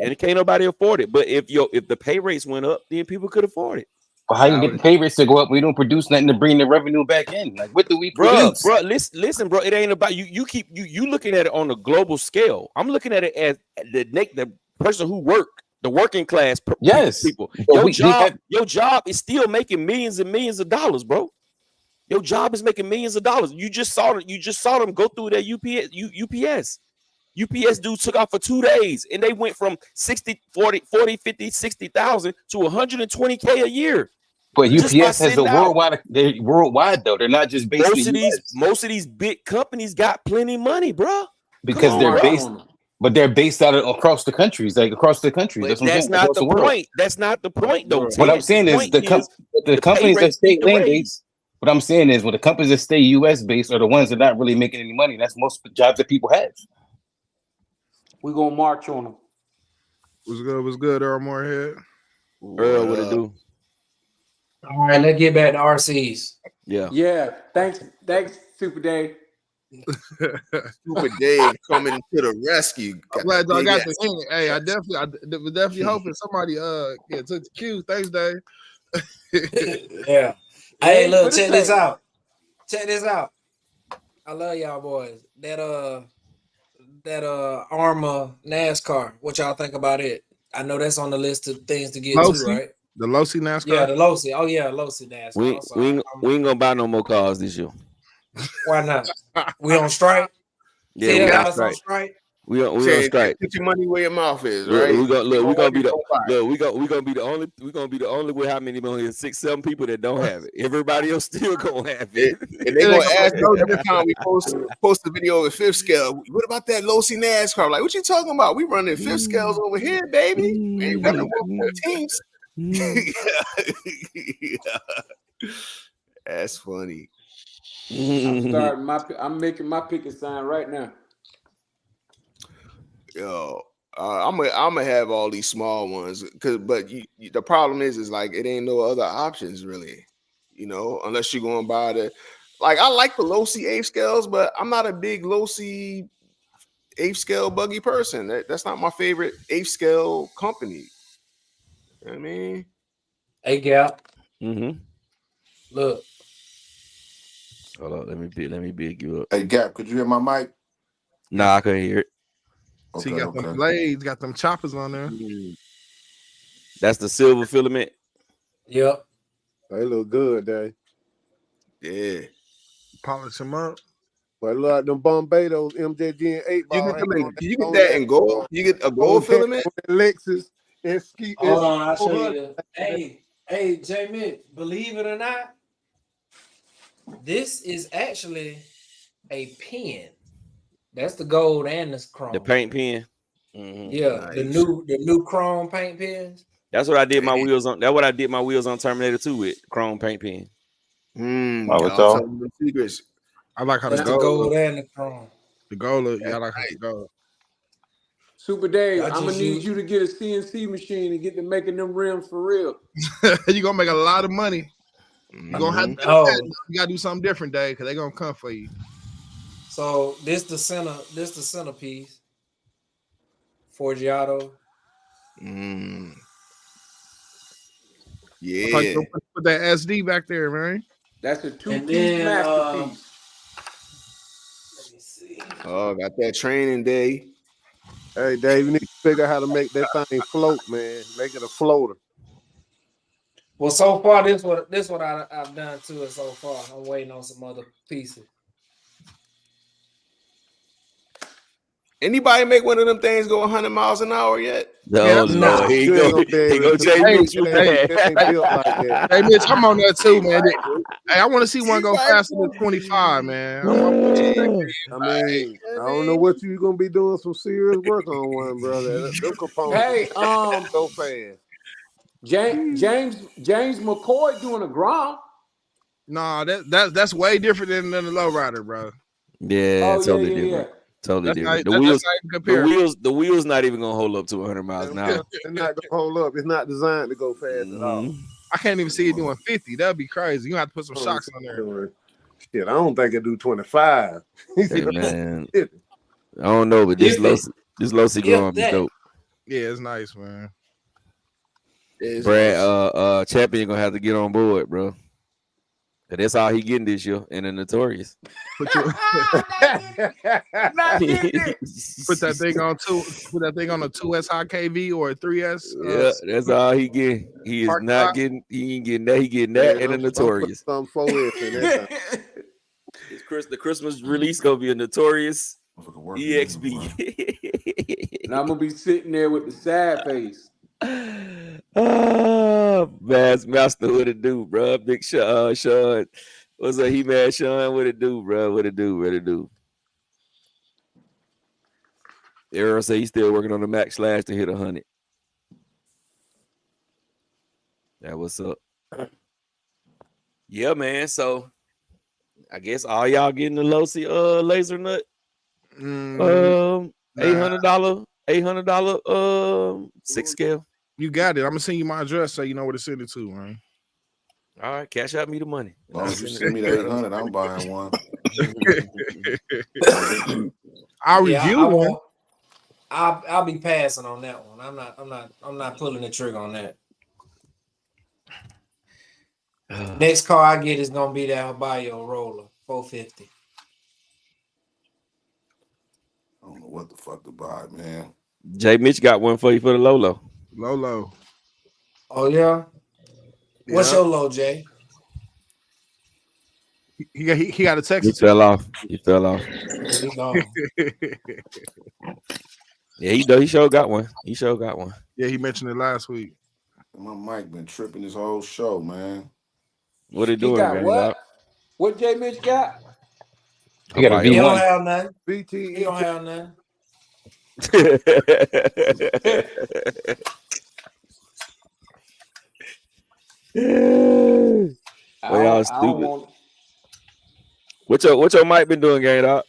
And can't nobody afford it. But if the pay rates went up, then people could afford it. Well, how you get the pay rates to go up? We don't produce nothing to bring the revenue back in. Like, what do we produce? Bro, listen, bro. It ain't about you. You looking at it on a global scale. I'm looking at it as the person who the working class people. Your job is still making millions and millions of dollars, bro. Your job is making millions of dollars. You just saw them go through their UPS. UPS dude took off for 2 days, and they went from 60, 40, 60,000 to 120K a year. But UPS has a worldwide. They're worldwide though. They're not just based in the US. Most of these big companies got plenty of money, bro. Because they're based. But they're based out across the countries, like across the country. That's not the point. That's not the point, though. What I'm saying is the companies that stay land based. What I'm saying is, the companies that stay US based are the ones that are not really making any money. That's most jobs that people have. We're gonna march on them. What's good, Earl Moorhead? Earl, what it do? All right, let's get back to RCs. Yeah. Thanks, Super Dave. Super Dave coming to the rescue. I'm glad I got the hint. Hey, I was definitely hoping somebody took the cue. Thanks, Dave. Yeah. Hey, look, check this out. I love y'all boys. That Arma NASCAR. What y'all think about it? I know that's on the list of things to get to, right? The Losi NASCAR. Yeah, the Losi. Oh yeah, Losi NASCAR. We ain't gonna buy no more cars this year. Why not? We on strike. Yeah, we on strike. We on strike. Put your money where your mouth is, right? We're gonna be the only with how many million? 6, 7 people that don't have it. Everybody else still gonna have it. And they're gonna ask us every time we post a video of 5th scale. What about that Losi NASCAR? Like, what you talking about? We running 5th scales over here, baby. We ain't running 114s. That's funny. I'm making my picket sign right now. Yo, I'm gonna have all these small ones, but the problem is like it ain't no other options really, unless you're gonna buy I like the Losi 8 scales, but I'm not a big Losi 8 scale buggy person. That's not my favorite 8 scale company. You know what I mean? Hey, Gap. Look. Hold on, let me big you up. Hey, Gap, could you hear my mic? Nah, I couldn't hear it. Okay, got them blades, got them choppers on there. That's the silver filament. Yep. They look good, Dave. Yeah. Polish them up. But look like them Bombay, those MJG and 8 ball. You get that in gold? You get a gold filament? Lexus and ski. Hold on, I'll show you. Hey, J-Mick, believe it or not, This is actually a pen. That's the gold and the chrome. The paint pen. Yeah, the new chrome paint pens. That's what I did my wheels on. That's what I did my wheels on Terminator 2 with chrome paint pen. Secrets. I like how That's the the gold gold and the chrome. The gold look. Yeah, I like how the gold. Super Dave, I I'm gonna just need use- you to get a CNC machine and get to making them rims for real. You're gonna make a lot of money. You're gonna have to you gotta do something different, Dave, because they're gonna come for you. So this the centerpiece. Forgiato. Yeah. I thought you gonna put that SD back there, man. That's a two-piece masterpiece. Let me see. Oh, got that training day. Hey, Dave, you need to figure out how to make that thing float, man. Make it a floater. Well, so far this what I've done to it so far. I'm waiting on some other pieces. Anybody make one of them things go 100 miles an hour yet? No, Lord. Here you go. Here you go, Jay Mitch. Hey, Mitch, I'm on that too, man. Hey, I want to see one go faster than 25, man. I mean, I don't know what you're gonna be doing some serious work on one, brother. Them components Hey, so fast. James McCoy doing a Grom. Nah, that's way different than the lowrider, bro. Yeah, totally different. Totally different. The wheels not even gonna hold up to 100 miles an hour. It's not gonna hold up. It's not designed to go fast at all. I can't even see it doing 50. That'd be crazy. You have to put some shocks on there. Shit, I don't think it do 25. Hey, man. I don't know, but this Losi Grom is dope. Yeah, it's nice, man. Brad, Champion gonna have to get on board, bro. That's all he getting this year in the Notorious. Put that thing on a 2S high KV or a 3S. Yeah, that's all he getting. He is not getting. He ain't getting that. He getting that in the Notorious. Some 4S in that the Christmas release gonna be a Notorious EXP. And I'm gonna be sitting there with the sad face. Master, what it do, bro? Big Sean. What's up, he mad Sean? What it do, bro? What it do? Aaron say he's still working on the Max Slash to hit 100. That what's up. Yeah, man. So I guess all y'all getting the Losi laser nut. $800 6 scale. You got it. I'm gonna send you my address so you know where to send it to, man. All right, cash out me the money. As long as you send me that 800, I'm buying one. I'll review one. I'll be passing on that one. I'm not pulling the trigger on that. Next car I get is gonna be that Habayo Roller 450. I don't know what the fuck to buy, man. Jay Mitch got one for you for the Lolo. Lolo. Oh yeah. What's your low, Jay? He got a text. He fell off. He gone. Yeah, he sure got one. Yeah, he mentioned it last week. My mic been tripping this whole show, man. What he doing, man? What J Mitch got? He got a V1. He don't have nothing. BT. He don't have nothing. Well, y'all stupid. What your mic been doing, gang dog?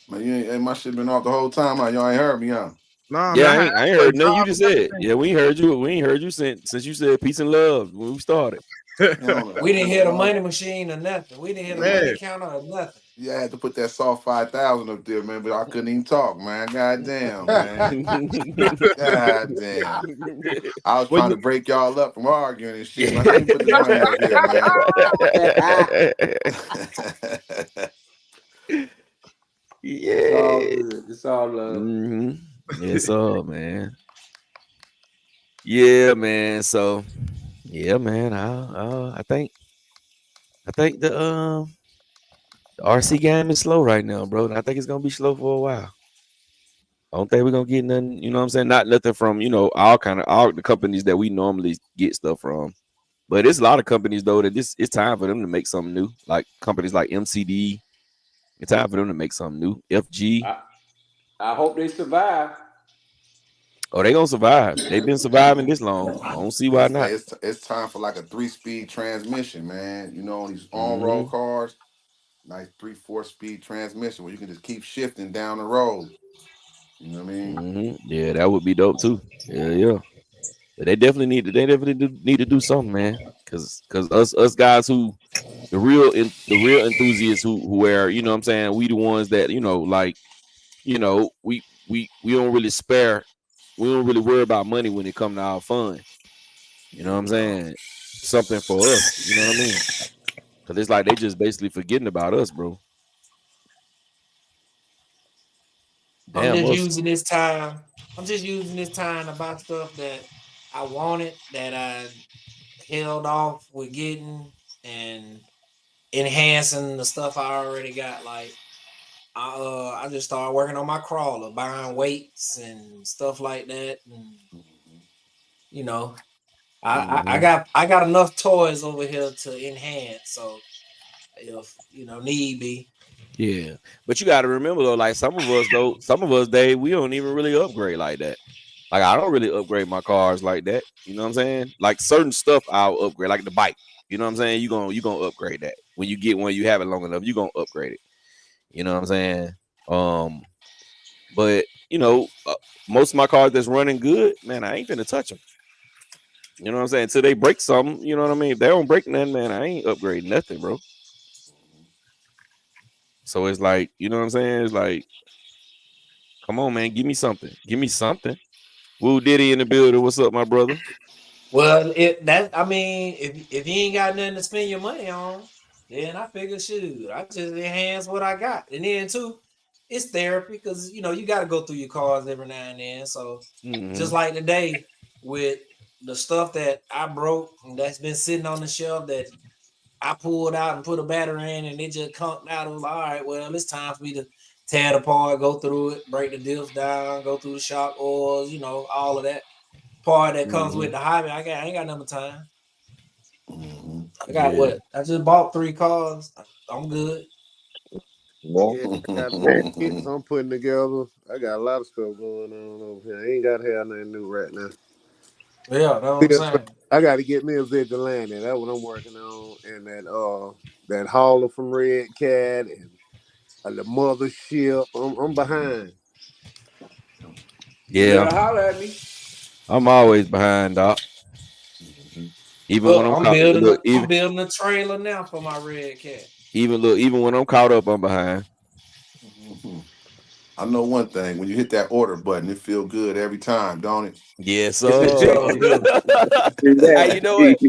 Man, my shit been off the whole time. Y'all ain't heard me, huh? Nah, yeah, man, I ain't heard nothing you just said. Yeah, we ain't heard you. We ain't heard you since you said peace and love when we started. We didn't hear the money machine or nothing. We didn't hear the money counter or nothing. Yeah, I had to put that soft 5,000 up there, man, but I couldn't even talk, man. God damn, man. God damn. I was trying to break y'all up from arguing and shit. Man. I couldn't put the money up here, man. Yeah, it's all love. It's all, man. Yeah, man. So, yeah, man. I think the RC game is slow right now, bro. And I think it's gonna be slow for a while. I don't think we're gonna get nothing, you know what I'm saying? Not nothing from, all the companies that we normally get stuff from. But it's a lot of companies though that it's time for them to make something new. Like companies like MCD, it's time for them to make something new. FG. I hope they survive. Oh, they gonna survive. They've been surviving this long. I don't see why not. Hey, it's time for like a 3-speed transmission, man. You know, on these on-road cars, nice 3-4 speed transmission where you can just keep shifting down the road. You know what I mean? Yeah, that would be dope too. Yeah. But they definitely need to do something, man. Cause us guys who the real enthusiasts who are, you know what I'm saying, we the ones that, you know, like, you know, we don't really worry about money when it comes to our fun. You know what I'm saying? Something for us, you know what I mean? Cause it's like they just basically forgetting about us, bro. I'm just using this time to buy stuff that I wanted, that I held off with getting, and enhancing the stuff I already got. Like I just started working on my crawler, buying weights and stuff like that, and you know, I got enough toys over here to enhance. So if you know need be. Yeah, but you got to remember though, like some of us, Dave, we don't even really upgrade like that. Like I don't really upgrade my cars like that. You know what I'm saying? Like certain stuff I'll upgrade, like the bike. You know what I'm saying? You gonna upgrade that when you get one. You have it long enough, you gonna upgrade it. You know what I'm saying? But you know, most of my cars that's running good, man, I ain't finna touch them. You know what I'm saying? Until they break something, you know what I mean? If they don't break nothing, man, I ain't upgrading nothing, bro. So it's like, you know what I'm saying? It's like, come on, man, give me something. Give me something. Woo Diddy in the building. What's up, my brother? Well, I mean, if you ain't got nothing to spend your money on, then I figure, shoot, I just enhance what I got. And then too, it's therapy because you know you got to go through your cars every now and then. So just like today with the stuff that I broke and that's been sitting on the shelf that I pulled out and put a battery in and it just conked out. I was like, all right, well, it's time for me to tear it apart, go through it, break the diffs down, go through the shock oils, you know, all of that part that comes with the hobby. I ain't got no time. I got what? I just bought 3 cars. I'm good. Yeah, I got some kits I'm putting together. I got a lot of stuff going on over here. I ain't got to have nothing new right now. Yeah, that's what I'm saying. I got to get me a Vigilante. That's what I'm working on. And that hauler from Red Cat and the mothership. I'm behind. Yeah. You better holler at me. I'm always behind, Doc. Even when I'm building a trailer now for my Red Cat. Even when I'm caught up, I'm behind. I know one thing: when you hit that order button, it feels good every time, don't it? Yes, sir. Hey, you know what?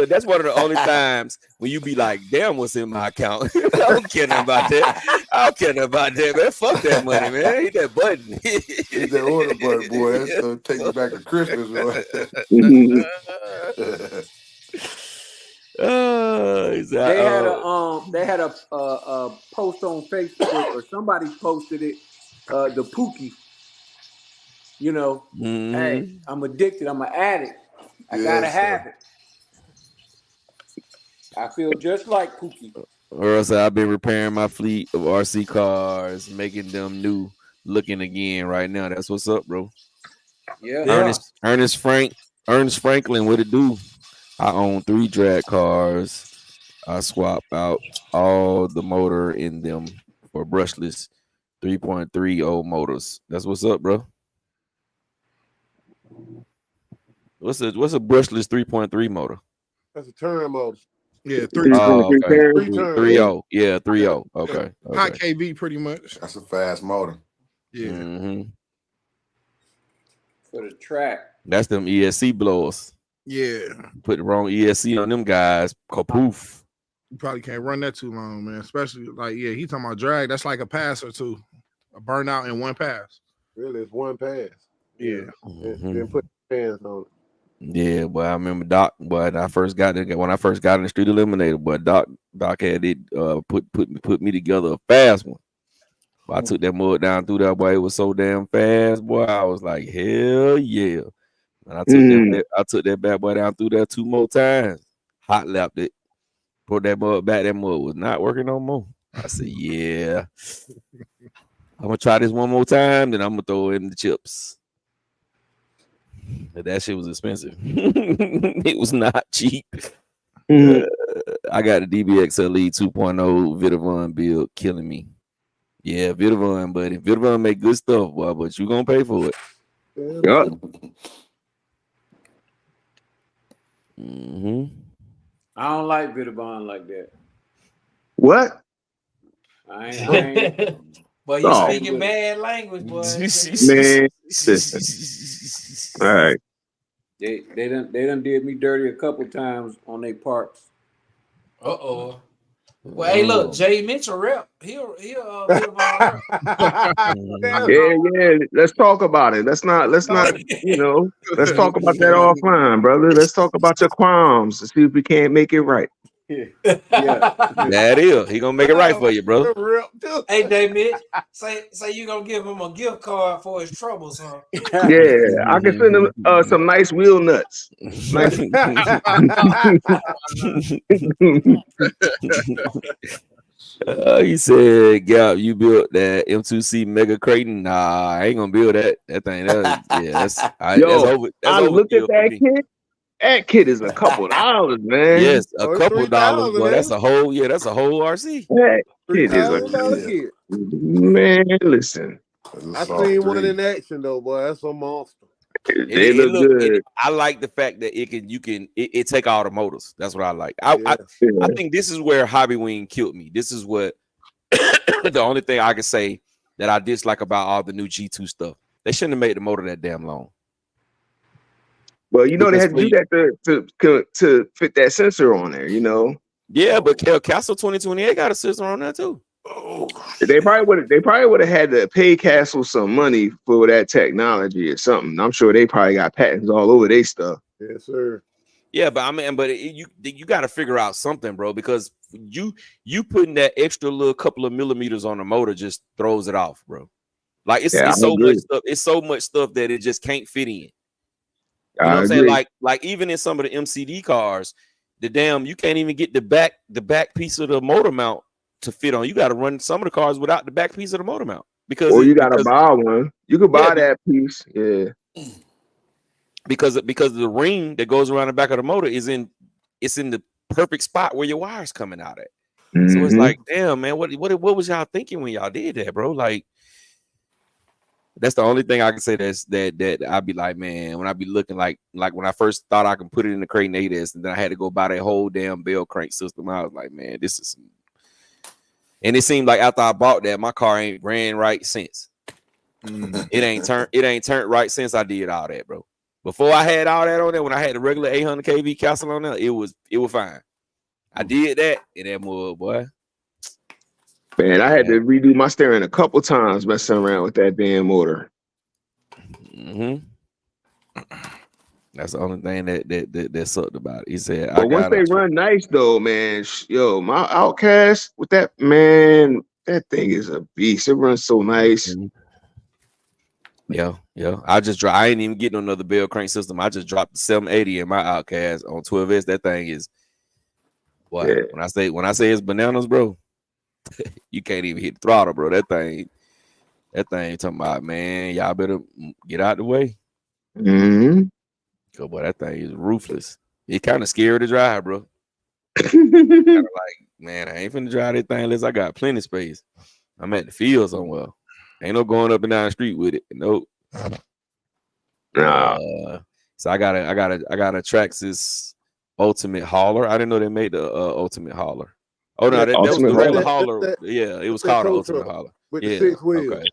That's one of the only times when you be like, "Damn, what's in my account?" I don't care nothing about that. I don't care nothing about that, man. Fuck that money, man. Hit that button. Hit that order button, boy. That's gonna take you back to Christmas, boy. They had a post on Facebook or somebody posted it. The Pookie. You know, hey, I'm addicted. I'm an addict. I gotta have it. I feel just like Pookie. Or else I've been repairing my fleet of RC cars, making them new looking again right now. That's what's up, bro. Yeah. Ernest Franklin, what it do? I own 3 drag cars. I swap out all the motor in them for brushless 3.3 old motors. That's what's up, bro. What's a brushless 3.3 motor? That's a turn motor. Yeah, 3 3.0. Yeah, 3.0. Okay. High KV pretty much. That's a fast motor. Yeah. For the track. That's them ESC blowers. Yeah. Put the wrong ESC on them guys. Kapoof. You probably can't run that too long, man. Especially like, yeah, he talking about drag. That's like a pass or two. A burnout in one pass. Really, it's one pass. Yeah. Then put fans on it. Yeah, boy, I remember Doc. Boy, when I first got in the Street Eliminator, but Doc had it put me together a fast one. Boy, I took that mud down through that, boy. It was so damn fast, boy. I was like, hell yeah. And I took that bad boy down through there 2 more times. Hot lapped it. Put that mud back. That mud was not working no more. I said, yeah. I'm gonna try this one more time, then I'm gonna throw in the chips. But that shit was expensive. It was not cheap. I got the DBX Elite 2.0 Vitavon build killing me. Yeah, Vitavon, buddy. Vitavon make good stuff, boy, but you gonna pay for it. Yeah. I don't like Vitavon like that. What? I ain't. But you speaking bad language, boy. Man, listen. All right. They done did me dirty a couple times on their parts. Well, hey, look, Jay Mitchell rep. He'll Vitavon rep. Yeah. Let's talk about it. Let's not, let's talk about that offline, brother. Let's talk about your qualms to see if we can't make it right. Yeah. That is. He gonna make it right for you, brother. Hey, David, say you gonna give him a gift card for his troubles, huh? Yeah, I can send him some nice wheel nuts. Nice. He said, "Gap, you built that M2C Mega Creighton? Nah, I ain't gonna build that. That thing, that's over. That's I looked at that kit. That kit is a couple dollars, man. Yes, a couple dollars, but that's a whole RC. That kit is a kit. Man, listen. I seen one in action though, boy. That's a monster. They look good. I like the fact that it take all the motors. That's what I like. I think this is where Hobby Wing killed me. This is what the only thing I can say that I dislike about all the new G2 stuff. They shouldn't have made the motor that damn long. Well, you know, they had to do that to fit that sensor on there, you know. Yeah, but Castle 2028 got a sensor on there too. Oh, they probably would have had to pay Castle some money for that technology or something. I'm sure they probably got patents all over their stuff. Yes, sir. Yeah, but I mean, you got to figure out something, bro, because you putting that extra little couple of millimeters on the motor just throws it off, bro. Like it's so much stuff. It's so much stuff that it just can't fit in. You know what I'm saying? Like even in some of the MCD cars, you can't even get the back piece of the motor mount to fit on. You got to run some of the cars without the back piece of the motor mount because you got to buy one. You could buy that piece, because the ring that goes around the back of the motor is in the perfect spot where your wire's coming out at. So it's like, damn, man, what was y'all thinking when y'all did that, bro? Like, that's the only thing I can say that I'd be like, man, when I be looking like when I first thought I can put it in the Creighton 8S and then I had to go buy that whole damn bell crank system. I was like, man, this is some... And it seemed like after I bought that, my car ain't ran right since. It ain't turned right since I did all that, bro. Before I had all that on there, when I had the regular 800 kV Castle on there, it was fine. I did that and that mud, boy. Man, I had to redo my steering a couple times messing around with that damn motor. That's the only thing that sucked about it. He said, but once they run nice though, man, my Outcast with that, man, that thing is a beast. It runs so nice. Yeah. I ain't even getting another bell crank system. I just dropped the 780 in my Outcast on 12S. That thing is what? Yeah. When I say it's bananas, bro, you can't even hit the throttle, bro. That thing talking about, man, y'all better get out the way. Cause boy, that thing is ruthless. It's kind of scary to drive, bro. Kind of like, man, I ain't finna drive that thing unless I got plenty of space. I'm at the field somewhere. Ain't no going up and down the street with it. Nope. So I got a Traxxas Ultimate Hauler. I didn't know they made the Ultimate Hauler. Oh no, that was the regular hauler. Yeah, it was called the Ultimate Hauler. With the 6 wheels. Okay.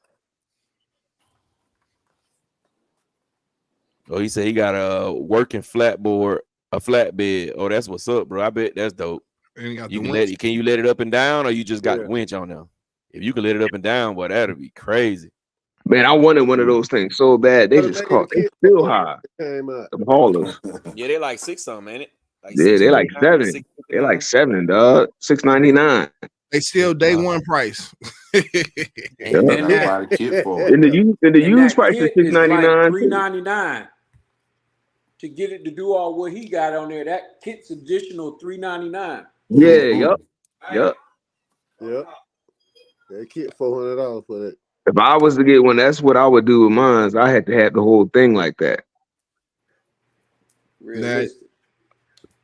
Oh, he said he got a working flatbed. Oh, that's what's up, bro. I bet that's dope. Can you let it up and down, or you just got the winch on there? If you can let it up and down, boy, that'd be crazy. Man, I wanted one of those things so bad. They just caught. They still high. The haulers. Yeah, they like 6 something, ain't it? They're like 7. They're like 7, dog. $699. They still day one price. In the used price is $699. $399. to get it to do all what he got on there. That kit's additional $399. Yeah, yep. That kit $400 for that. If I was to get one, that's what I would do with mine. I had to have the whole thing like that. Realistic.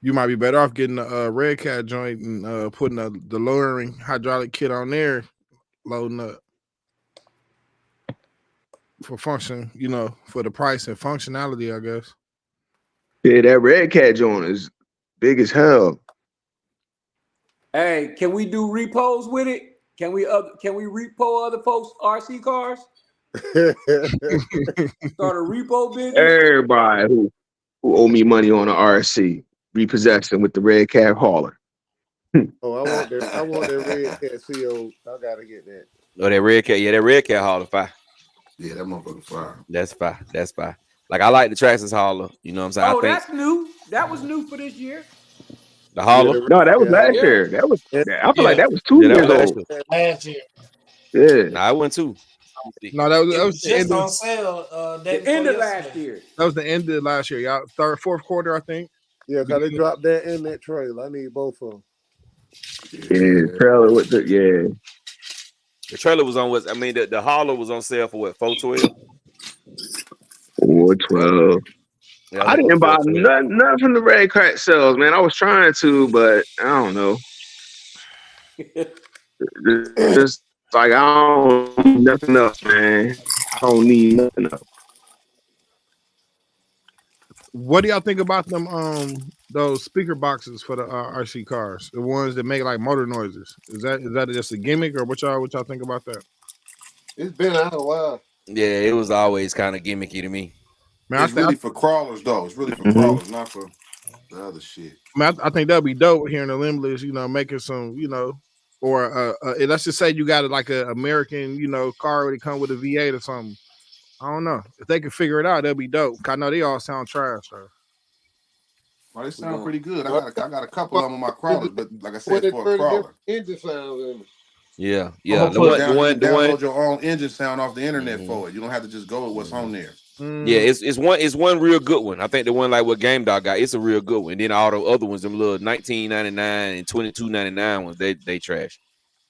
You might be better off getting a Red Cat joint and putting the lowering hydraulic kit on there, loading up for function, for the price and functionality, I guess. Yeah, that Red Cat joint is big as hell. Hey, can we do repos with it? Can we repo other folks' RC cars? Start a repo business? Everybody who owe me money on an RC, repossess them with the Red Cat hauler. Oh, I want that Red Cat CO. I gotta get that. Oh, that Red Cat, that Red Cat hauler fire. Yeah, that motherfucker fire. That's fire. Like I like the Traxxas hauler. You know what I'm saying? Oh, that's new. That was new for this year. The hauler? Yeah, No, that was last year. That was. I feel like that was 2 years old. Last year. Yeah, nah, I went 2. No, that was the just end on sale. The end of last year. That was the end of last year, y'all. Fourth quarter, I think. Yeah, because they dropped that in that trailer. I need both of them. Yeah, trailer with the The trailer was on the hauler was on sale for what, $412? $412. Yeah, I didn't buy nothing from the Red Cat sales, man. I was trying to, but I don't know. Just like I don't need nothing else, man. I don't need nothing else. What do y'all think about them? Those speaker boxes for the RC cars, the ones that make like motor noises. Is that just a gimmick, or what y'all think about that? It's been out a while. Yeah, it was always kind of gimmicky to me. Man, it's really for crawlers, though. It's really for crawlers, not for the other shit. Man, I think that'd be dope here in the Limitless, making some, or let's just say you got like an American, car that come with a V8 or something. I don't know. If they can figure it out, that'd be dope. I know they all sound trash, so. Well, they sound pretty good. I got a couple of them on my crawlers, but like I said, for a crawler. Engine sounds in it. Yeah. Download your own engine sound off the internet for it. You don't have to just go with what's on there. Yeah, it's one real good one. I think the one like what Game Dog got, it's a real good one. And then all the other ones, them little $19.99 and $22.99 ones, they trash.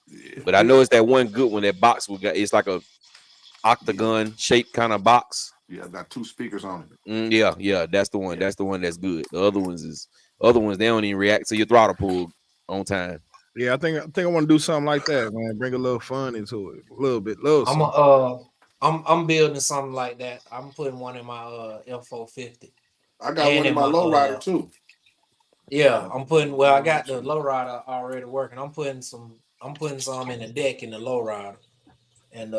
Yeah. But I know it's that one good one. That box we got, it's like a octagon shaped kind of box. Yeah, got 2 speakers on it. Yeah, that's the one. That's the one that's good. The other ones they don't even react to your throttle pull on time. Yeah, I think I want to do something like that, man. Bring a little fun into it, a little bit. I'm building something like that. I'm putting one in my F450. I got one in my lowrider too. Yeah, I'm putting. Well, I got the lowrider already working. I'm putting some in the deck in the lowrider, and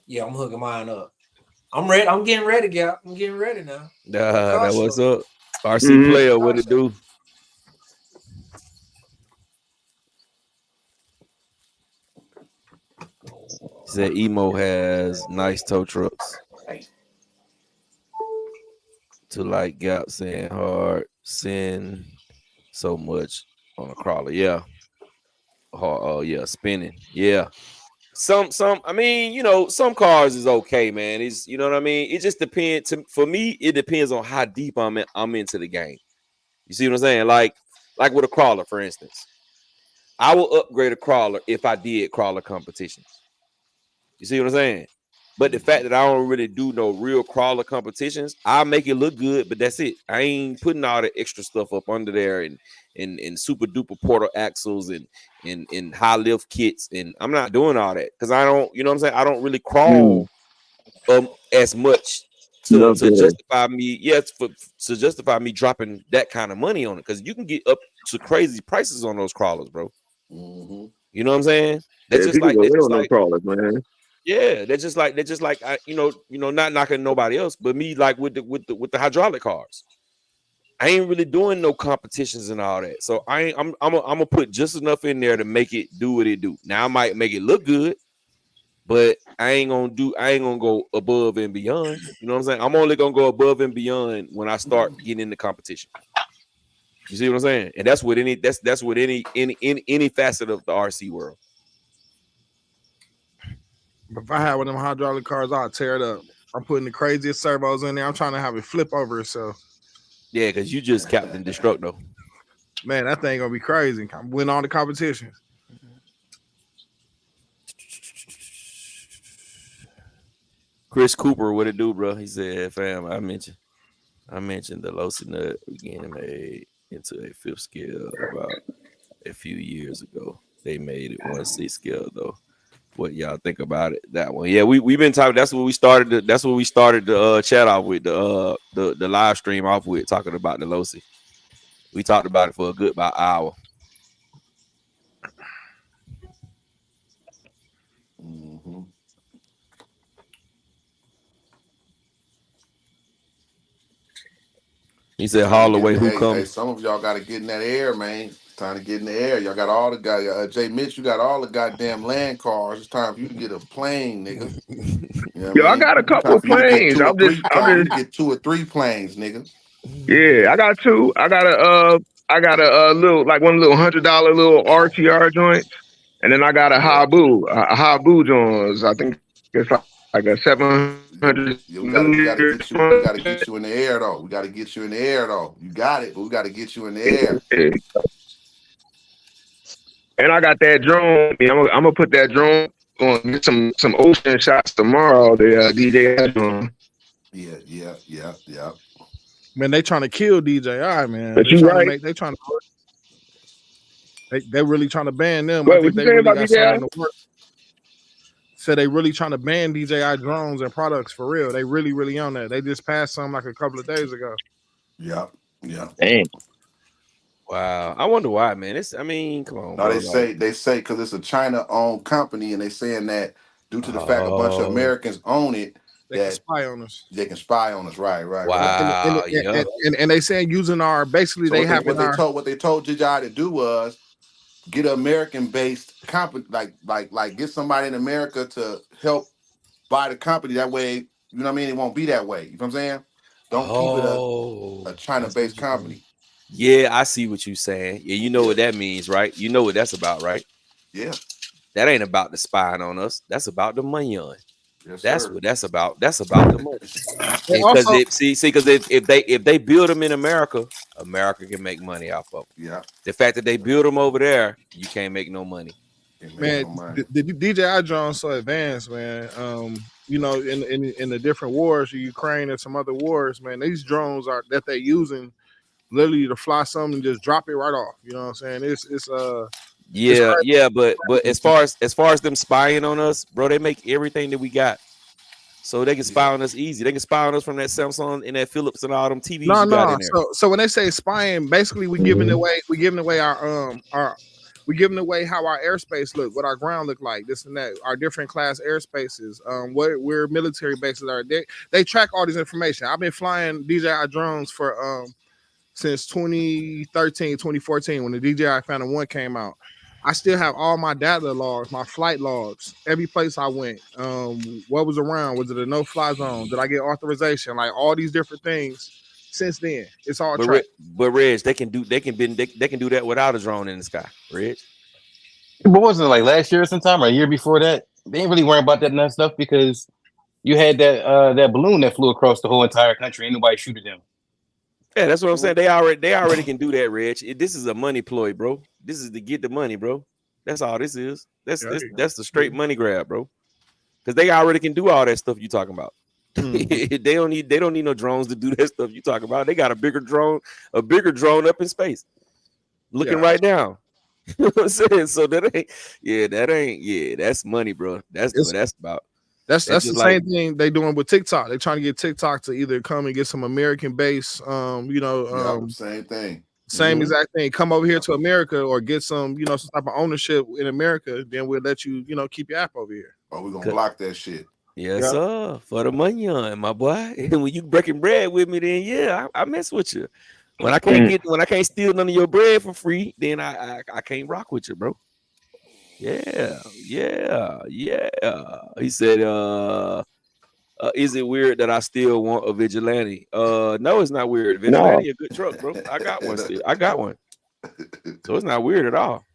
yeah, I'm hooking mine up. I'm ready. I'm getting ready, Gap. I'm getting ready now. That what's up, RC player. What it do? Said Emo has nice tow trucks. To like Gap saying hard send so much on a crawler. Yeah. Oh yeah, spinning. Yeah. Some I mean, some cars is okay, man. It's you know what I mean? It just depends. For me, it depends on how deep I'm into the game. You see what I'm saying? Like with a crawler, for instance. I will upgrade a crawler if I did crawler competitions. You see what I'm saying? But the fact that I don't really do no real crawler competitions, I'll make it look good, but that's it. I ain't putting all the extra stuff up under there and super duper portal axles and high lift kits. And I'm not doing all that because I don't, you know what I'm saying? I don't really crawl as much to justify me. Yes, to justify me dropping that kind of money on it. Because you can get up to crazy prices on those crawlers, bro. Mm-hmm. You know what I'm saying? That's just like crawlers, man. Yeah, they're just like not knocking nobody else, but me like with the hydraulic cars. I ain't really doing no competitions and all that. So I'm gonna put just enough in there to make it do what it do. Now I might make it look good, but I ain't gonna go above and beyond. You know what I'm saying? I'm only gonna go above and beyond when I start getting into competition. You see what I'm saying? And that's with any facet of the RC world. If I had one of them hydraulic cars, I'd tear it up. I'm putting the craziest servos in there. I'm trying to have it flip over itself. Yeah, because you just Captain Destructo. Man, that thing gonna be crazy. Win all the competitions. Chris Cooper, what it do, bro? He said, fam, I mentioned the Losi nut being made into a 5th scale about a few years ago. They made it 1/6 scale though. What y'all think about it? That one? Yeah, we've been talking. That's what we started. That's what we started the chat off with, the live stream off with, talking about the Losi. We talked about it for a good about hour. Mm-hmm. He said, "Haul away, who Hey, comes?" some of y'all got to get in that air, man. It's time to get in the air. Y'all got all the guys. Jay Mitch, you got all the goddamn land cars. It's time for you to get a plane, nigga. You know what Yo, I I mean? got a couple Time of for you to get planes. two or I'm three. Time for you to just, get 2 or 3 planes, nigga. yeah. I got two. I got a little, like one of the little $100 little RTR joints, and then I got a Yeah. Habu joints. I think it's like a 700 Yeah, we gotta millimeter. get you. We gotta get you in the air though. We gotta get you in the air though. You got it, but we gotta get you in the air. And I got that drone. Yeah, I'm gonna put that drone on, get some ocean shots tomorrow. The DJI drone. Yeah. Man, they trying to kill DJI, man. But They you trying to right. make. They really trying to ban them. I What think you they saying really about got something in DJI? the works. So they really trying to ban DJI drones and products for real. They really on that. They just passed some like a couple of days ago. Yeah. Dang. Wow, I wonder why, man. I mean, come on, No, bro. they say because it's a China-owned company, and they saying that due to the fact a bunch of Oh, Americans own it, They can that spy on us. they can spy on us. Right. wow, yeah. And they saying using our basically So they having our what they told DJI to do was get an American-based company, like get somebody in America to help buy the company. That way, you know what I mean. It won't be that way. You know what I'm saying? Don't keep it a China-based company. Yeah, I see what you're saying. Yeah, you know what that means, right? You know what that's about, right? Yeah. That ain't about the spying on us. That's about the money on. Yes, That's sir. what that's about. That's about the money. Because also if they build them in America, America can make money off of them. Yeah. The fact that they build them over there, you can't make no money. man, the DJI drone's so advanced, man. You know, in the different wars, Ukraine and some other wars, man, these drones are that they're using literally to fly something and just drop it right off. You know what I'm saying? Yeah, but as far as them spying on us, bro, they make everything that we got. So they can spy on us easy. They can spy on us from that Samsung and that Philips and all them TVs you got in there. So when they say spying, basically we're giving away we're giving away how our airspace look, what our ground look like, this and that, our different class airspaces, where military bases are. They track all this information. I've been flying DJI drones for since 2013, 2014 when the DJI Phantom 1 came out. I still have all my data logs, my flight logs, every place I went. What was around? Was it a no-fly zone? Did I get authorization? Like all these different things. Since then, it's all tracked. But Reg, they can do that without a drone in the sky, Reg. But wasn't it like last year or sometime or a year before that? They ain't really worry about that nut stuff because you had that balloon that flew across the whole entire country. Ain't nobody shooting them. Yeah, that's what I'm saying. They already can do that, Reg. This is a money ploy, bro. This is to get the money, bro. That's all this is. That's the straight money grab, bro. Because they already can do all that stuff you talking about. They don't need no drones to do that stuff you talking about. They got a bigger drone up in space, looking right down. You know what I'm saying? So that's money, bro. That's what that's about. That's the same thing they doing with TikTok. They trying to get TikTok to either come and get some American base, same thing. Same exact thing. Come over here to America or get some, some type of ownership in America. Then we'll let you, keep your app over here. Oh, we're gonna block that shit. Yes, sir. For the money on my boy. And when you breaking bread with me, then I mess with you. When I can't steal none of your bread for free, then I can't rock with you, bro. Yeah. He said, is it weird that I still want a vigilante? No, it's not weird. Vigilante a good truck, bro. I got one still. I got one. So it's not weird at all.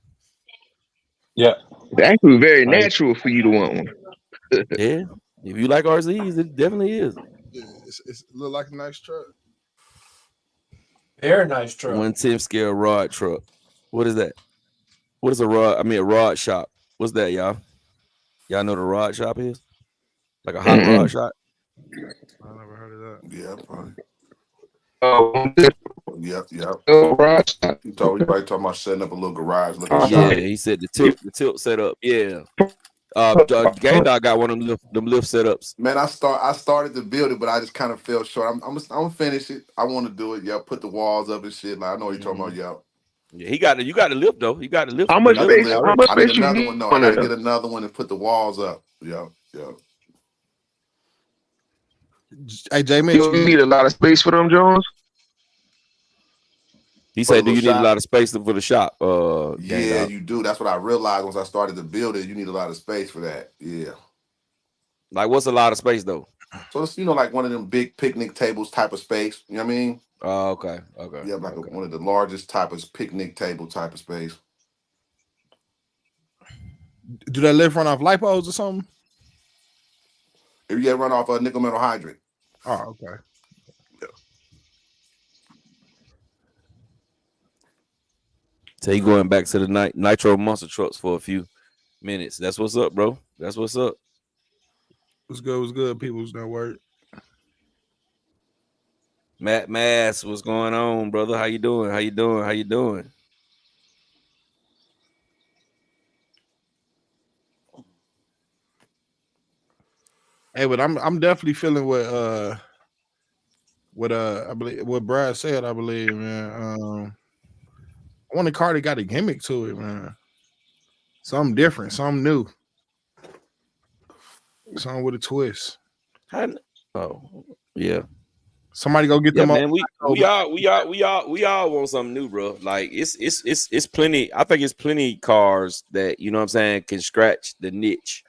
Yeah. It's actually very natural for you to want one. Yeah. If you like RZs, it definitely is. Yeah, it look like a nice truck. Very nice truck. 1/10 scale rod truck. What is that? What is a rod? I mean, a rod shop. What's that, y'all? Y'all know what a rod shop is? Like a hot rod shop? I never heard of that. Yeah, probably. Oh, Yep. right. You probably talking about setting up a little garage looking Yeah, shop. he said the tilt setup. Yeah. Game Dog got one of them lift setups. Man, I started to build it, but I just kind of fell short. I'm gonna finish it. I want to do it. Yeah, put the walls up and shit. Like, I know what you're talking about. Yeah. Yeah, you got to lift though. You got to lift. How much the lift. space? How much I need space you another need one. No, on I gotta it? get another one and put the walls up. Yeah. Hey, J Mitch, You need a lot of space for them, Jones. He For the said, "Do you little need a shop? lot of space for the shop?" Game Yeah, Dog. you do. That's what I realized once I started to build it. You need a lot of space for that. Yeah. Like, what's a lot of space though? So it's like one of them big picnic tables type of space. You know what I mean? Oh, okay. Yeah, like one of the largest type of picnic table type of space. do that lift run off lipos or something? If you get run off a nickel metal hydrant. Oh, okay. So he going back to the nitro monster trucks for a few minutes. That's what's up, bro. That's what's up. What's good? People's no word. Matt Mass, what's going on, brother? How you doing? Hey, but I'm definitely feeling what I believe what Brad said. I believe, man. I want a car that got a gimmick to it, man. Something different, something new, something with a twist. Oh, yeah. Somebody go get them. Man, we all want something new, bro. Like it's plenty. I think it's plenty cars that, you know what I'm saying, can scratch the niche.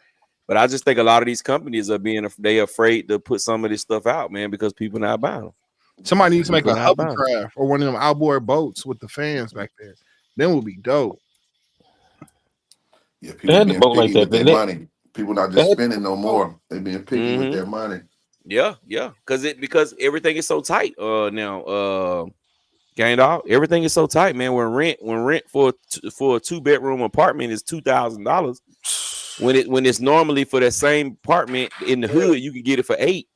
But I just think a lot of these companies are they afraid to put some of this stuff out, man, because people not buying them. Somebody needs to make a hovercraft or one of them outboard boats with the fans back there. Then would be dope. Yeah, people being picky with their money. People not just spending no more. They being picky with their money. Yeah, because everything is so tight now. Gang Dog, everything is so tight, man. When rent for a 2-bedroom apartment is $2,000, when it's normally for that same apartment in the hood, you can get it for $8,000,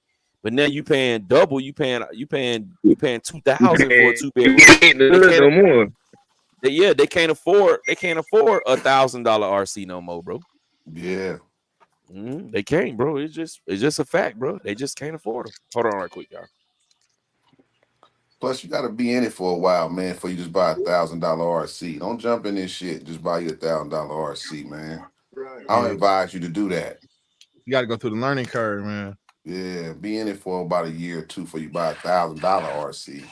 but now you paying double. You paying $2,000 for a 2-bedroom. No more. They can't afford $1,000 RC no more, bro. Yeah. They can't, bro. It's just a fact, bro. They just can't afford them. Hold on right quick, y'all. Plus, you got to be in it for a while, man, before you just buy $1,000 RC. Don't jump in this shit. Just buy you $1,000 RC, man. Right. I don't advise you to do that. You got to go through the learning curve, man. Yeah, be in it for about a year or two before you buy $1,000 RC.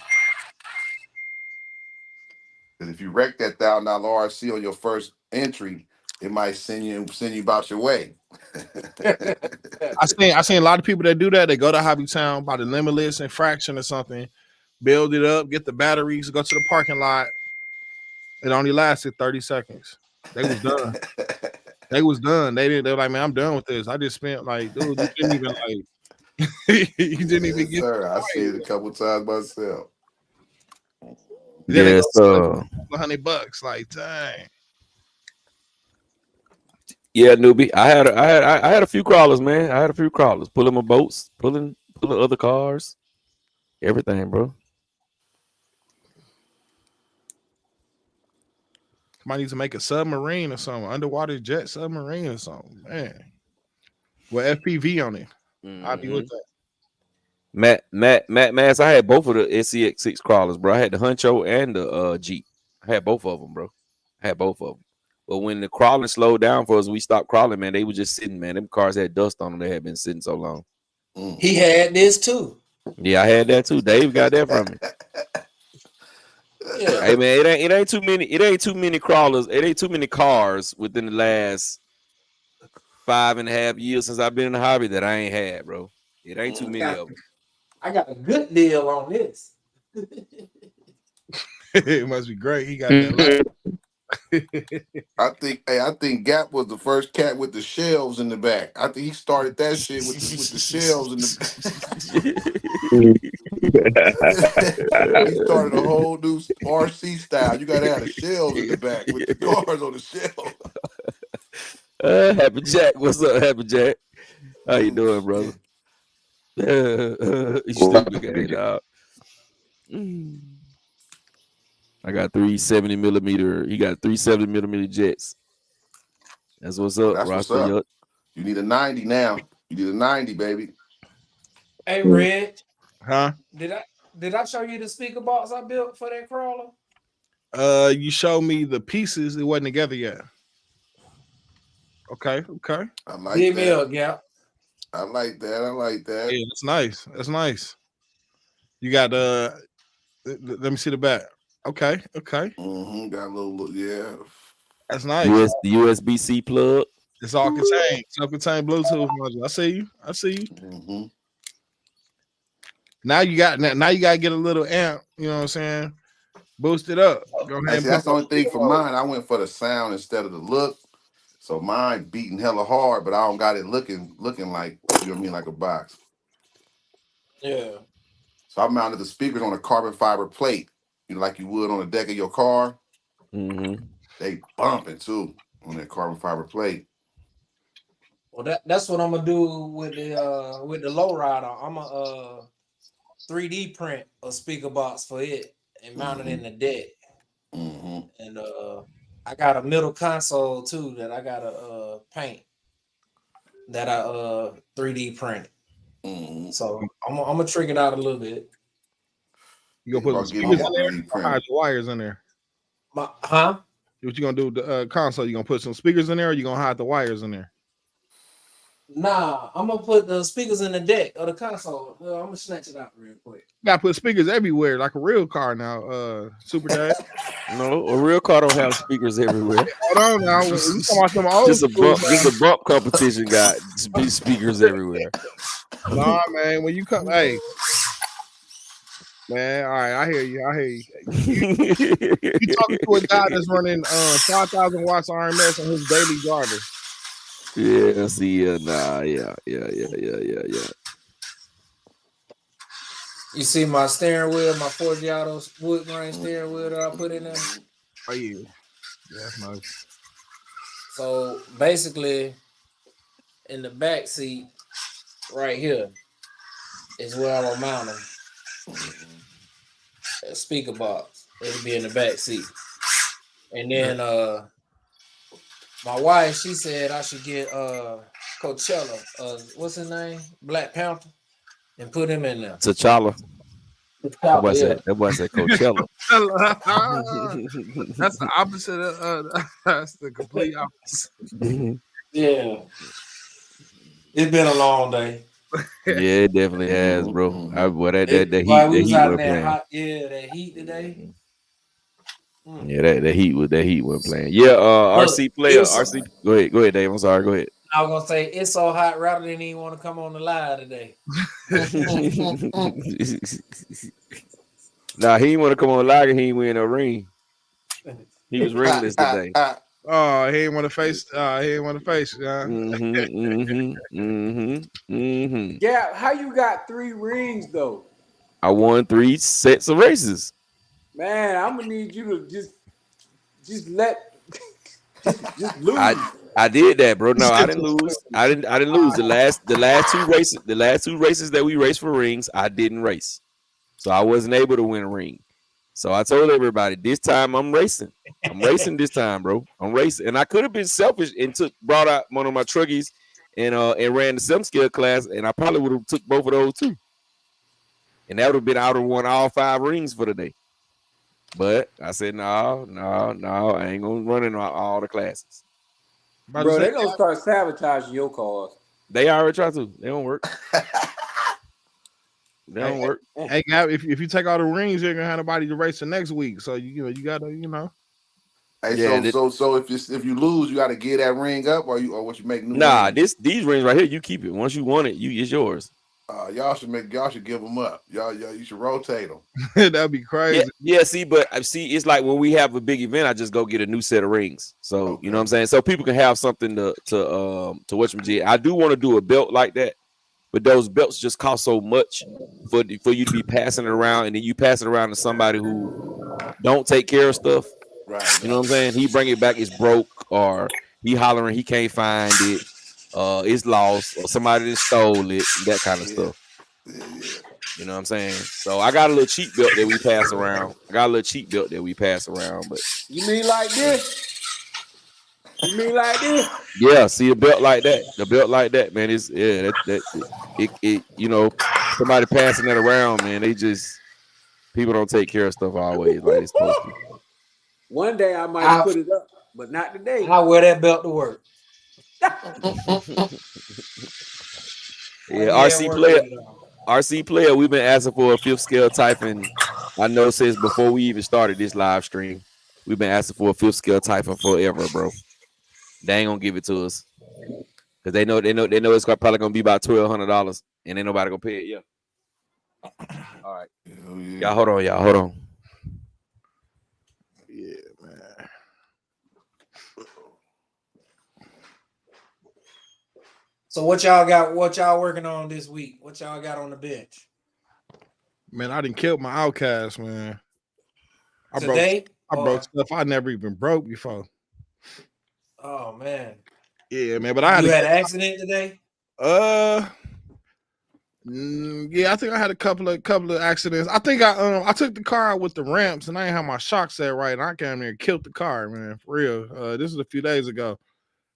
Because if you wreck that $1,000 RC on your first entry, it might send you about your way. I seen a lot of people that do that. They go to Hobby Town, buy the Limitless and Fraction or something, build it up, get the batteries, go to the parking lot. It only lasted 30 seconds. They was done. They were like, man, I'm done with this. I just spent like, dude, you didn't even like you didn't even get sir. I see it a couple times myself. Yes, $100. Like, dang. Yeah, newbie. I had a few crawlers, man. I had a few crawlers, pulling my boats, pulling other cars, everything, bro. Somebody needs to make a submarine or something, underwater jet submarine or something, man. With FPV on it. I'll be with that. Matt Mass, I had both of the SCX6 crawlers, bro. I had the Huncho and the Jeep. I had both of them, bro. But when the crawling slowed down for us, we stopped crawling, man. They were just sitting, man. Them cars had dust on them. They had been sitting so long. He had this too. Yeah, I had that too. Dave got that from me. Yeah. Hey man, it ain't too many crawlers. It ain't too many cars within the last 5.5 years since I've been in the hobby that I ain't had, bro. It ain't too many of them. I got a good deal on this. It must be great. He got that. I think Gap was the first cat with the shelves in the back. I think he started that shit with the shelves in the back. He started a whole new RC style. You gotta have the shelves in the back with the cars on the shelf. Happy Jack, what's up, Happy Jack? How you doing, brother? You stupid guy, dog. I got 370 millimeter. He got 370 millimeter jets. That's what's up, That's what's Rasta. up. You need a 90 now. You need a 90, baby. Hey, Red. Huh? Did I show you the speaker box I built for that crawler? You showed me the pieces. It wasn't together yet. Okay. I like Give that. me up, Gap. I like that. Yeah, that's nice. That's nice. You got let me see the back. Okay. Mm-hmm. Got a little, yeah. That's nice. The USB-C plug. It's all contained. Self-contained Bluetooth module. I see you. Mm-hmm. Now you got to get a little amp. You know what I'm saying? Boost it up. Go ahead. That's the only thing for mine. I went for the sound instead of the look. So mine beating hella hard, but I don't got it looking like, you know what I mean, like a box. Yeah. So I mounted the speakers on a carbon fiber plate, like you would on the deck of your car. Mm-hmm. They bumping too on that carbon fiber plate. Well, that's what I'm gonna do with the lowrider. I'm a 3D print a speaker box for it and mount it in the deck. Mm-hmm. And I got a middle console too that I gotta paint that I 3D print. Mm-hmm. So I'm gonna trick it out a little bit. You gonna put some speakers in there? Or hide the wires in there? Huh? What you gonna do with the console? You gonna put some speakers in there, or you gonna hide the wires in there? Nah, I'm gonna put the speakers in the deck of the console. I'm gonna snatch it out real quick. You gotta put speakers everywhere, like a real car now. Super Dad. No, a real car don't have speakers everywhere. Hold on now. We talking about some old just a bump competition got speakers everywhere. Nah, man. When you come, hey, man. All right, I hear you. You talking to a guy that's running 5,000 watts RMS on his daily driver. Yeah, see, yeah. You see my steering wheel, my Ford Giotto wood grain steering wheel that I put in there? Oh yeah, that's nice. So basically, in the back seat, right here, is where I'm gonna mount them. A speaker box. It'll be in the back seat. And then my wife, she said I should get Coachella. What's his name? Black Panther, and put him in there. T'Challa. That boy said Coachella. That's the opposite of that's the complete opposite. Yeah. It's been a long day. Yeah, it definitely has, bro. That heat was playing. That heat today. Yeah, that heat was playing. Yeah, RC player. RC. Go ahead, Dave. I'm sorry. Go ahead. I was gonna say it's so hot. Rather than even want to come on the live today. Nah, he didn't want to come on live. He ain't win a ring. He was ringless today. Oh, he didn't want to face. Yeah. Yeah, how you got 3 rings though? I won 3 sets of races. Man, I'm gonna need you to just lose. I did that, bro. No, I didn't lose. I didn't lose the last 2 races. The last 2 races that we raced for rings, I didn't race, so I wasn't able to win a ring. So I told everybody this time I'm racing. I'm racing this time, bro. I'm racing, and I could have been selfish and brought out one of my truckies and ran the sim scale class, and I probably would have took both of those too, and that would have been out and won all 5 rings for the day. But I said no, I ain't gonna run in all the classes. Bro, they're gonna start sabotaging your cars. They already try to. They don't work. They don't work. Hey, if you take all the rings, you're gonna have nobody to race the next week. So you gotta. Hey, Yeah, so if you lose, you got to give that ring up, or what you make new? Nah, rings. These rings right here, you keep it. Once you want it, it's yours. Y'all should give them up. Y'all, you should rotate them. That'd be crazy. Yeah. See, but it's like when we have a big event, I just go get a new set of rings. So you know what I'm saying. So people can have something to watch them. I do want to do a belt like that, but those belts just cost so much for you to be passing it around, and then you pass it around to somebody who don't take care of stuff. Right. You know what I'm saying? He bring it back, it's broke, or he hollering he can't find it, it's lost, or somebody just stole it, that kind of stuff. Yeah. You know what I'm saying? So I got a little cheap belt that we pass around. But you mean like this? You mean like this? Yeah, see a belt like that. The belt like that, man, is it you know, somebody passing that around, man. People don't take care of stuff always like it's supposed to. One day I might put it up, but not today. I wear that belt to work. Yeah, RC player, we've been asking for a 5th scale typhon. I know since before we even started this live stream, we've been asking for a 5th scale typhon forever, bro. They ain't gonna give it to us because they know it's probably gonna be about $1,200, and ain't nobody gonna pay it. Yeah. All right. Y'all hold on. Yeah, man. So what y'all got? What y'all working on this week? What y'all got on the bench? Man, I done killed my outcast, man. I broke stuff I never even broke before. Oh man. Yeah, man. But I had an accident today. Yeah, I think I had a couple of accidents. I think I took the car out with the ramps and I didn't have my shock set right, and I came here and killed the car, man. For real. This was a few days ago,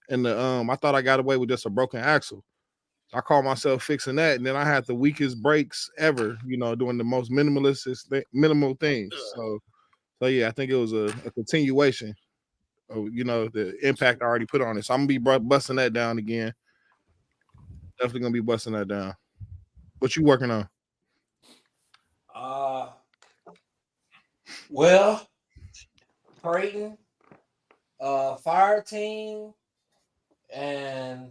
and I thought I got away with just a broken axle. I called myself fixing that, and then I had the weakest brakes ever. You know, doing the most minimal things. So yeah, I think it was a continuation of the impact I already put on it. So I'm gonna be busting that down again. Definitely gonna be busting that down. What you working on? Well, Creighton, fire team, and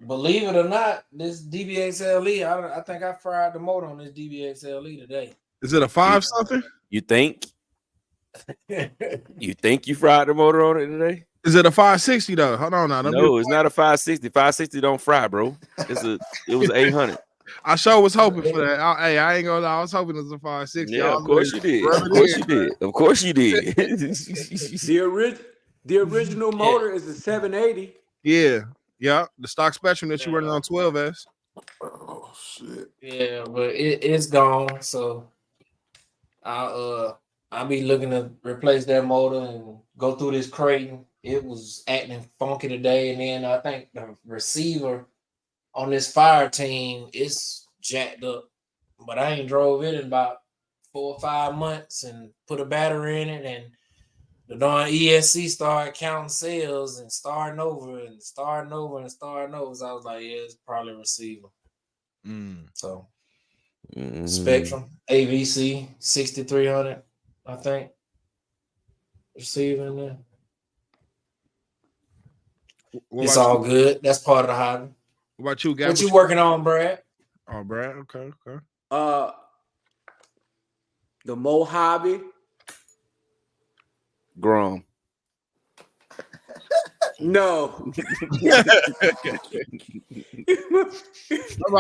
believe it or not, this DBXLE, I think I fried the motor on this DBXLE today. Is it a 5 something? You think? You think you fried the motor on it today? Is it a 560 though? Hold on now. No, it's not a 560. 560 don't fry, bro. It was 800. I sure was hoping for that. I ain't gonna lie. I was hoping it was a 560. Yeah, of course you did. Of course you did. The original motor is a 780. Yeah. The stock Spectrum that you running on 12S. Oh shit. Yeah, but it's gone. So I'll be looking to replace that motor and go through this Creighton. It was acting funky today, and then I think the receiver on this fire team is jacked up. But I ain't drove it in about 4 or 5 months and put a battery in it, and the darn ESC started counting sales and starting over. So I was like, yeah, it's probably a receiver. So Spectrum AVC 6300, I think. Receiver in there. It's all good. That's part of the hobby. What about you, guys? What you working on, Brad? Oh, Brad. Okay. The Mojave. Grom. No.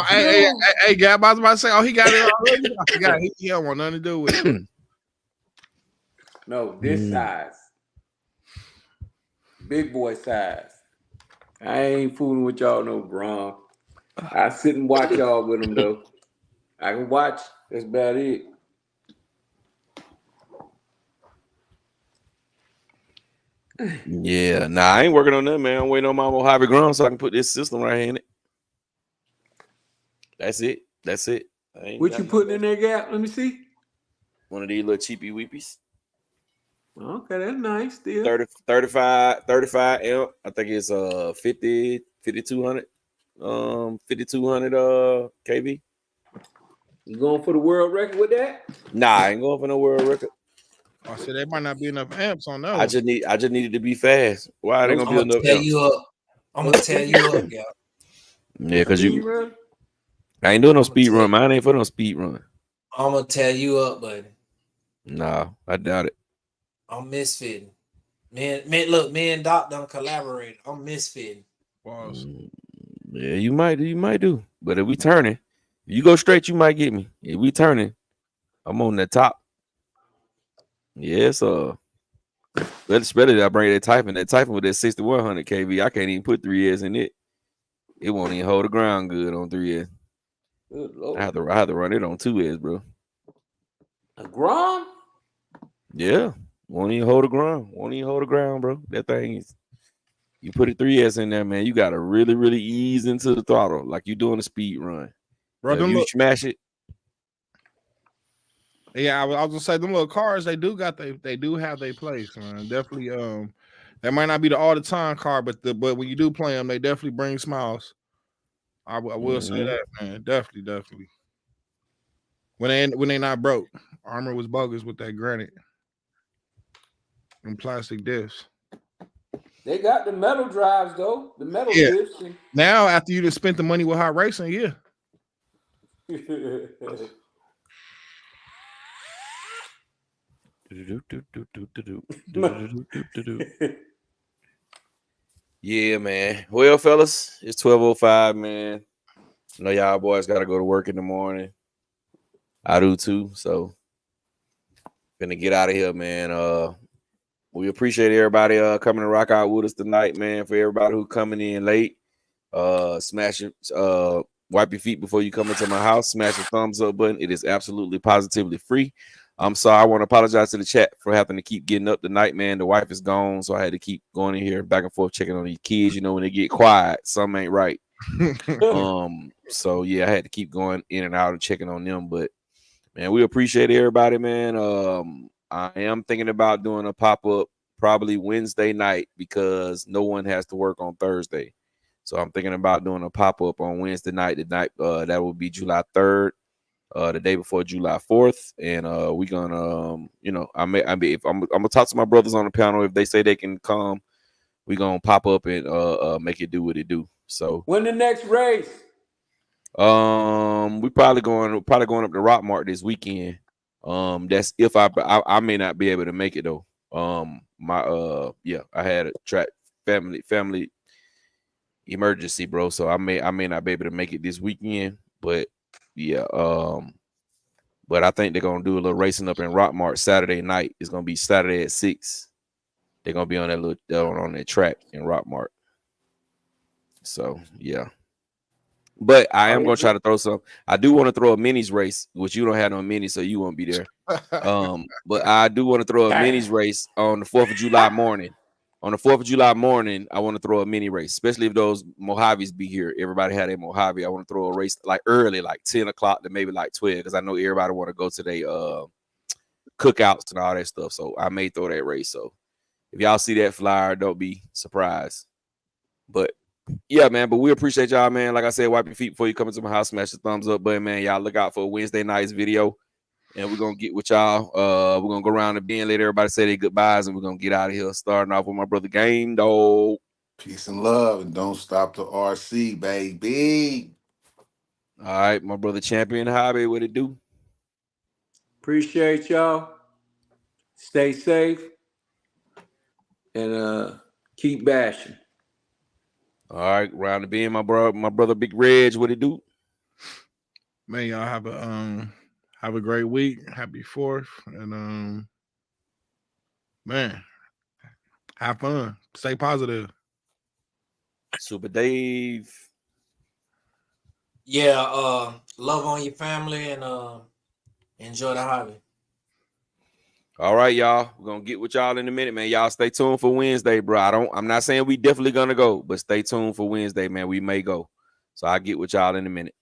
Hey, Gab, I was about to say, he got it already. I forgot. He don't want nothing to do with it. No, this size. Big boy size. I ain't fooling with y'all no Grom. I sit and watch y'all with them though. I can watch. That's about it. Yeah, I ain't working on that, man. I'm waiting on my Mojave Grom so I can put this system right here in it. That's it. What you putting in there, Gap? Let me see. One of these little cheapy weepies. Okay, that's nice. Still 35 amp. I think it's 5200 kV. You going for the world record with that? Nah, I ain't going for no world record. I said there might not be enough amps on that. I just needed to be fast. Why are they gonna be enough amps? I'm gonna tell you up, yeah. Yeah, because I ain't doing no speed run. Mine ain't for no speed run. I'm gonna tell you up, buddy. Nah, I doubt it. I'm misfitting. Man, look, me and Doc done collaborate. I'm misfitting. Yeah, you might do. But if we turning, if you go straight, you might get me. If we turning, I'm on the top. Yes, better I bring that Typhon. That Typhon with that 6100 kV. I can't even put 3S in it. It won't even hold the ground good on 3S. I have to run it on 2S, bro. A Grom? Yeah. Won't even hold the ground, bro. That thing is, you put a 3S in there, man. You gotta really, really ease into the throttle like you doing a speed run. Bro, If you smash it. Yeah, I was gonna say them little cars, they do have their place, man. Definitely, that might not be the all the time car, but when you do play them, they definitely bring smiles. I will say that, man. Definitely. When they not broke, Armor was bogus with that granite and plastic diffs. They got the metal drives though, the metal Yeah. diffs. Now after you just spent the money with hot racing, yeah. Yeah, man. Well, fellas, it's 12:05, man. I know y'all boys gotta go to work in the morning. I do too, so gonna get out of here, man. We appreciate everybody coming to rock out with us tonight, man. For everybody who coming in late, smash your wipe your feet before you come into my house. Smash the thumbs up button. It is absolutely positively free. I'm sorry. I want to apologize to the chat for having to keep getting up tonight, man. The wife is gone, so I had to keep going in here back and forth checking on these kids. You know, when they get quiet, something ain't right. So yeah, I had to keep going in and out and checking on them. But man, we appreciate everybody, man. I am thinking about doing a pop-up probably Wednesday night because no one has to work on Thursday. So I'm thinking about doing a pop-up on Wednesday night. The night that will be July 3rd. The day before July 4th, and we're gonna, I'm gonna talk to my brothers on the panel. If they say they can come, we're gonna pop up and make it do what it do. So when the next race? We probably going up to Rockmart this weekend. That's if I may not be able to make it though. I had a track family emergency, bro. So I may not be able to make it this weekend, but. Yeah, but I think they're gonna do a little racing up in Rockmart Saturday night. It's gonna be Saturday at 6. They're gonna be on that on that track in Rockmart. So yeah, but I am gonna try to throw some. I do want to throw a minis race, which you don't have no minis, so you won't be there. But I do want to throw a minis race on the 4th of July morning. On the 4th of July morning, I want to throw a mini race, especially if those Mojaves be here. Everybody had a Mojave. I want to throw a race like early, like 10 o'clock to maybe like 12, because I know everybody want to go to their cookouts and all that stuff. So I may throw that race. So if y'all see that flyer, don't be surprised. But yeah, man, but we appreciate y'all, man. Like I said, wipe your feet before you come into my house. Smash the thumbs up button, man. Y'all look out for Wednesday night's video. And we're gonna get with y'all. We're gonna go around the bend, let everybody say their goodbyes, and we're gonna get out of here. Starting off with my brother Game Dog. Peace and love, and don't stop the RC, baby. All right, my brother Champion Hobby, what it do? Appreciate y'all. Stay safe and keep bashing. All right, round the bend, my brother Big Reg, what it do? Man, y'all have a great week. Happy 4th. And man, have fun. Stay positive. Super Dave. Yeah, love on your family and enjoy the hobby. All right, y'all. We're gonna get with y'all in a minute, man. Y'all stay tuned for Wednesday, bro. I'm not saying we definitely gonna go, but stay tuned for Wednesday, man. We may go. So I'll get with y'all in a minute.